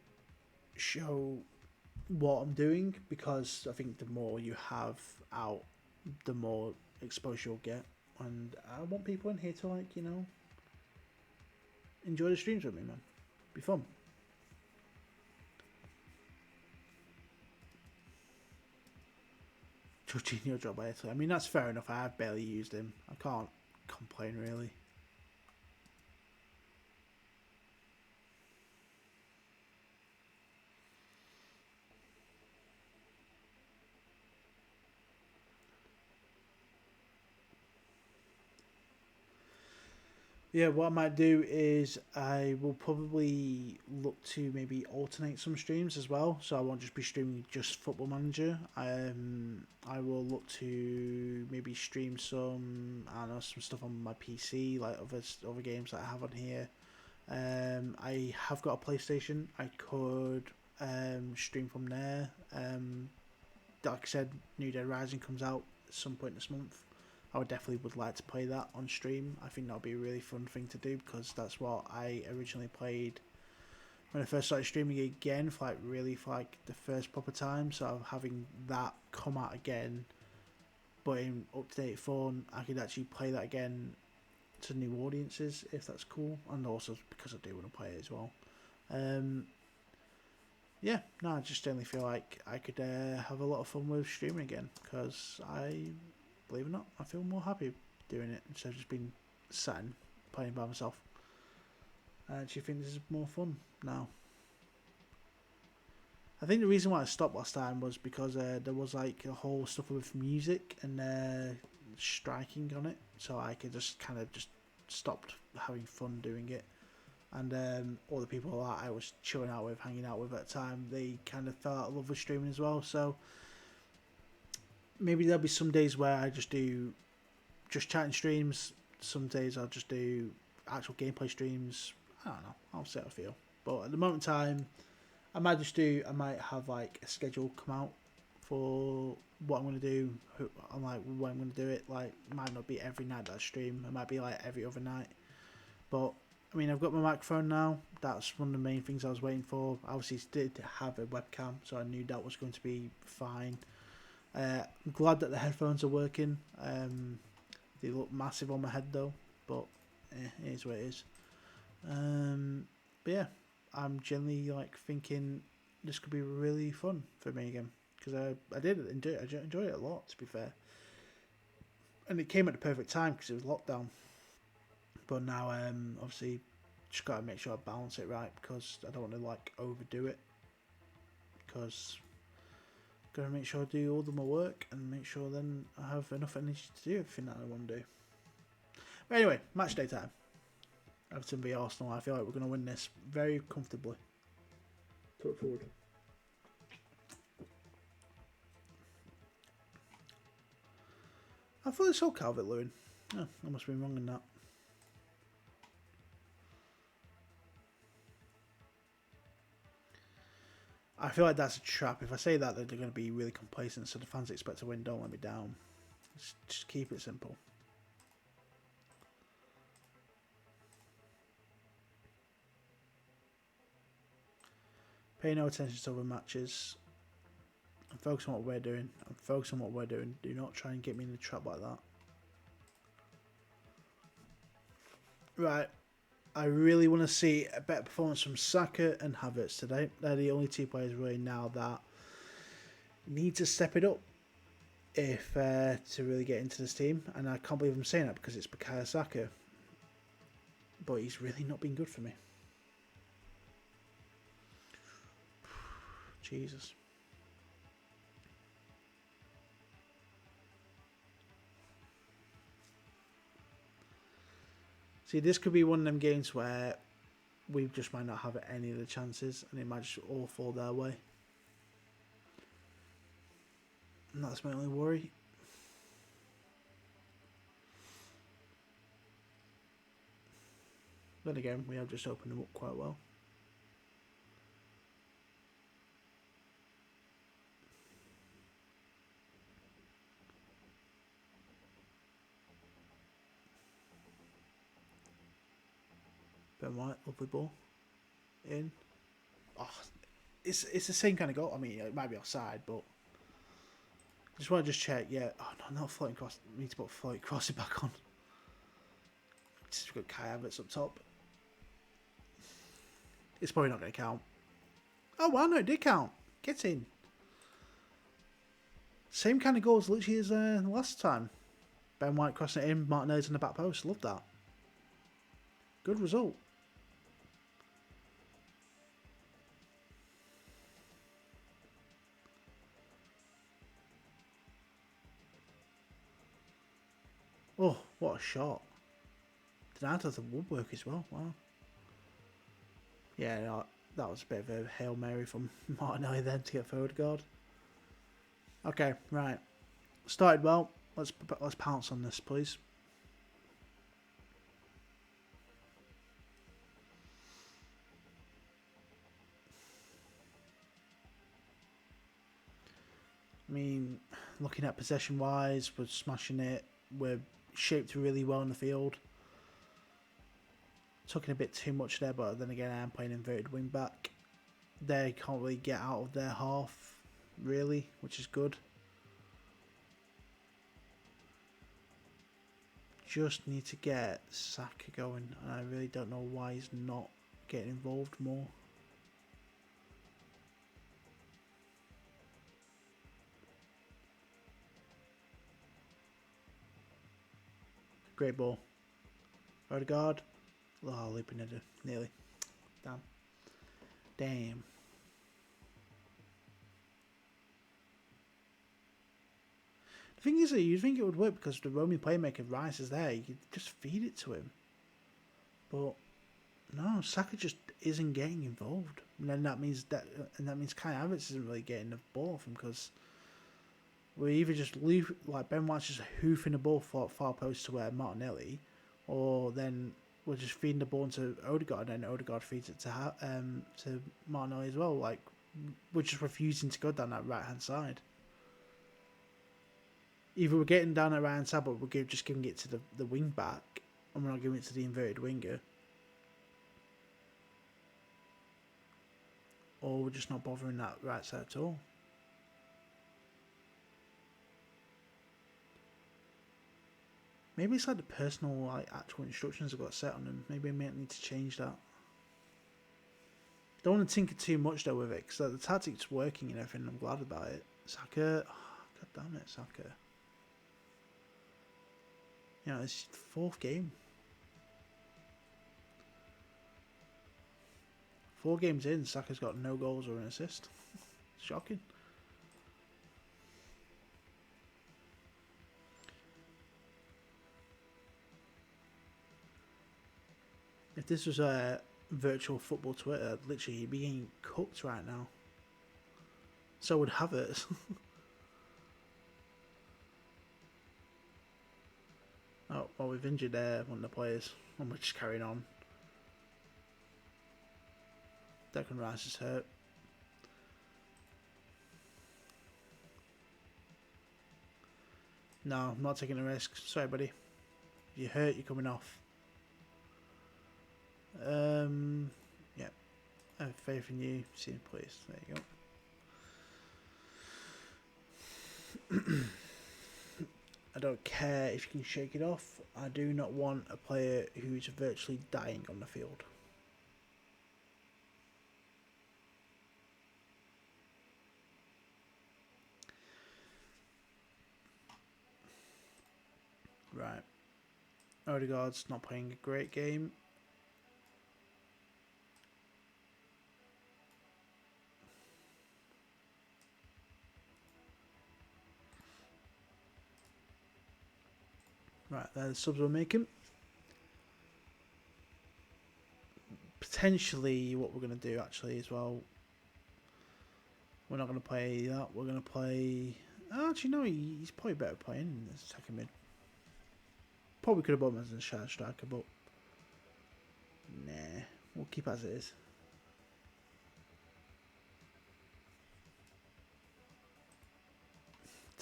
show what I'm doing, because I think the more you have out, the more exposure you'll get. And I want people in here to, like, enjoy the streams with me, man. Be fun. Jorginho dropped by Italy. I mean, that's fair enough. I have barely used him. I can't complain, really. Yeah, what I might do is I will probably look to maybe alternate some streams as well, so I won't just be streaming just Football Manager. I will look to maybe stream some, I don't know, some stuff on my PC, like other games that I have on here. I have got a PlayStation. I could stream from there. Like I said, New Dead Rising comes out at some point this month. I would definitely would like to play that on stream. I think that would be a really fun thing to do, because that's what I originally played when I first started streaming again, for like the first proper time. So having that come out again, but in up to date form, I could actually play that again to new audiences, if that's cool, and also because I do want to play it as well. Um, yeah, no, I just generally feel like I could have a lot of fun with streaming again, because believe it or not, I feel more happy doing it instead of just being sat and playing by myself. I actually think this is more fun now. I think the reason why I stopped last time was because there was like a whole stuff with music and striking on it, so I could just kind of just stopped having fun doing it. And all the people that I was chilling out with, hanging out with at the time, they kind of fell out of love with streaming as well. So maybe there'll be some days where I just do just chatting streams. Some days I'll just do actual gameplay streams. I don't know. I'll see how I feel. But at the moment in time, I might have like a schedule come out for what I'm going to do. I'm like, when I'm going to do it. Like, it might not be every night that I stream. It might be like every other night. But I mean, I've got my microphone now. That's one of the main things I was waiting for. I obviously did have a webcam, so I knew that was going to be fine. I'm glad that the headphones are working. They look massive on my head though, but it is what it is. But yeah, I'm generally like thinking this could be really fun for me again, because I did enjoy it. I enjoyed it a lot, to be fair, and it came at the perfect time because it was lockdown. But now, obviously, just gotta make sure I balance it right, because I don't want to like overdo it. Because gotta make sure I do all of my work and make sure then I have enough energy to do everything that I want to do. But anyway, match day time. Everton v Arsenal. I feel like we're going to win this very comfortably. Look forward. I thought I saw Calvert Lewin. Oh, I must have been wrong in that. I feel like that's a trap. If I say that, they're going to be really complacent, so the fans expect to win. Don't let me down. Just keep it simple. Pay no attention to other matches. I'm focused on what we're doing. I'm focused on what we're doing. Do not try and get me in a trap like that. Right. I really want to see a better performance from Saka and Havertz today. They're the only two players really now that need to step it up if to really get into this team. And I can't believe I'm saying that, because it's Bukayo Saka. But he's really not been good for me. Jesus. See, this could be one of them games where we just might not have any of the chances, and it might just all fall their way. And that's my only worry. Then again, we have just opened them up quite well. Ben White, lovely ball. In. Oh, it's the same kind of goal. I mean, it might be offside, but just want to just check. Yeah. Oh no, not floating cross. We need to put floating crossing back on. Just got Kai Havertz up top. It's probably not going to count. Oh well, no, it did count. Get in. Same kind of goals literally as last time. Ben White crossing it in, Martinez in the back post. Love that. Good result. Oh, what a shot. Donato the woodwork as well. Wow. Yeah, that was a bit of a Hail Mary from Martinelli then to get for Odegaard. Okay, right. Started well. Let's pounce on this, please. I mean, looking at possession-wise, we're smashing it. We're shaped really well in the field. Talking a bit too much there, but then again, I am playing inverted wing back. They can't really get out of their half, really, which is good. Just need to get Saka going, and I really don't know why he's not getting involved more. Great ball. Odegaard. Oh, looping header. Nearly. Damn. Damn. The thing is that you'd think it would work because the roaming playmaker Rice is there. You could just feed it to him. But no, Saka just isn't getting involved. And then that means Kai Havertz isn't really getting the ball off him because we either just leave like Ben White's just hoofing the ball far post to where Martinelli, or then we're just feeding the ball into Odegaard and Odegaard feeds it to Martinelli as well. Like we're just refusing to go down that right hand side. Either we're getting down that right hand side, but we're just giving it to the wing back, and we're not giving it to the inverted winger, or we're just not bothering that right side at all. Maybe it's like the personal, like actual instructions I've got set on them. Maybe I might need to change that. Don't want to tinker too much though with it, because the tactic's working and everything. I'm glad about it. Saka, oh, god damn it, Saka. You know, it's fourth game. 4 games in, Saka's got no goals or an assist. Shocking. If this was a virtual football Twitter, literally he'd be getting cooked right now. So would Havertz. Oh, well, we've injured one of the players, and we're just carrying on. Declan Rice is hurt. No, I'm not taking a risk. Sorry, buddy. If you're hurt, you're coming off. Yeah. I have faith in you. See you, please. There you go. I don't care if you can shake it off. I do not want a player who's virtually dying on the field. Right. Odegaard's not playing a great game. Right, there's the subs we're making. Potentially what we're going to do actually as well. We're not going to play that. We're going to play... Actually, no, he's probably better playing in the second mid. Probably could have bought him as a shadow striker, but... Nah, we'll keep as it is.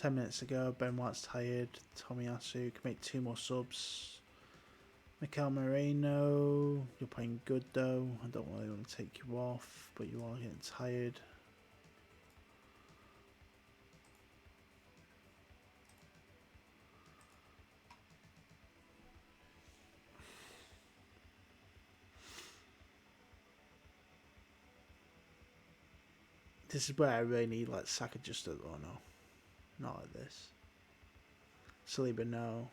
$10 to go. Ben White's tired. Tomiyasu can make 2 more subs. Mikel Moreno, you're playing good though. I don't really want to take you off, but you are getting tired. This is where I really need like Saka just to, oh no, not like this. Saliba, no.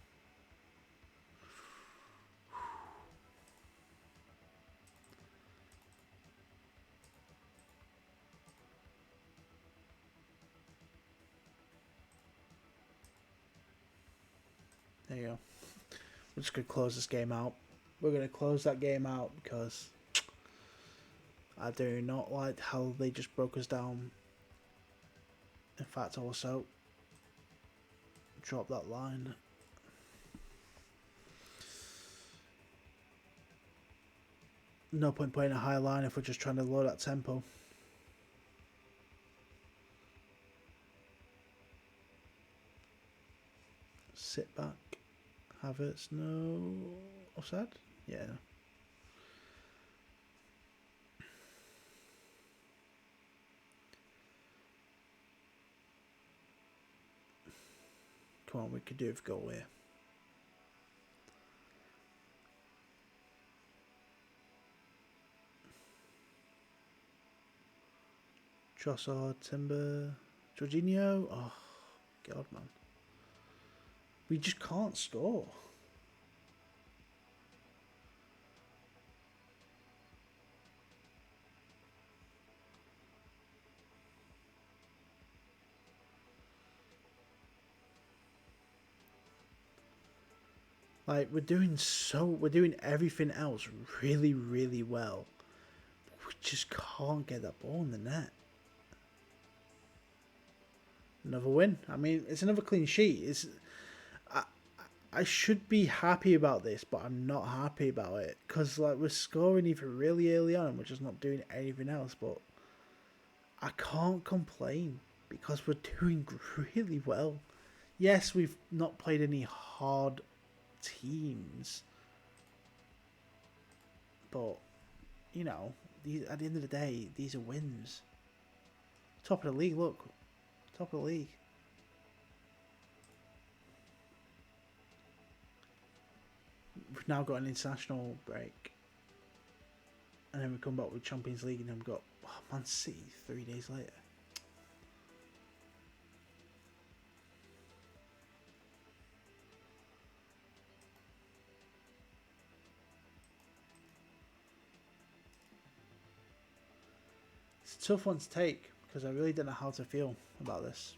There you go. We're just going to close this game out. We're going to close that game out because I do not like how they just broke us down. In fact, also, drop that line. No point playing a high line if we're just trying to lower that tempo. Sit back. Havertz, no. Offside? Yeah. Come on, we could do it for goal here. Trossard, Timber, Jorginho. Oh, God, man. We just can't score. Like, we're doing everything else really, really well. We just can't get that ball in the net. Another win. I mean, it's another clean sheet. I should be happy about this, but I'm not happy about it. Because, like, we're scoring even really early on, we're just not doing anything else. But I can't complain because we're doing really well. Yes, we've not played any hard teams. But, you know, at the end of the day, these are wins. Top of the league, look. Top of the league. We've now got an international break. And then we come back with Champions League and then we've got Man City 3 days later. It's a tough one to take because I really don't know how to feel about this.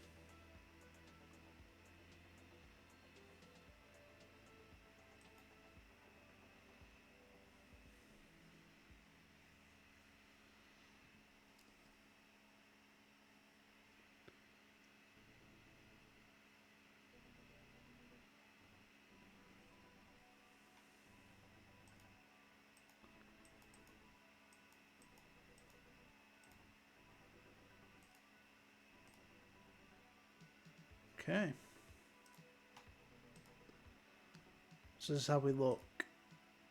Okay. So this is how we look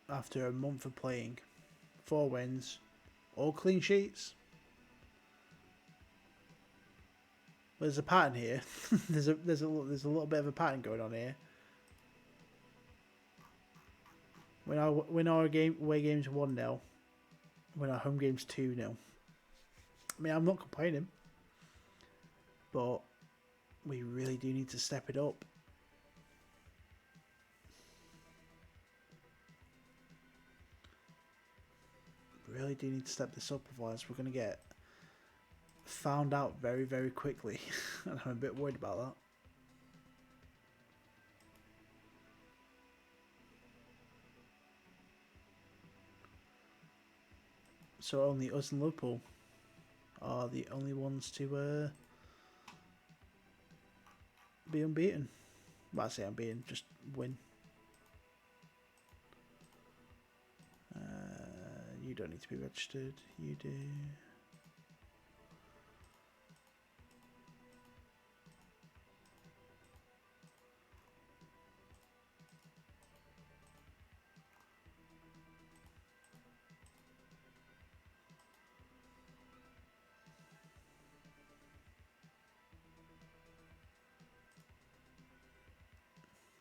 after a month of playing. 4 wins, all clean sheets. There's a pattern here. there's a little bit of a pattern going on here. Win our away games 1-0. Win our home games 2-0. I mean, I'm not complaining, but we really do need to step it up. Really do need to step this up, otherwise we're going to get found out very, very quickly. And I'm a bit worried about that. So only us and Liverpool are the only ones to be unbeaten. Well, I say unbeaten, just win. You don't need to be registered. You do.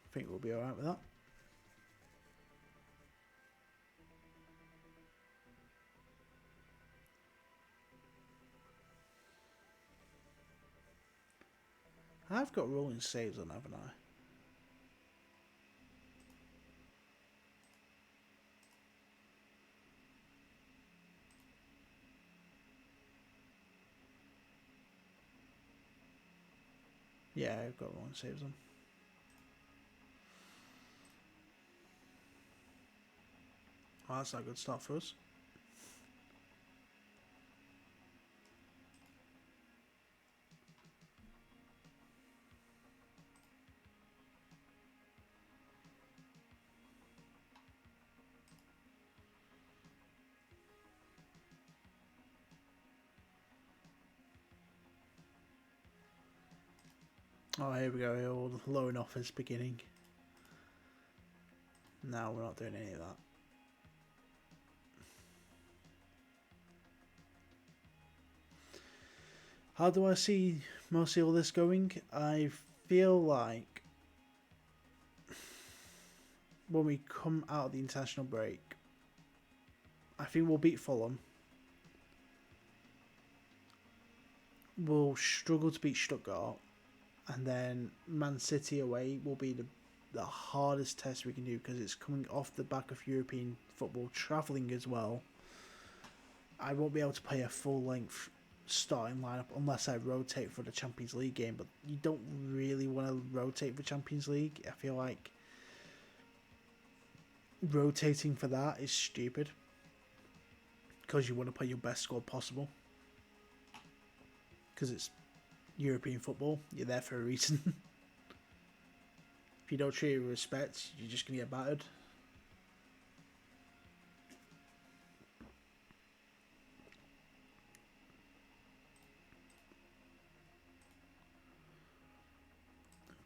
I think we'll be alright with that. I've got rolling saves on, haven't I? Yeah, I've got rolling saves on. Oh, that's not a good start for us. Oh, here we go. All the lowing off is beginning. No, we're not doing any of that. How do I see mostly all this going? I feel like when we come out of the international break, I think we'll beat Fulham. We'll struggle to beat Stuttgart. And then Man City away will be the hardest test we can do because it's coming off the back of European football, travelling as well. I won't be able to play a full-length starting lineup unless I rotate for the Champions League game, but you don't really want to rotate for Champions League. I feel like rotating for that is stupid because you want to play your best squad possible because it's European football. You're there for a reason. If you don't treat it with respect, you're just going to get battered.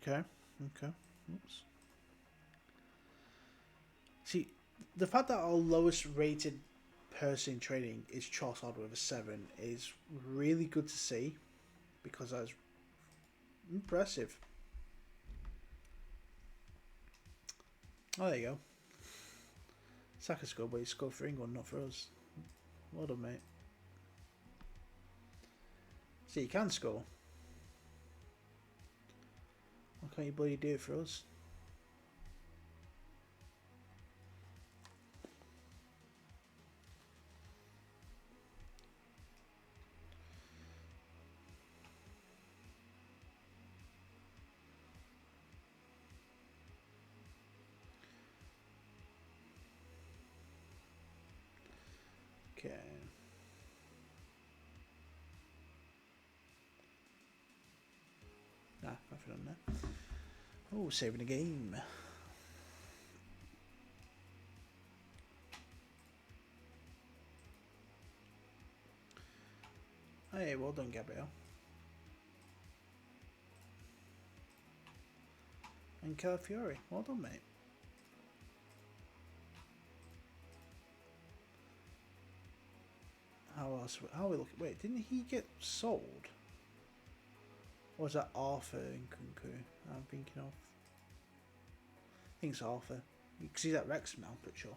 Okay. Oops. See, the fact that our lowest rated person in training is Trossard with a 7 is really good to see because that's impressive. Oh, there you go. Saka scored, but he scored for England, not for us. Well done, mate. See, you can score. Why can't you bloody do it for us? Okay. Nah, nothing on there. Oh, saving a game. Hey, well done, Gabriel. And Calafiori, well done, mate. How else? How are we looking? Wait, didn't he get sold? Or was that Arthur in Kunku? I'm thinking of. I think it's Arthur. Because he's at Wrexham now, I'm pretty sure.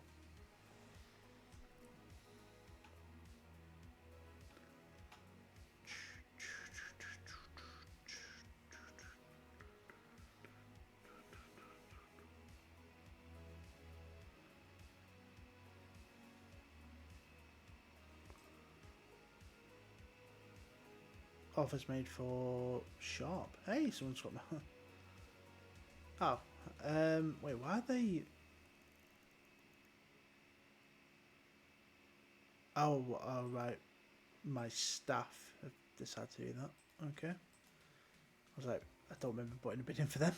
Offers made for Sharp. Hey, someone's got my. Oh, wait, why are they? Oh, right. My staff have decided to do that. Okay. I was like, I don't remember putting a bid in for them.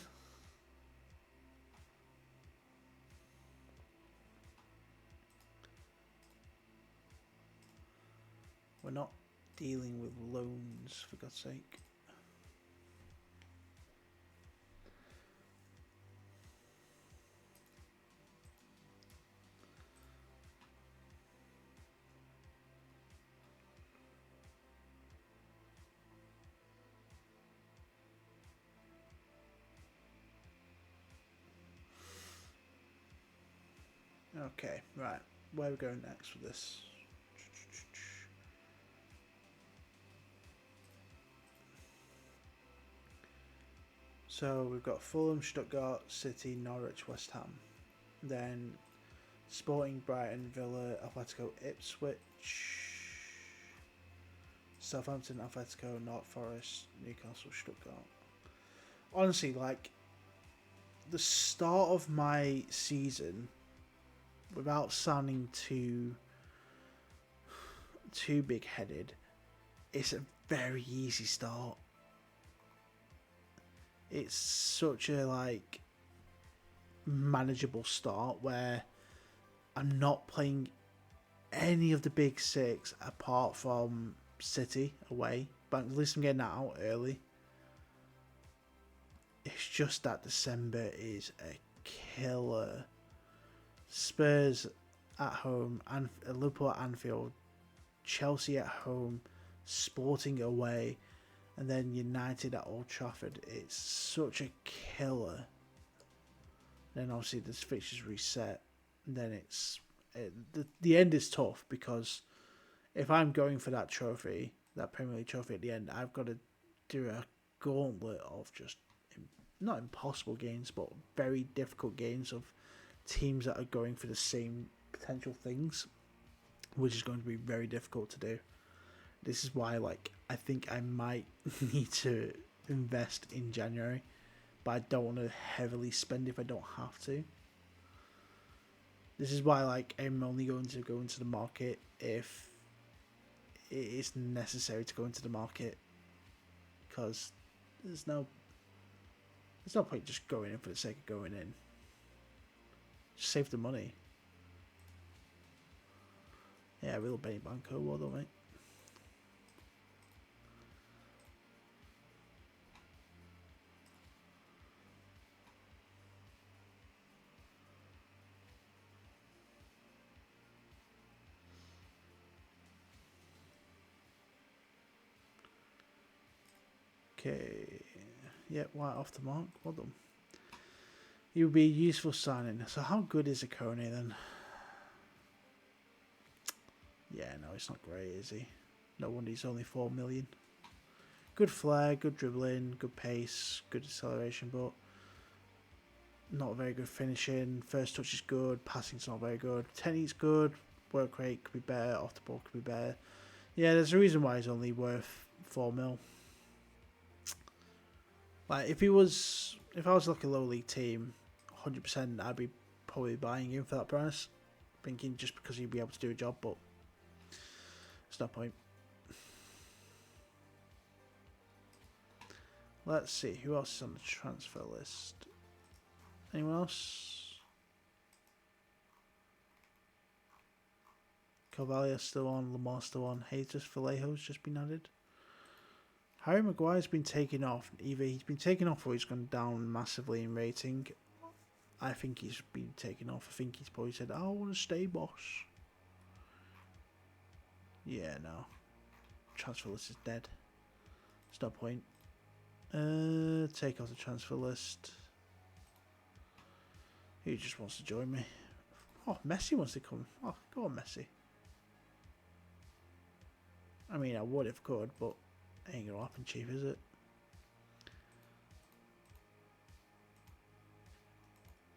We're not dealing with loans, for God's sake. Okay, right. Where are we going next with this? So we've got Fulham, Stuttgart, City, Norwich, West Ham. Then Sporting, Brighton, Villa, Atletico, Ipswich, Southampton, Atletico, North Forest, Newcastle, Stuttgart. Honestly, like, the start of my season, without sounding too big-headed, it's a very easy start. It's such a, like, manageable start where I'm not playing any of the big six apart from City away, but at least I'm getting that out early. It's just that December is a killer. Spurs at home, and Liverpool at Anfield, Chelsea at home, Sporting away, and then United at Old Trafford. It's such a killer. Then obviously the fixtures reset, and then the end is tough because if I'm going for that trophy, that Premier League trophy at the end, I've got to do a gauntlet of just not impossible games, but very difficult games of teams that are going for the same potential things, which is going to be very difficult to do. This is why, like, I think I might need to invest in January, but I don't want to heavily spend if I don't have to. This is why, like, I'm only going to go into the market if it is necessary to go into the market, because there's no point just going in for the sake of going in. Just save the money. Yeah, real Benny Banco, well done, mate. Okay. Yeah, White off the mark. Well done. He would be a useful signing. So how good is Akone then? Yeah, no, it's not great, is he? No wonder he's only 4 million. Good flair, good dribbling, good pace, good acceleration, but not very good finishing. First touch is good, passing's not very good. Technique's good, work rate could be better, off the ball could be better. Yeah, there's a reason why he's only worth 4 mil. Like, if I was like a low league team, 100% I'd be probably buying him for that price, thinking just because he'd be able to do a job, but there's no point. Let's see, who else is on the transfer list? Anyone else? Carvalho's still on, Lamar's still on, Jesus Vallejo's just been added. Harry Maguire's been taken off. Either he's been taken off or he's gone down massively in rating. I think he's been taken off. I think he's probably said, I want to stay, boss. Yeah, no. Transfer list is dead. There's no point. Take off the transfer list. Who just wants to join me? Oh, Messi wants to come. Oh, go on, Messi. I mean, I would if I could, but it ain't gonna happen cheap, is it?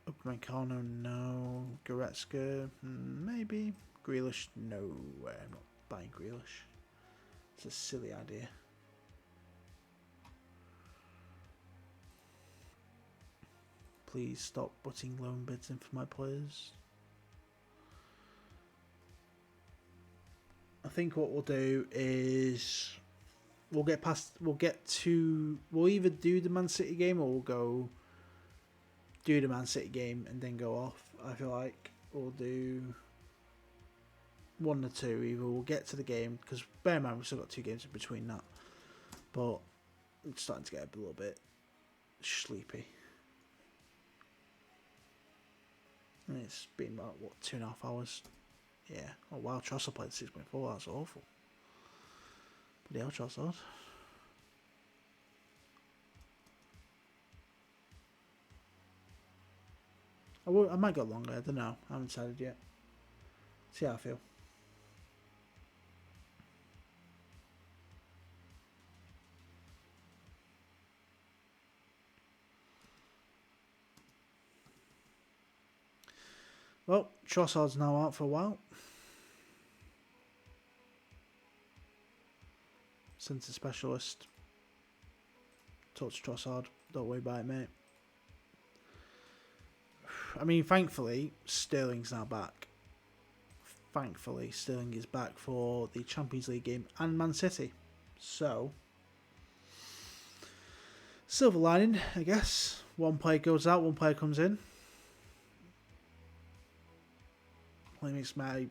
Upamecano, no. Goretzka, maybe. Grealish, no. I'm not buying Grealish. It's a silly idea. Please stop putting loan bids in for my players. I think what we'll do is we'll either do the Man City game or we'll go do the Man City game and then go off. I feel like we'll do one or two. Either we'll get to the game, because bear in mind we've still got 2 games in between that, but I'm starting to get a little bit sleepy. And it's been about, what, 2.5 hours? Yeah. Oh wow, Trossard played 6.4, that's awful. Bloody hell, Trossard. I might go longer, I don't know. I haven't decided yet. See how I feel. Well, Trossard's now out for a while. Centre specialist. Touch Trossard. Don't worry about it, mate. I mean, thankfully, Sterling's now back. Thankfully, Sterling is back for the Champions League game and Man City. So, silver lining, I guess. One player goes out, one player comes in. Only makes my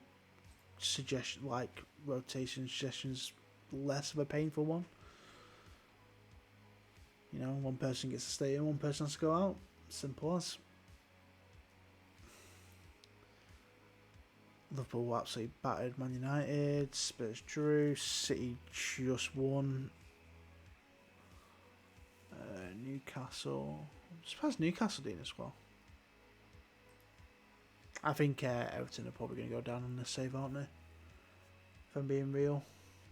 suggestion, like rotation suggestions, less of a painful one. You know, one person gets to stay in, one person has to go out. Simple as. Liverpool absolutely battered Man United. Spurs drew. City just won. Newcastle. I'm surprised Newcastle did as well. I think Everton are probably going to go down on this save, aren't they? If I'm being real.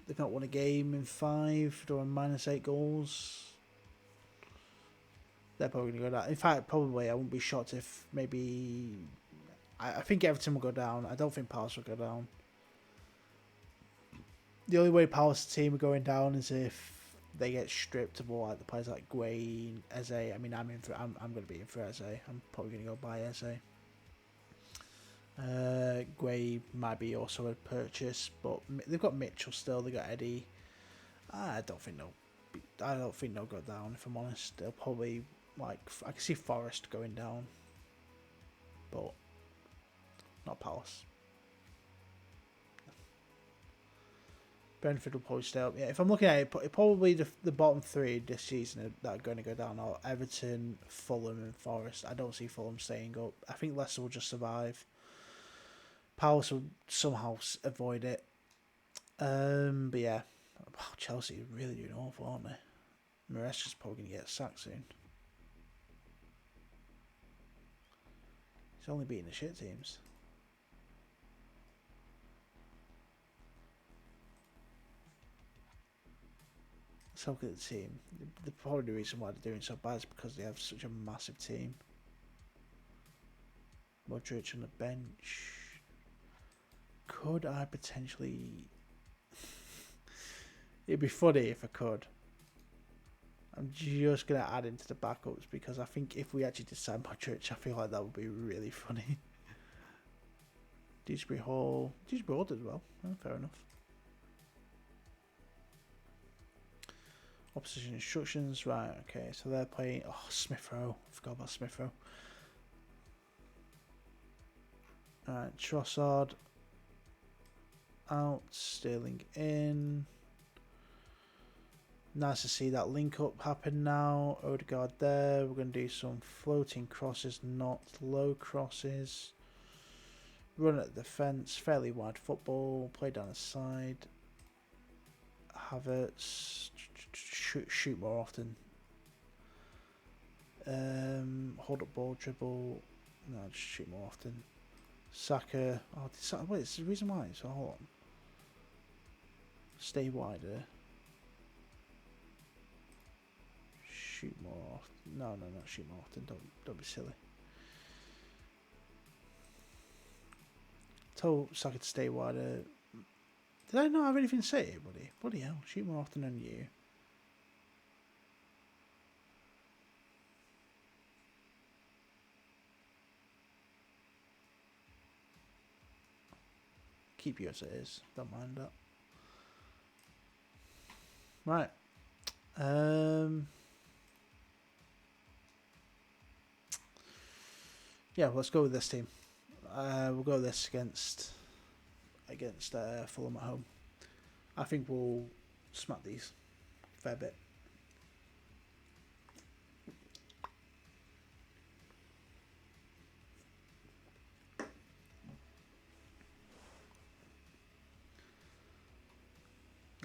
They've not won a game in 5. They're on -8 goals. They're probably going to go down. In fact, probably I wouldn't be shocked if maybe... I think Everton will go down. I don't think Palace will go down. The only way Palace team are going down is if they get stripped of all like the players like Guay, Eze. I mean, I'm going to be in for Eze. I'm probably going to go buy Eze. Guay might be also a purchase, but they've got Mitchell still. They've got Eddie. I don't think they'll go down. If I'm honest, they'll probably I can see Forest going down, but not Palace. Brentford will probably stay up. Yeah, if I'm looking at it, probably the bottom 3 this season that are going to go down are Everton, Fulham, and Forest. I don't see Fulham staying up. I think Leicester will just survive. Palace will somehow avoid it. But yeah, Chelsea are really doing awful, aren't they? Maresca's probably going to get sacked soon. He's only beating the shit teams. Let's look at the team. Probably the reason why they're doing so bad is because they have such a massive team. Modric on the bench. Could I potentially... It'd be funny if I could. I'm just going to add into the backups because I think if we actually decide Modric, I feel like that would be really funny. Dewsbury Hall did well. Oh, fair enough. Opposition instructions. Right, okay. So they're playing... Oh, Smith Rowe. I forgot about Smith Rowe. Alright, Trossard out, Sterling in. Nice to see that link up happen now. Odegaard there. We're going to do some floating crosses, not low crosses. Run at the defence, fairly wide football. Play down the side. Havertz, shoot more often. Hold up ball, dribble. No, just shoot more often. Saka. Oh, wait, it's the reason why. So hold on. Stay wider. Shoot more often. No, not shoot more often. Don't be silly. Told Saka to stay wider. Did I not have anything to say, buddy? Bloody hell! Shoot more often than you. Keep you as it is. Don't mind that. Right. Yeah, let's go with this team. We'll go with this against Fulham at home. I think we'll smack these a fair bit.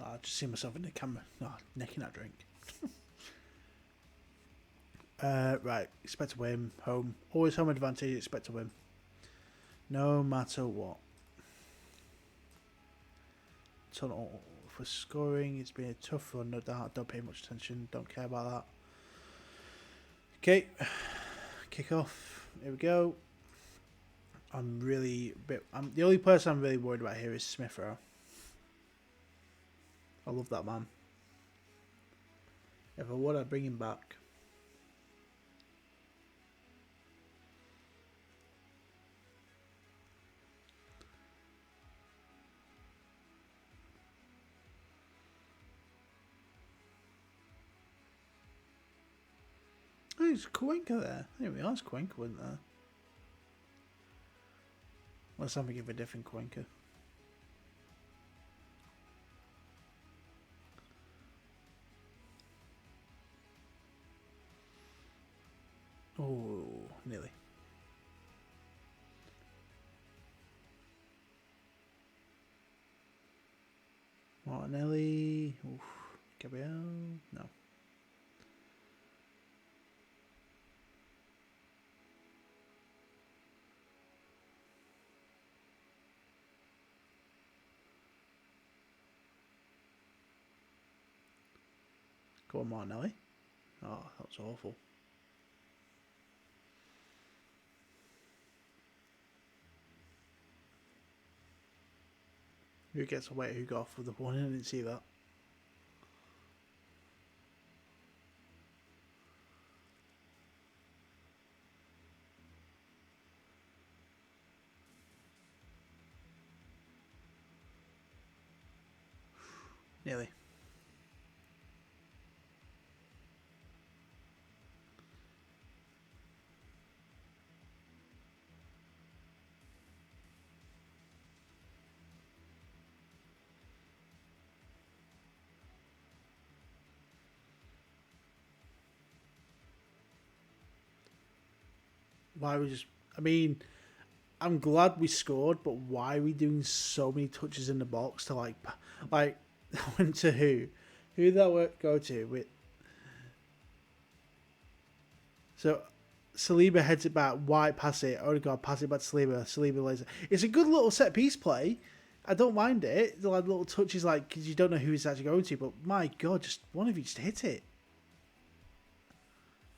I just see myself in the camera. Necking that drink. Right, expect to win. Home. Always home advantage, expect to win. No matter what. Tunnel for scoring. It's been a tough run, no doubt. Don't pay much attention. Don't care about that. Okay. Kick off. Here we go. I'm really the only person I'm really worried about here is Smith Rowe. I love that man. If I would, I'd bring him back. Oh, there's Cuenca there. I didn't realise Cuenca wasn't there. Unless I'm thinking of a different Cuenca. Oh, nearly. Martinelli. Oof. Gabriel. No. Go on, Martinelli. Oh, that was awful. Who gets away? Who got off with the one? I didn't see that. Nearly. Why we just... I mean, I'm glad we scored, but why are we doing so many touches in the box to like went to who? Who did that go to? With so Saliba heads it back, White pass it, Odegaard pass it back to Saliba, Saliba lays it. It's a good little set piece play. I don't mind it. The like, little touches, like, because you don't know who it's actually going to, but my God, just one of you just hit it.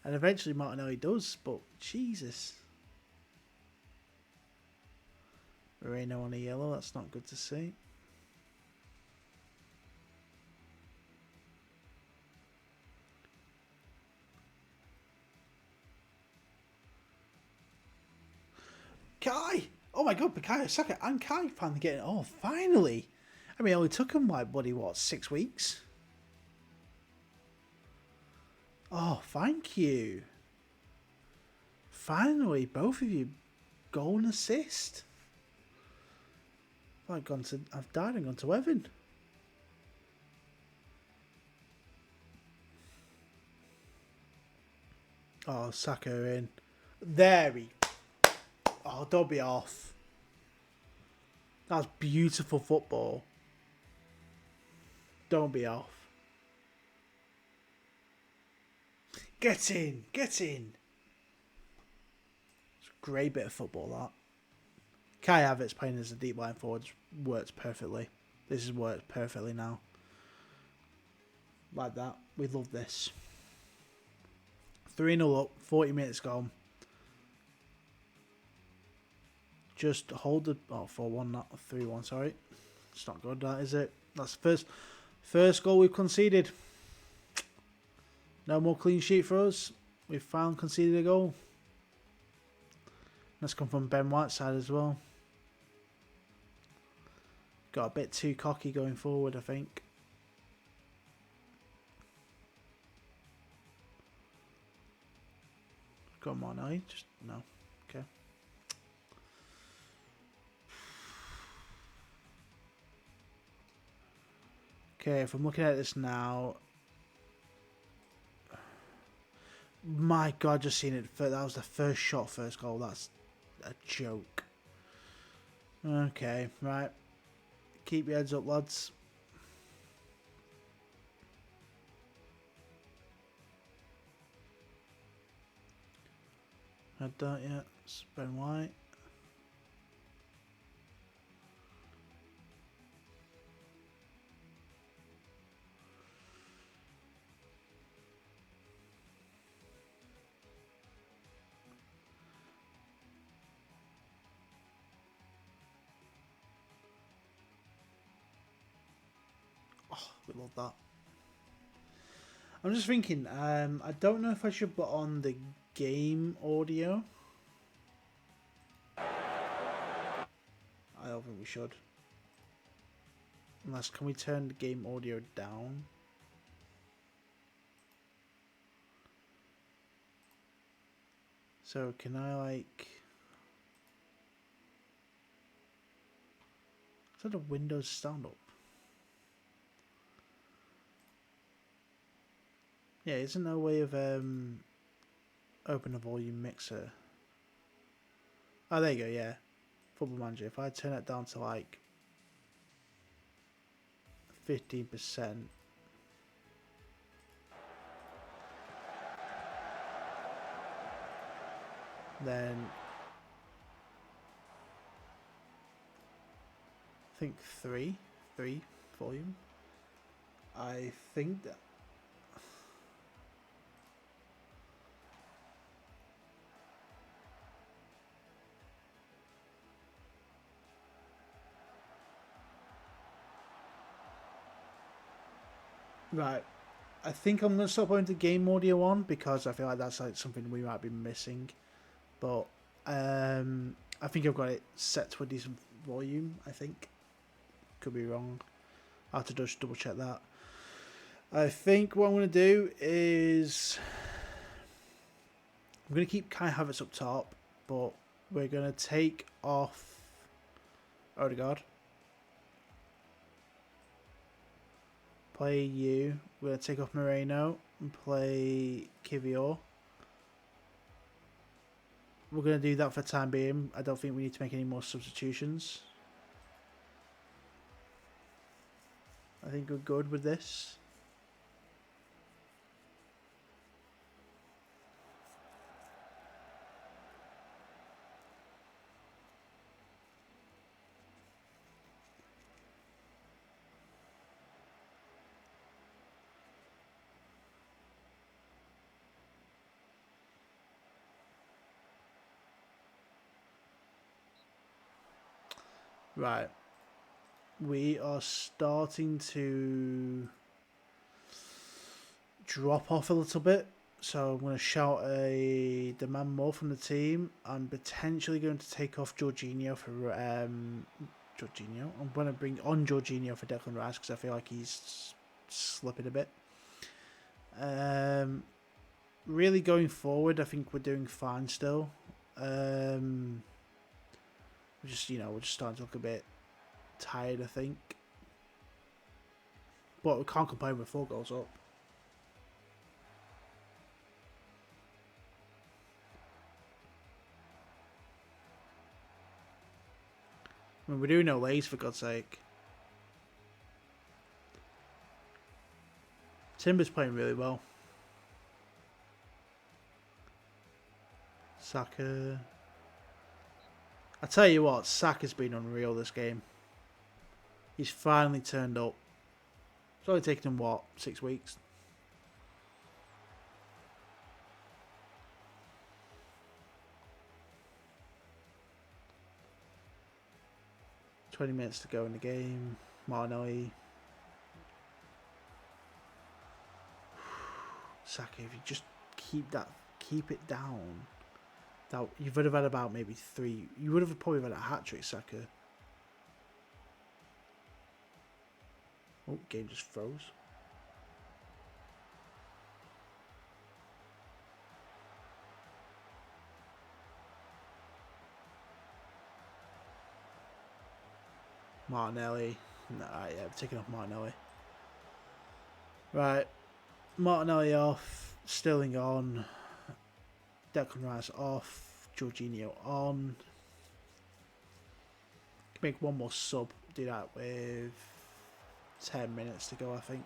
And eventually Martinelli does, but Jesus. Moreno on a yellow, that's not good to see. Kai! Oh my God, Bukayo Saka and Kai finally getting it off. Finally! I mean, it only took him, like, bloody, what, 6 weeks? Oh, thank you. Finally, both of you goal and assist. I've died and gone to heaven. Oh, Saka in. There he... Oh, don't be off. That's beautiful football. Don't be off. Get in. Get in. It's a great bit of football, that. Kai Havertz playing as a deep line forward works perfectly. This has worked perfectly now. Like that. We love this. 3-0 up. 40 minutes gone. Just hold the... Oh, 4-1, not 3-1, sorry. It's not good, that, is it? That's the first goal we've conceded. No more clean sheet for us. We've finally conceded a goal. That's come from Ben Whiteside as well. Got a bit too cocky going forward, I think. Come on, I just... No. Okay. Okay, if I'm looking at this now... My God, just seen it. That was the first shot, first goal. That's a joke. Okay, right. Keep your heads up, lads. Had that yet? It's Ben White. We love that. I'm just thinking, I don't know if I should put on the game audio. I don't think we should. Unless, can we turn the game audio down? So can I like... Is that a Windows stand up? Yeah, isn't there a way of open a volume mixer? Oh, there you go, yeah. Football Manager. If I turn it down to like 15%. Then I think three volume. I think that right. I think I'm gonna stop putting the game audio on because I feel like that's like something we might be missing. But I think I've got it set to a decent volume. I think could be wrong. I have to just double check that. I think what I'm gonna do is I'm gonna keep Kai Havertz up top, but we're gonna take off Odegaard. Play you. We're gonna take off Moreno and play Kivior. We're gonna do that for the time being. I don't think we need to make any more substitutions. I think we're good with this. Right. We are starting to drop off a little bit. So I'm going to shout a demand more from the team. I'm potentially going to take off Jorginho for Jorginho. I'm going to bring on Jorginho for Declan Rice because I feel like he's slipping a bit. Really going forward, I think we're doing fine still. We're just starting to look a bit tired, I think. But we can't complain with 4 goals up. I mean, we're doing no lays, for God's sake. Timber's playing really well. Saka. I tell you what, Saka's been unreal this game. He's finally turned up. It's only taken him, what, 6 weeks? "20 minutes to go in the game." Martinelli. Saka, if you just keep it down. That you would have had about maybe 3. You would have probably had a hat-trick, Saka. Oh, game just froze. Martinelli. Nah, yeah, I'm taking off Martinelli. Right. Martinelli off. Sterling on. Declan Rice off. Jorginho on. Make one more sub. Do that with 10 minutes to go, I think.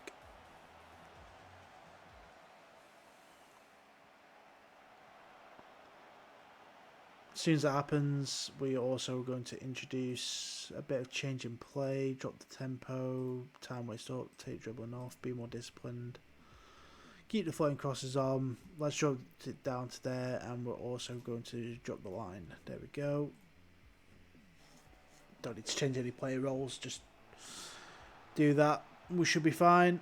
As soon as that happens, we are also going to introduce a bit of change in play, drop the tempo, time waste up, take dribbling off, be more disciplined. Keep the floating crosses on. Let's drop it down to there, and we're also going to drop the line. There we go. Don't need to change any player roles, just do that. We should be fine.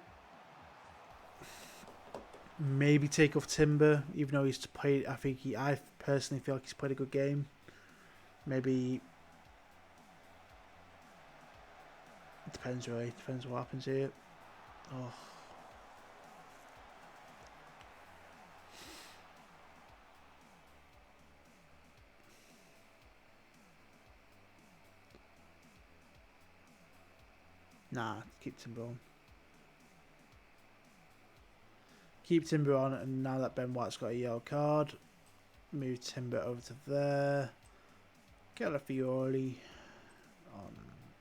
Maybe take off Timber, even though he's played. I personally feel like he's played a good game. Maybe it depends really. Depends what happens here. Oh. Nah, keep Timber on. Keep Timber on, and now that Ben White's got a yellow card, move Timber over to there. Calafiori on.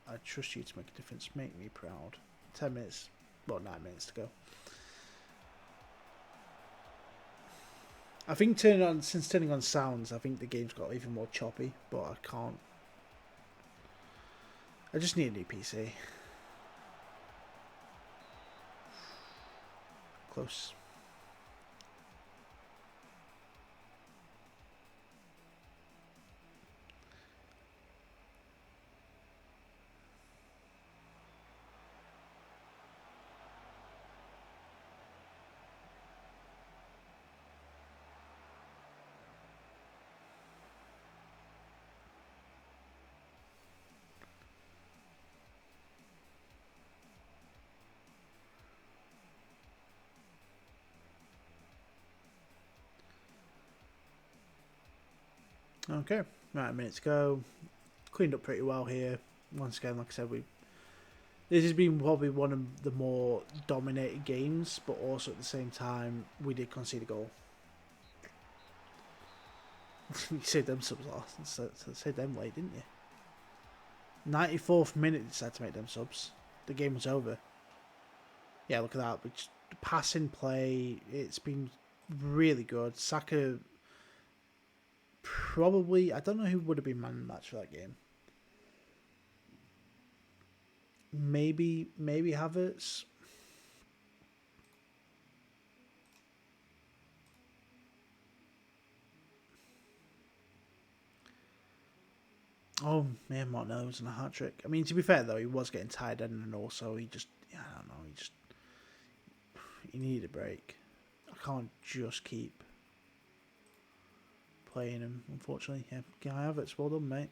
I trust you to make a difference. Make me proud. 10 minutes, well, 9 minutes to go. I think since turning on sounds, I think the game's got even more choppy, but I can't. I just need a new PC. Close. Okay, right, a minute to go. Cleaned up pretty well here. Once again, like I said, this has been probably one of the more dominated games, but also at the same time, we did concede a goal. You saved them subs last, saved them late, didn't you? 94th minute, decided to make them subs. The game was over. Yeah, look at that. Which passing play, it's been really good. Saka, probably, I don't know who would have been man of the match for that game. Maybe Havertz. Oh, man, Martinelli was in a hat trick. I mean, to be fair though, he was getting tired, and also he just, yeah, I don't know, he needed a break. I can't just keep playing him, unfortunately. Yeah, Kai Havertz, well done, mate.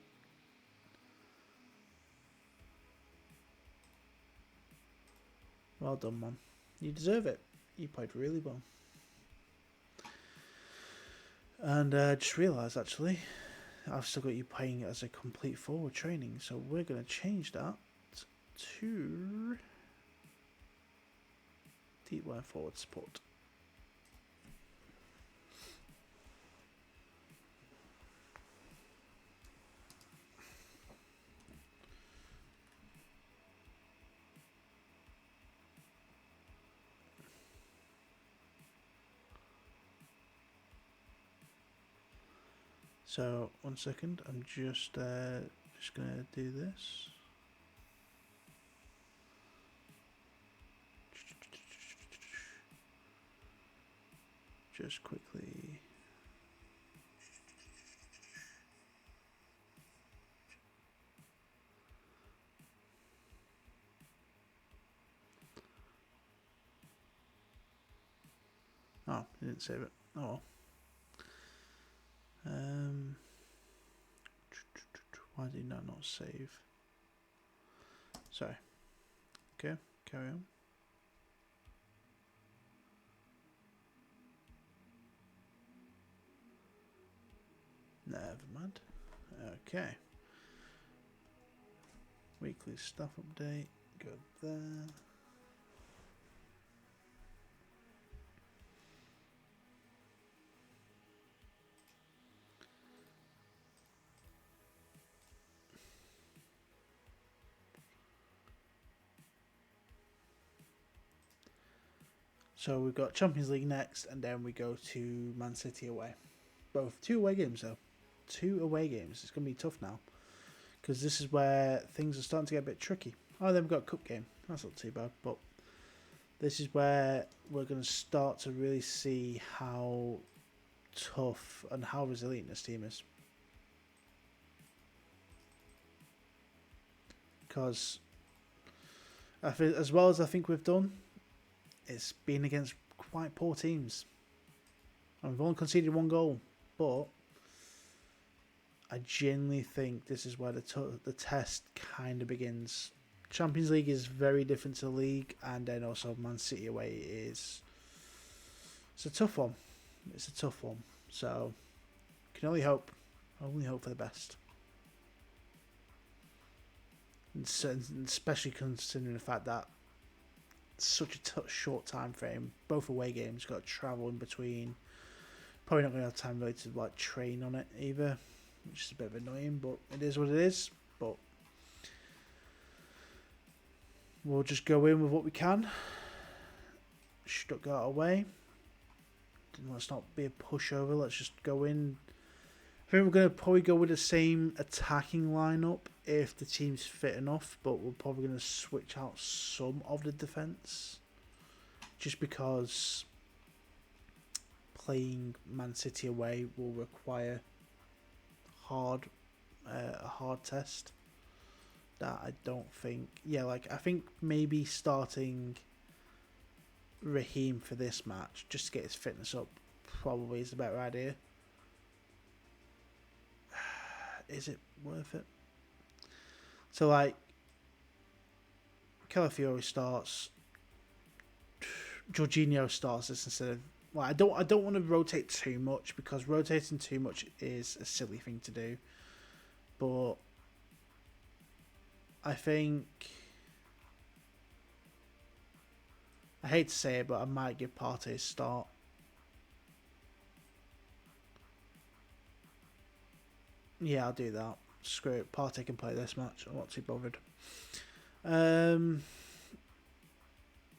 Well done, man. You deserve it. You played really well. And just realised, actually, I've still got you playing as a complete forward training, so we're going to change that to deep line forward support. So 1 second, I'm just gonna do this. Just quickly. Oh, I didn't save it. Oh. Why did that not save? Sorry. Okay, carry on. Never mind. Okay. Weekly stuff update. Go there. So we've got Champions League next, and then we go to Man City away. Both 2 away games, though. 2 away games. It's going to be tough now, because this is where things are starting to get a bit tricky. Oh, then we've got a cup game. That's not too bad, but this is where we're going to start to really see how tough and how resilient this team is. Because as well as I think we've done, it's been against quite poor teams. And we've only conceded 1 goal, but I genuinely think this is where the test kind of begins. Champions League is very different to the league, and then also Man City away is... It's a tough one. It's a tough one. So, can only hope for the best. And especially considering the fact that such a short time frame, both away games, got to travel in between. Probably not going to have time really to like train on it either, which is a bit of annoying, but it is what it is. But we'll just go in with what we can. Stuttgart away. Let's not be a pushover. Let's just go in. I think we're going to probably go with the same attacking lineup if the team's fit enough, but we're probably going to switch out some of the defence. Just because playing Man City away will require a hard test. That I don't think... Yeah, like, I think maybe starting Raheem for this match, just to get his fitness up, probably is the better idea. Is it worth it? So, like, Calafiori starts, Jorginho starts this instead of... Well, I don't want to rotate too much, because rotating too much is a silly thing to do. But I think... I hate to say it, but I might give Partey a start. Yeah, I'll do that. Screw it. Partey can play this match. I'm not too bothered.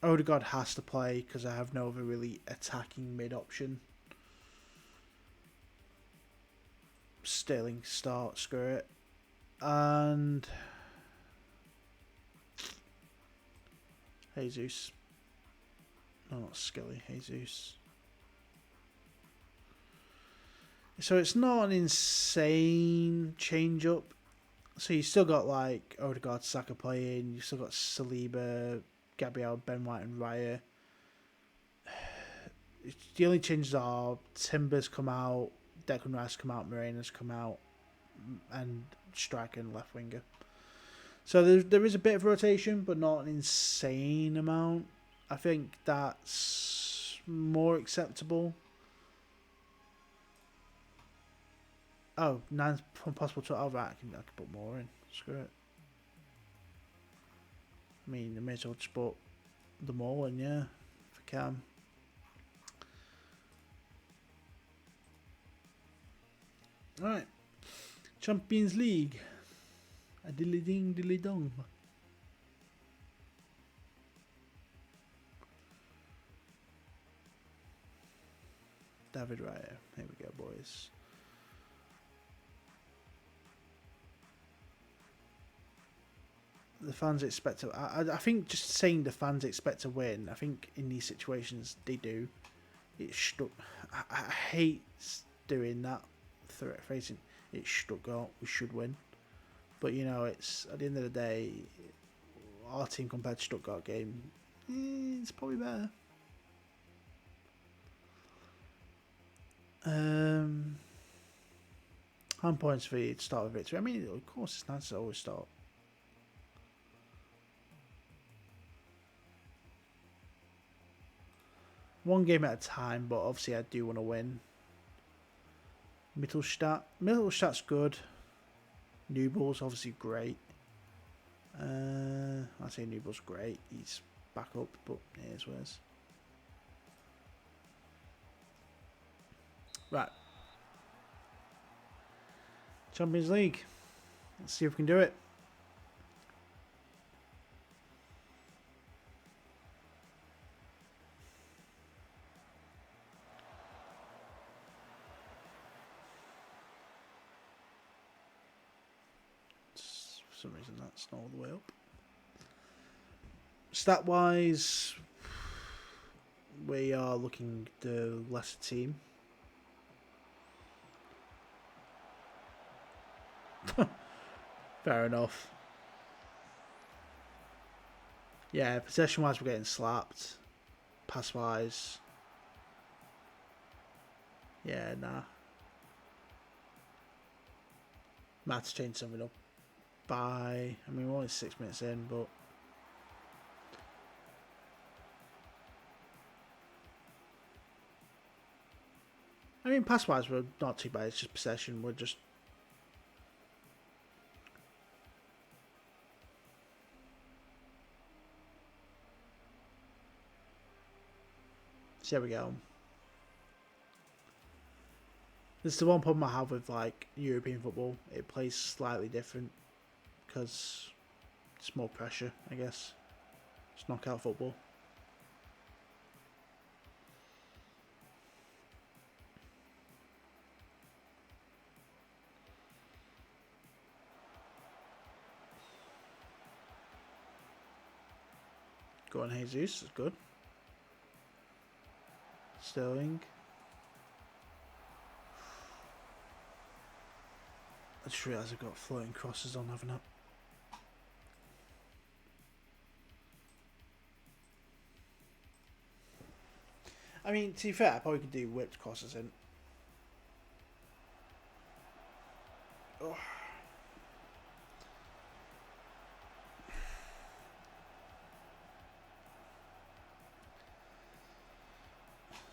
Odegaard has to play because I have no other really attacking mid option. Sterling start. Screw it. And Jesus. No, not Skelly. Jesus. So it's not an insane change up. So you still got like Odegaard, Saka playing. You still got Saliba, Gabriel, Ben White, and Raya. The only changes are Timbers come out, Declan Rice come out, Morena's come out, and striker and left winger. So there is a bit of rotation, but not an insane amount. I think that's more acceptable. Oh, 9's possible to... Oh, right, I can put more in. Screw it. I mean, I may as well just put them all in, yeah, if I can. Alright. Champions League. A dilly ding dilly dong. David Raya. Here we go, boys. The fans expect to... I think just saying the fans expect to win, I think in these situations they do. I hate doing that. Phrasing. It's Stuttgart. We should win. But, you know, it's at the end of the day, our team compared to Stuttgart game, it's probably better. How many points for you to start with victory? I mean, of course, it's nice to always start. One game at a time, but obviously I do want to win. Mittelstadt's good. Newball's obviously great. I say Newball's great. He's back up, but here's where's. Right. Champions League. Let's see if we can do it. For some reason that's not all the way up. Stat wise, we are looking the lesser team. Fair enough. Yeah, possession-wise, we're getting slapped. Pass-wise, yeah, nah. Might have to change something up by... I mean, we're only 6 minutes in, but... I mean, pass-wise, we're not too bad. It's just possession. We're just... So there we go. This is the one problem I have with, like, European football. It plays slightly different because it's more pressure, I guess. It's knockout football. Go on, Jesus. That's good. Sterling. I just realised I've got floating crosses on, haven't I? I mean, to be fair, I probably could do whipped crosses in. Oh.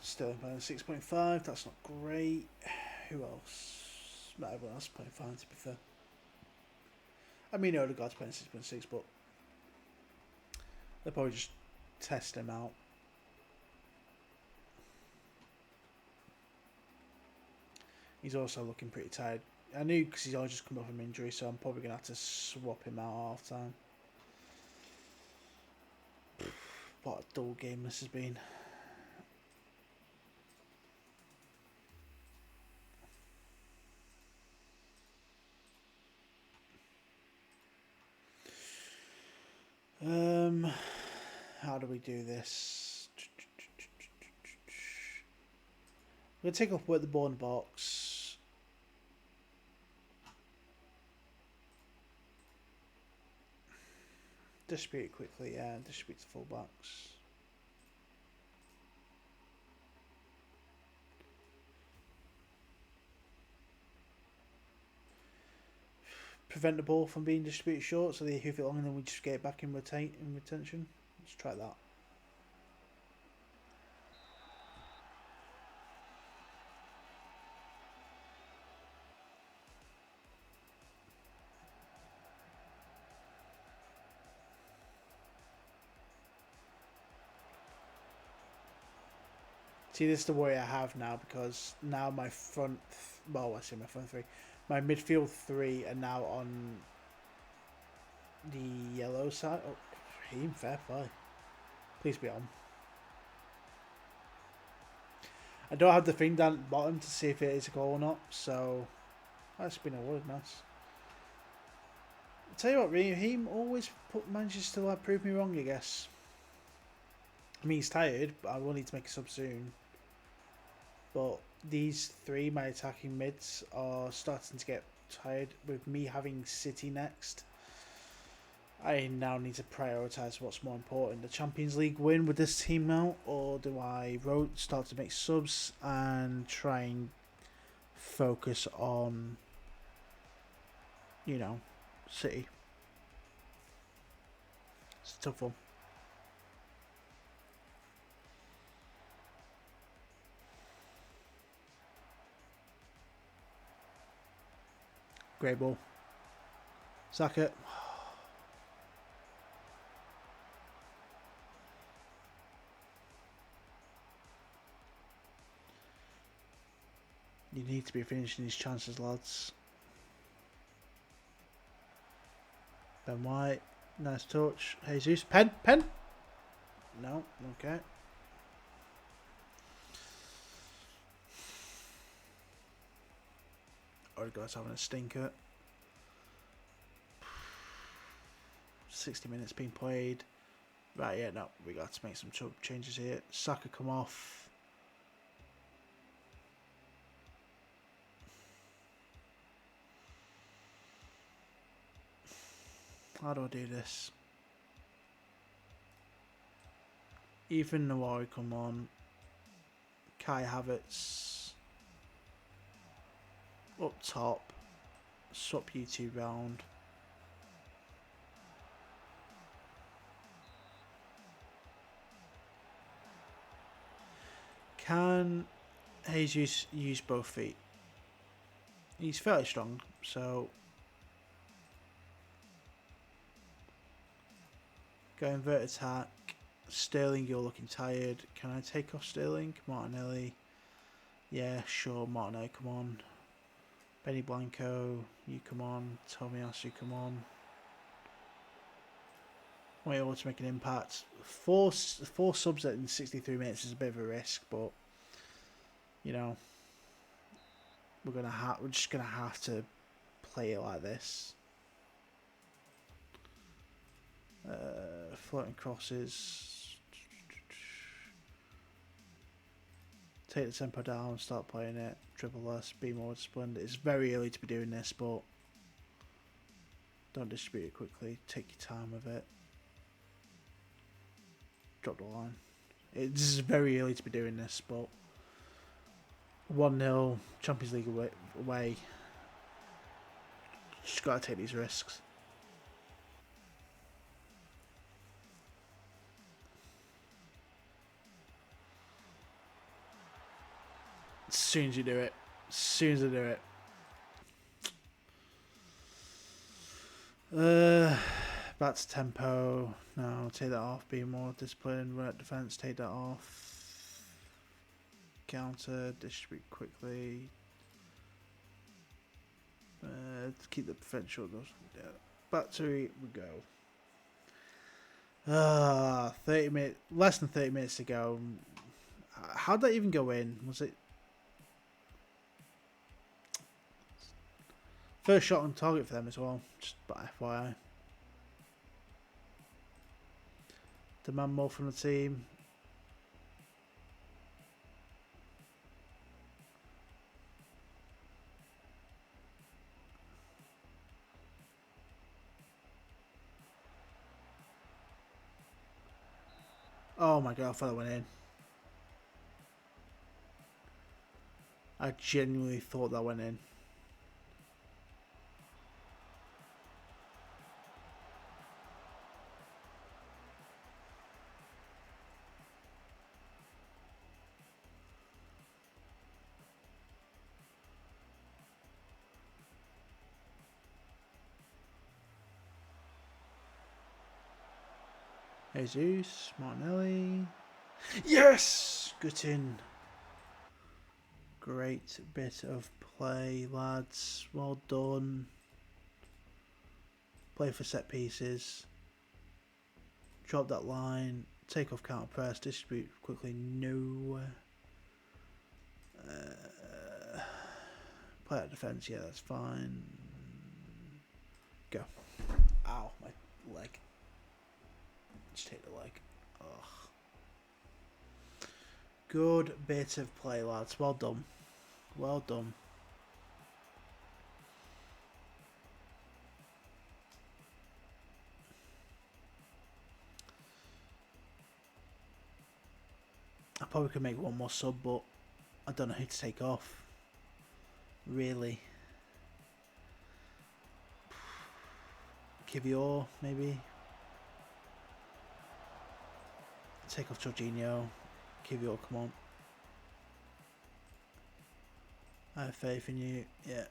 Sterling playing 6.5. That's not great. Who else? Not everyone else is playing fine, to be fair. I mean, Odegaard's playing 6.6, but they'll probably just test him out. He's also looking pretty tired. I knew because he's all just come off an injury, so I'm probably going to have to swap him out at half time. What a dull game this has been. How do we do this? We're going to take off with the ball in the box. Distribute it quickly, yeah. Distribute to fullbacks. Prevent the ball from being distributed short, so they hoof it long and then we just get it back in retention. Let's try that. See, this is the worry I have now because now my front, well, I say my front three, my midfield three are now on the yellow side. Oh, Raheem, fair play. Please be on. I don't have the thing down at the bottom to see if it is a goal or not, so that's been awarded, nice. I'll tell you what, Raheem always manages to prove me wrong, I guess. I mean, he's tired, but I will need to make a sub soon. But these three, my attacking mids, are starting to get tired with me having City next. I now need to prioritise what's more important. The Champions League win with this team out, or do I start to make subs and try and focus on, you know, City? It's a tough one. Great ball. Saka. You need to be finishing these chances, lads. Ben White. Nice touch. Jesus. Pen. No. Okay. Odegaard's having a stinker. 60 minutes being played. Right, yeah, no, we got to make some changes here. Saka come off. How do I do this? Ethan Nawari, come on. Kai Havertz up top. Swap you two round. Can Jesus use both feet? He's fairly strong, so go invert attack. Sterling, you're looking tired. Can I take off Sterling? Martinelli. Yeah, sure. Martinelli, come on. Benny Blanco, you come on. Tomiyasu, come on. We're able to make an impact. Four subs in 63 minutes is a bit of a risk, but you know, we're just gonna have to play it like this. Floating crosses. Take the tempo down, start playing it, dribble less, be more disciplined. It's very early to be doing this, but don't distribute it quickly. Take your time with it. Drop the line. This is very early to be doing this, but 1-0 Champions League away. Just gotta take these risks. As soon as you do it. As soon as I do it. Back to tempo. No, take that off. Be more disciplined. Run at defense. Take that off. Counter. Distribute quickly. Keep the potential. Yeah. Back to we go. 30 minutes. Less than 30 minutes to go. How'd that even go in? Was it first shot on target for them as well? Just by FYI. Demand more from the team. Oh my god, I thought that went in. I genuinely thought that went in. Jesus, Martinelli. Yes! Good in. Great bit of play, lads. Well done. Play for set pieces. Drop that line. Take off counter press. Distribute quickly. No. Play out defense. Yeah, that's fine. Go. Ow, my leg. Just take the leg. Ugh. Good bit of play, lads. Well done. Well done. I probably could make one more sub, but I don't know who to take off. Really. Kivior, maybe. Take off Jorginho. Kivior, come on. I have faith in you. Yeah.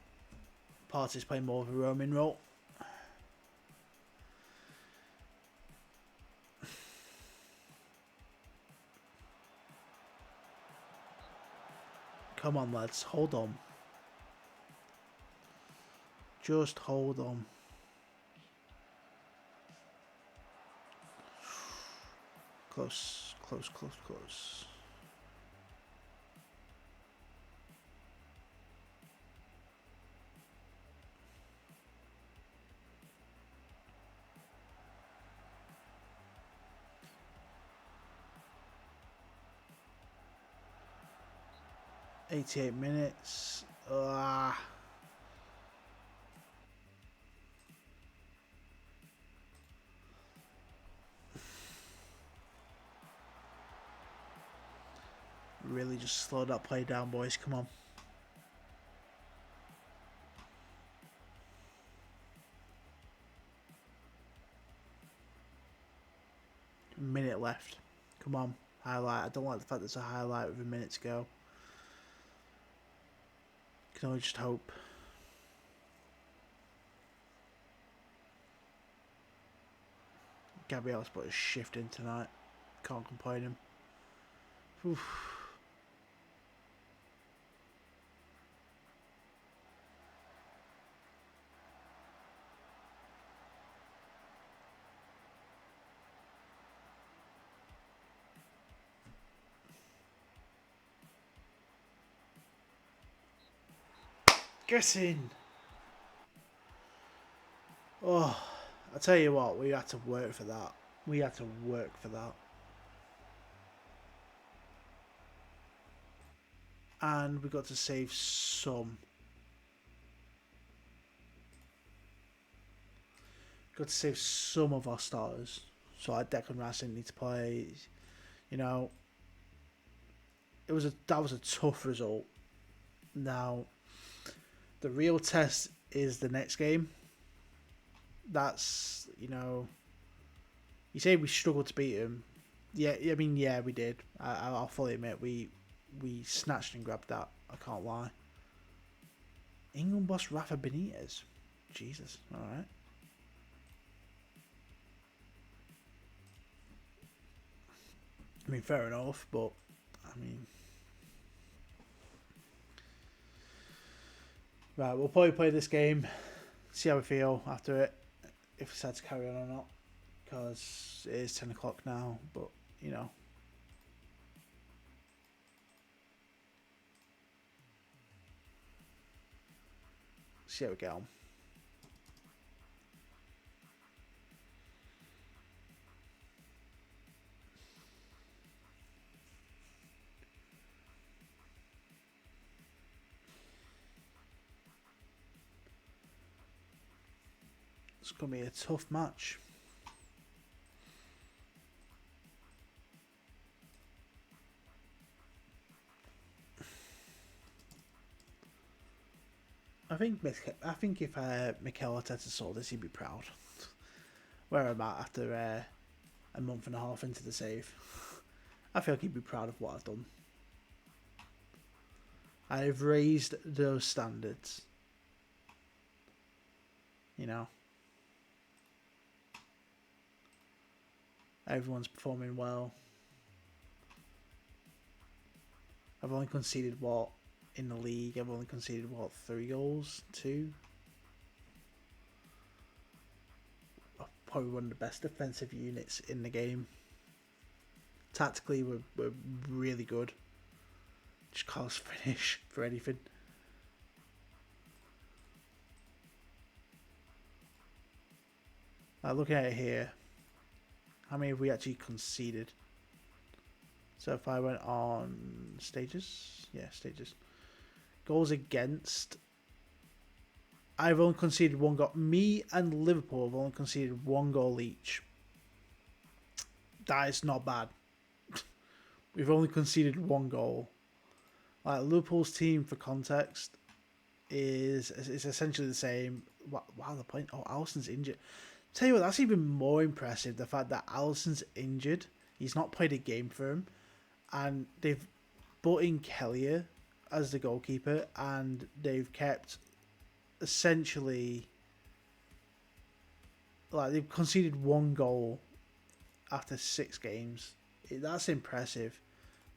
Partey's playing more of a roaming role. Come on, lads. Hold on. Just hold on. Close, close, close, close. "88 minutes. Ah. really just slow that play down, boys. Come on. Minute left. Come on. Highlight. I don't like the fact there's a highlight with a minute to go. Can only just hope. Gabriel's put a shift in tonight. Can't complain him. Oof. Get in. Oh, I tell you what, we had to work for that. We had to work for that. And we got to save some. Got to save some of our starters. So like Declan Rice didn't need to play. You know, that was a tough result. Now, the real test is the next game. That's, you say we struggled to beat him. Yeah, I mean, yeah, we did. I'll fully admit we snatched and grabbed that. I can't lie. England boss Rafa Benitez. Jesus, all right. I mean, fair enough, but I mean, right, we'll probably play this game, see how we feel after it, if we decide to carry on or not, because it is 10 o'clock now, but, see how we get on. It's going to be a tough match. I think if Mikel Arteta saw this, he'd be proud. Where I'm at after a month and a half into the save, I feel like he'd be proud of what I've done. I've raised those standards. Everyone's performing well. I've only conceded in the league? I've only conceded 3 goals? 2? Probably one of the best defensive units in the game. Tactically, we're really good. Just can't finish for anything. Looking at it here, how many have we actually conceded? So if I went on stages, stages. Goals against. I've only conceded 1 goal. Me and Liverpool have only conceded 1 goal each. That is not bad. We've only conceded 1 goal. Liverpool's team, for context, is essentially the same. Wow, the point. Oh, Alisson's injured. Tell you what, that's even more impressive. The fact that Alisson's injured. He's not played a game for him. And they've brought in Kelleher as the goalkeeper. And they've kept essentially... they've conceded 1 goal after 6 games. That's impressive.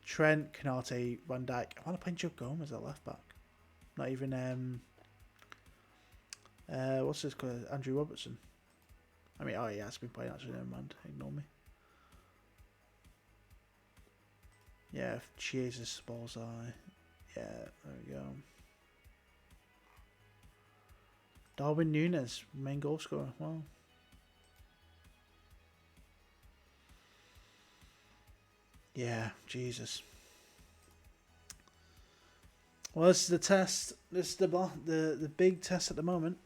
Trent, Konate, Van Dijk. I want to play Joe Gomez at left back. Not even... what's this called? Andrew Robertson. I mean, oh yeah, it's been playing actually. Never mind. Ignore me. Yeah, Jesus, bullseye. Yeah, there we go. Darwin Núñez, main goal scorer. Wow. Yeah, Jesus. Well, this is the test. This is the big test at the moment.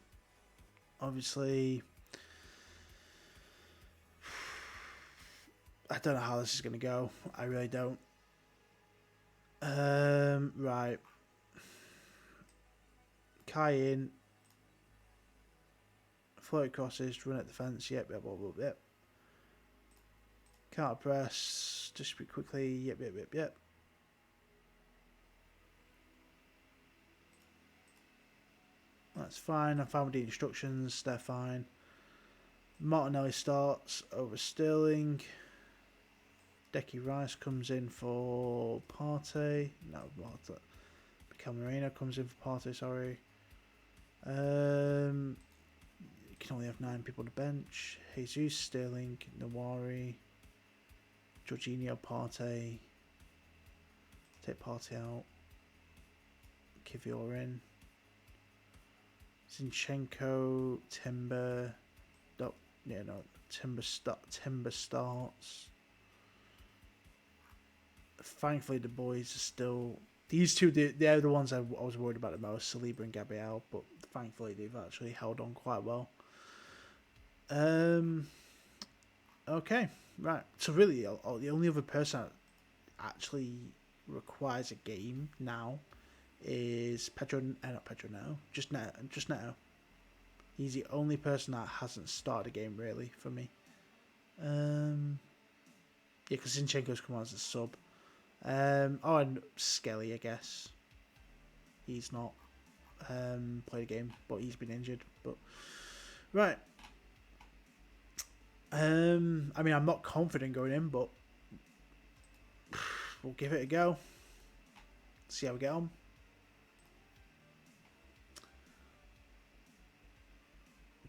Obviously, I don't know how this is going to go. I really don't. Right. Kai in. Float crosses, run at defence. Yep, yep, yep, yep, yep. Counter press. Distribute quickly. Yep, yep, yep, yep. That's fine. I'm fine with the instructions. They're fine. Martinelli starts over Sterling. Decky Rice comes in for Partey. No, Camarino comes in for Partey, sorry. You can only have 9 people on the bench. Jesus, Sterling, Nawari, Jorginho, Partey. Take Partey out. Kivior in. Zinchenko, Timber. Timber starts. Thankfully, the boys are still. These two, they're the ones I was worried about the most, Saliba and Gabriel, but thankfully they've actually held on quite well. Okay, right. So really, the only other person that actually requires a game now is not Pedro now, just Neto. He's the only person that hasn't started a game really for me. Yeah, because Zinchenko's come on as a sub. And Skelly, I guess. He's not played a game, but he's been injured. But right. I mean, I'm not confident going in, but we'll give it a go. See how we get on.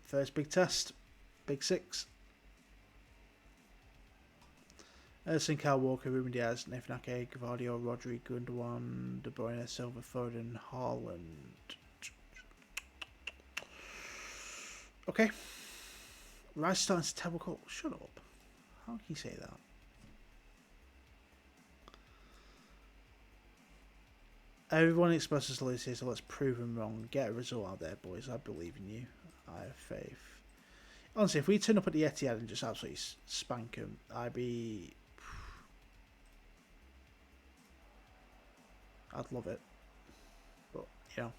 First big test. Big 6. Edison, Kyle Walker, Ruben Diaz, Nathan Ake, Gavardio, Rodri, Gundogan, De Bruyne, Silva, Foden, Haaland. Okay. Rice starting to table call. Shut up. How can you say that? Everyone expresses loyalty, so let's prove them wrong. Get a result out there, boys. I believe in you. I have faith. Honestly, if we turn up at the Etihad and just absolutely spank them, I'd love it. But, you know.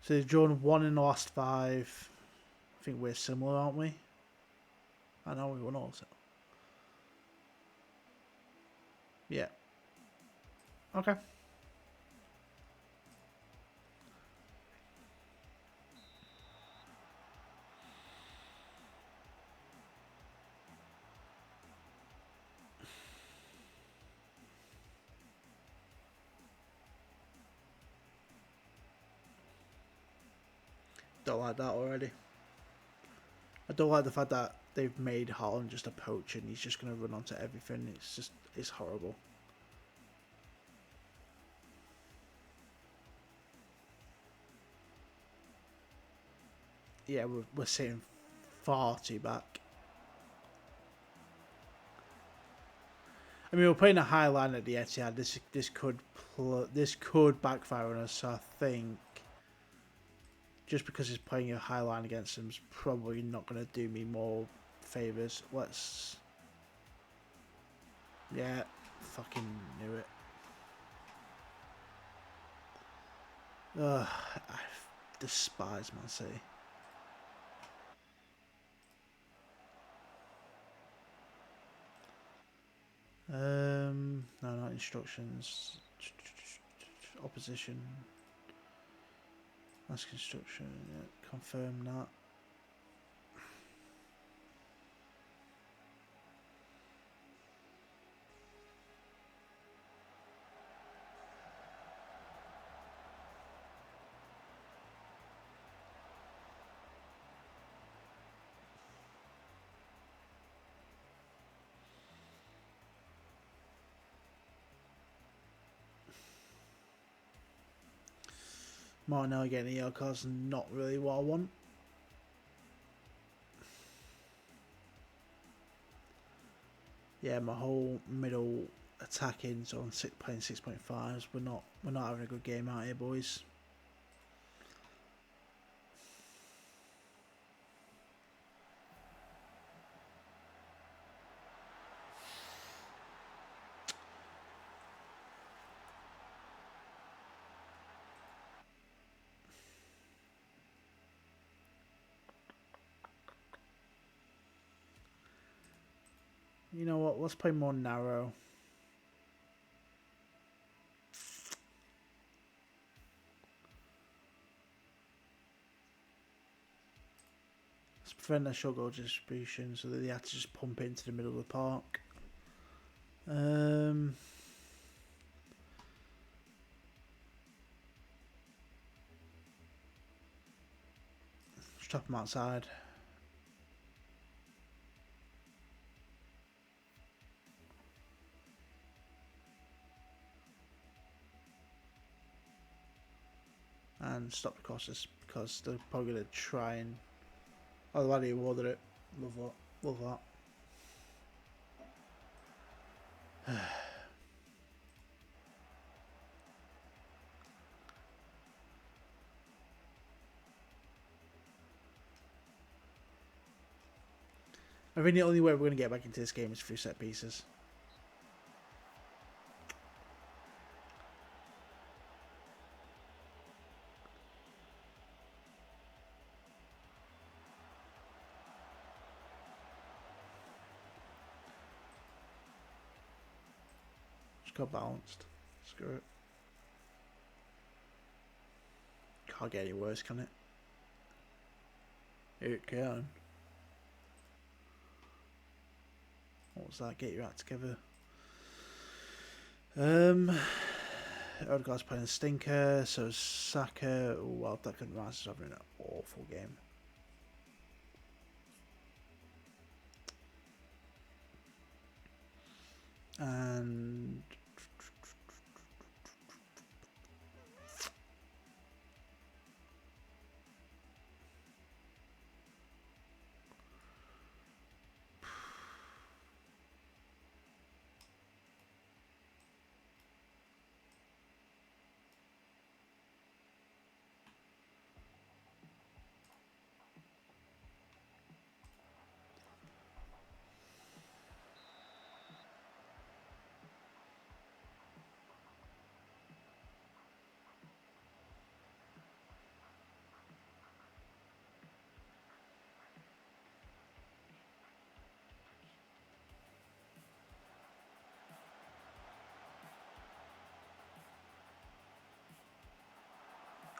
So they've drawn 1 in the last 5. I think we're similar, aren't we? I know we won also. Yeah. Okay. Don't like that already. I don't like the fact that they've made Haaland just a poacher and he's just going to run onto everything. It's horrible. Yeah, we're sitting far too back. I mean, we're playing a high line at the Etihad. This could backfire on us. So I think just because he's playing a high line against him is probably not going to do me more favors. Yeah, fucking knew it. Ugh, I despise Man City. No, not instructions. Opposition. That's construction. Yeah, confirm that. Martinelli getting the yellow card's not really what I want. Yeah, my whole middle attacking, so I'm playing 6.5s. We're not having a good game out here, boys. You know what? Let's play more narrow. Let's prevent their short goal distribution so that they have to just pump it into the middle of the park. Let's trap them outside. And stop the crosses because they're probably going to try and... Oh, the lad who ordered it. Love that. Love that. I think the only way we're going to get back into this game is through set pieces. Just got balanced. Screw it. Can't get any worse, can it? It can. What was that? Get your act together. Odegaard's playing a stinker, so is Saka. Oh, well, Declan Rice is having an awful game. And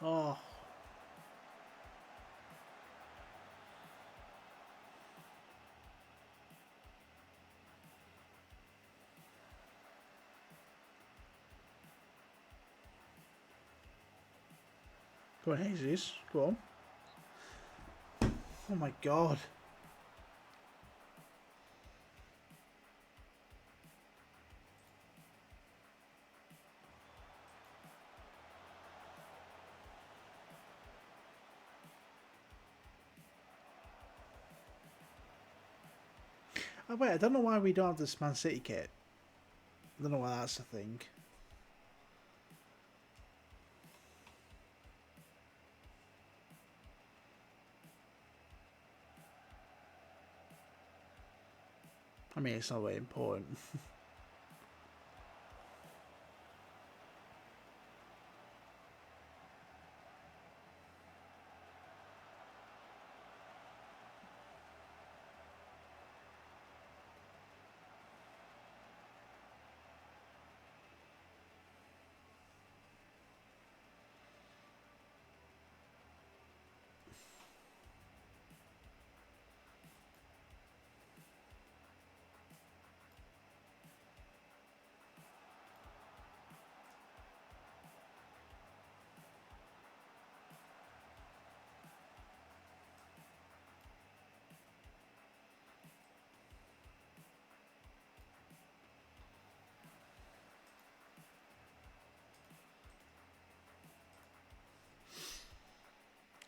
oh, go on, Jesus, go on. Oh my God. Oh wait, I don't know why we don't have this Man City kit. I don't know why that's a thing. I mean, it's not very important.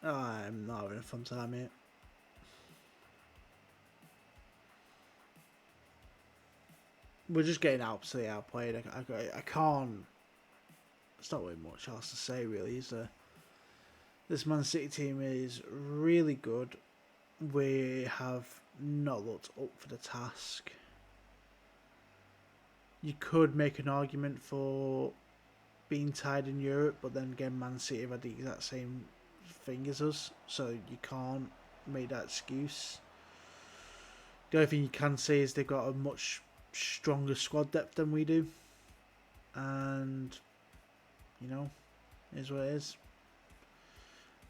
Oh, I'm not having a fun time, mate. We're just getting absolutely outplayed. I can't. There's not really much else to say, really, is there? This Man City team is really good. We have not looked up for the task. You could make an argument for being tied in Europe, but then again, Man City have had the exact same thing as us, so you can't make that excuse. The only thing you can say is they've got a much stronger squad depth than we do. And, you know, it is what it is.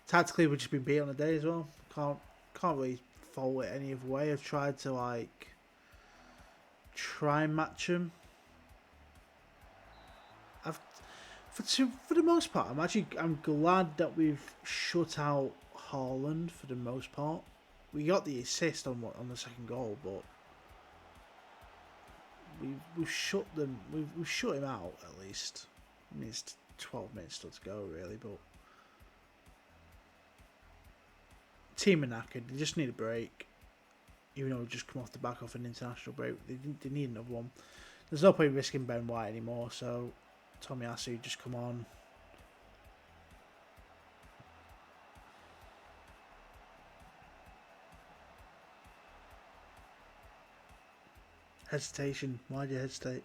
Tactically, we've just been beat on the day as well. Can't really fault it any other way. I've tried to, like, try and match them. For the most part, I'm glad that we've shut out Haaland for the most part. We got the assist on the second goal, but we've shut them. We've shut him out at least. I mean, it's 12 minutes still to go, really, but team are knackered. They just need a break. Even though we just come off the back of an international break, they need another one. There's no point risking Ben White anymore, so Tomiyasu just come on. Hesitation. Why do you hesitate?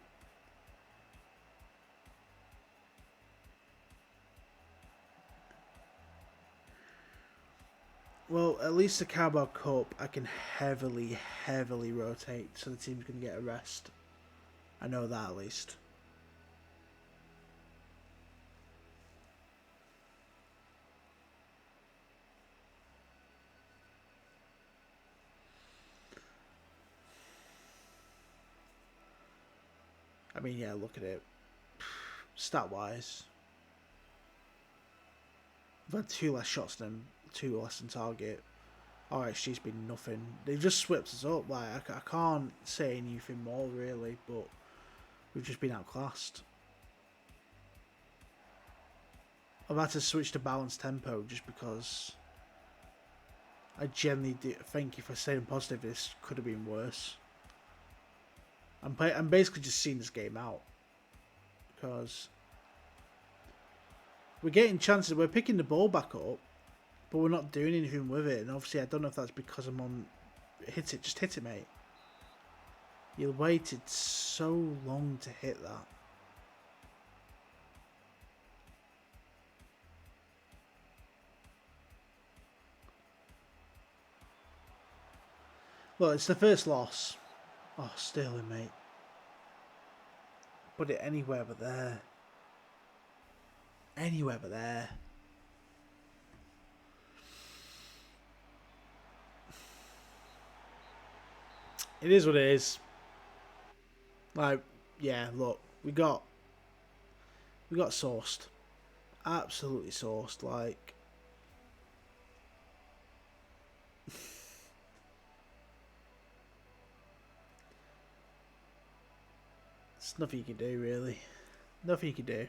Well, at least the Carabao Cup, I can heavily rotate so the team's going to get a rest. I know that at least. I mean, yeah, look at it. Stat-wise, we've had 2 less shots than 2 less than target. RXG's been nothing. They've just swept us up. Like I can't say anything more really, but we've just been outclassed. I've had to switch to balanced tempo just because I genuinely think if I stayed positive, this could have been worse. I'm basically just seeing this game out because we're getting chances. We're picking the ball back up, but we're not doing anything with it. And obviously, I don't know if that's because I'm on. Hit it, just hit it, mate. You waited so long to hit that. Look, it's the first loss. Oh, Sterling, mate. Put it anywhere but there. Anywhere but there. It is what it is. Like, yeah, look, we got sourced. Absolutely sourced, like. There's nothing you can do, really. Nothing you can do.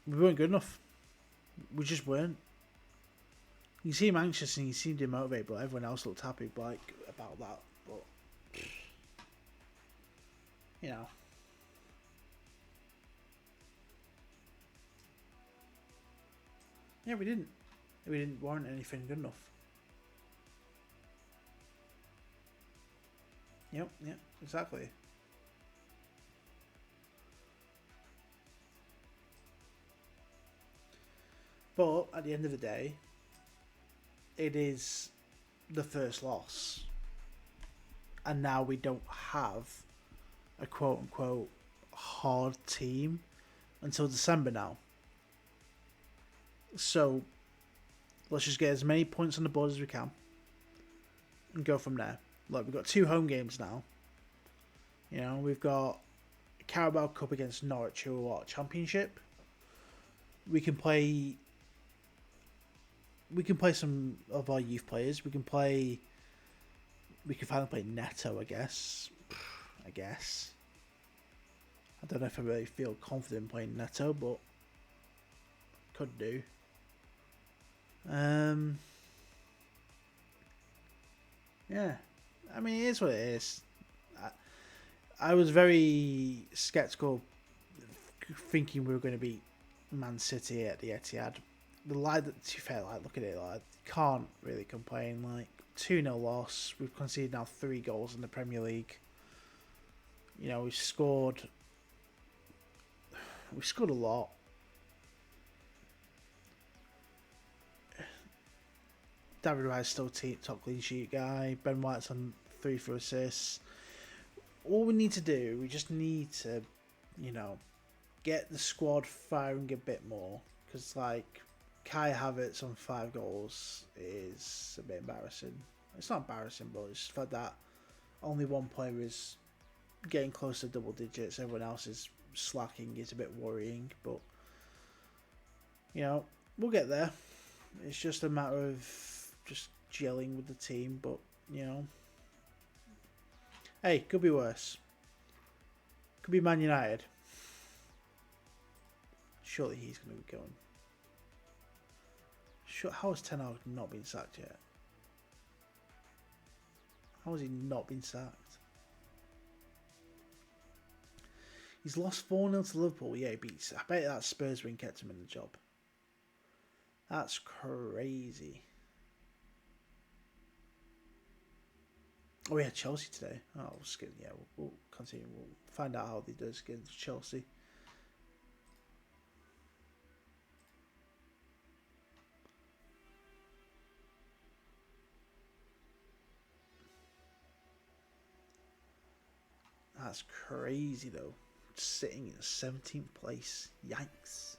We weren't good enough. We just weren't. You seem anxious and you seem demotivated, but everyone else looked happy like about that. But you know, yeah, we didn't. We didn't warrant anything good enough. Yep, exactly. But at the end of the day, it is the first loss. And now we don't have a quote unquote hard team until December now. So let's just get as many points on the board as we can and go from there. Look, we've got 2 home games now. You know, we've got Carabao Cup against Norwich, who are what, Championship? We can play some of our youth players. We can finally play Neto, I guess. I don't know if I really feel confident playing Neto, but could do. Yeah. I mean, it is what it is. I was very sceptical thinking we were going to beat Man City at the Etihad. To be fair, look at it, can't really complain. 2-0 loss. We've conceded now 3 goals in the Premier League. You know, we've scored. We scored a lot. David Rice still top clean sheet guy. Ben White's on 3 for assists. All we need to do, we just need to, get the squad firing a bit more. Because, like, Kai Havertz on 5 goals is a bit embarrassing. It's not embarrassing, but it's the fact that only one player is getting close to double digits. Everyone else is slacking. It's a bit worrying, but, we'll get there. It's just a matter of just gelling with the team, but, hey, could be worse. Could be Man United. Surely he's going to be going. How has Ten Hag not been sacked yet? How has he not been sacked? He's lost 4-0 to Liverpool. Yeah, he beats. I bet that Spurs win kept him in the job. That's crazy. Oh, we had Chelsea today. Oh, we'll continue. We'll find out how he does against Chelsea. That's crazy, though. Sitting in 17th place. Yikes.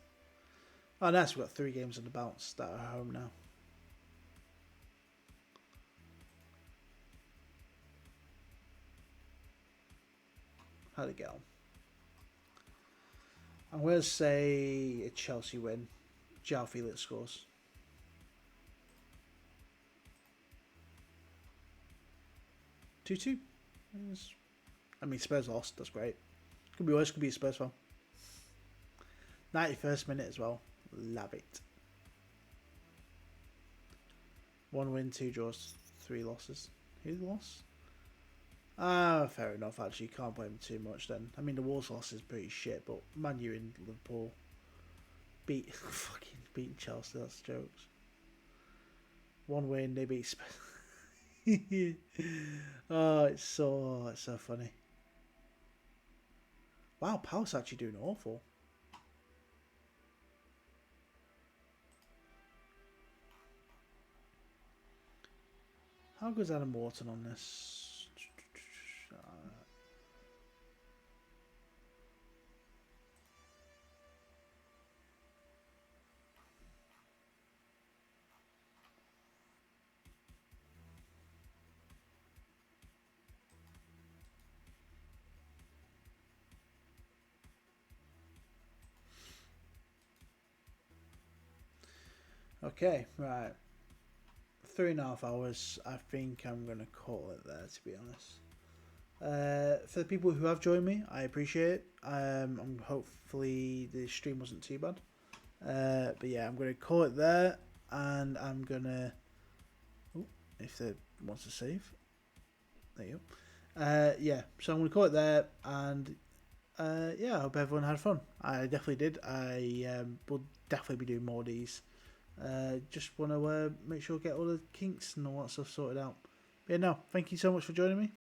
Oh, nice. We've got 3 games on the bounce that are home now. How'd it get on? I'm going to say a Chelsea win. João Felix scores. Two. I mean, Spurs lost. That's great. Could be worse. Could be a Spurs fan. 91st minute as well. Love it. 1 win, 2 draws, 3 losses. Who lost? Fair enough, actually. Can't blame them too much then. I mean, the Wolves loss is pretty shit, but Man U and Liverpool fucking beat Chelsea. That's jokes. 1 win, they beat Spurs. Oh, it's so funny. Wow, Palace actually doing awful. How good's Adam Wharton on this? Okay, right. 3.5 hours. I think I'm going to call it there, to be honest. For the people who have joined me, I appreciate it. Hopefully the stream wasn't too bad. But yeah, I'm going to call it there, and I'm going to... if it wants to save. There you go. Yeah, so I'm going to call it there, and yeah, I hope everyone had fun. I definitely did. I will definitely be doing more of these. Just want to make sure I get all the kinks and all that stuff sorted out. But yeah, no, thank you so much for joining me.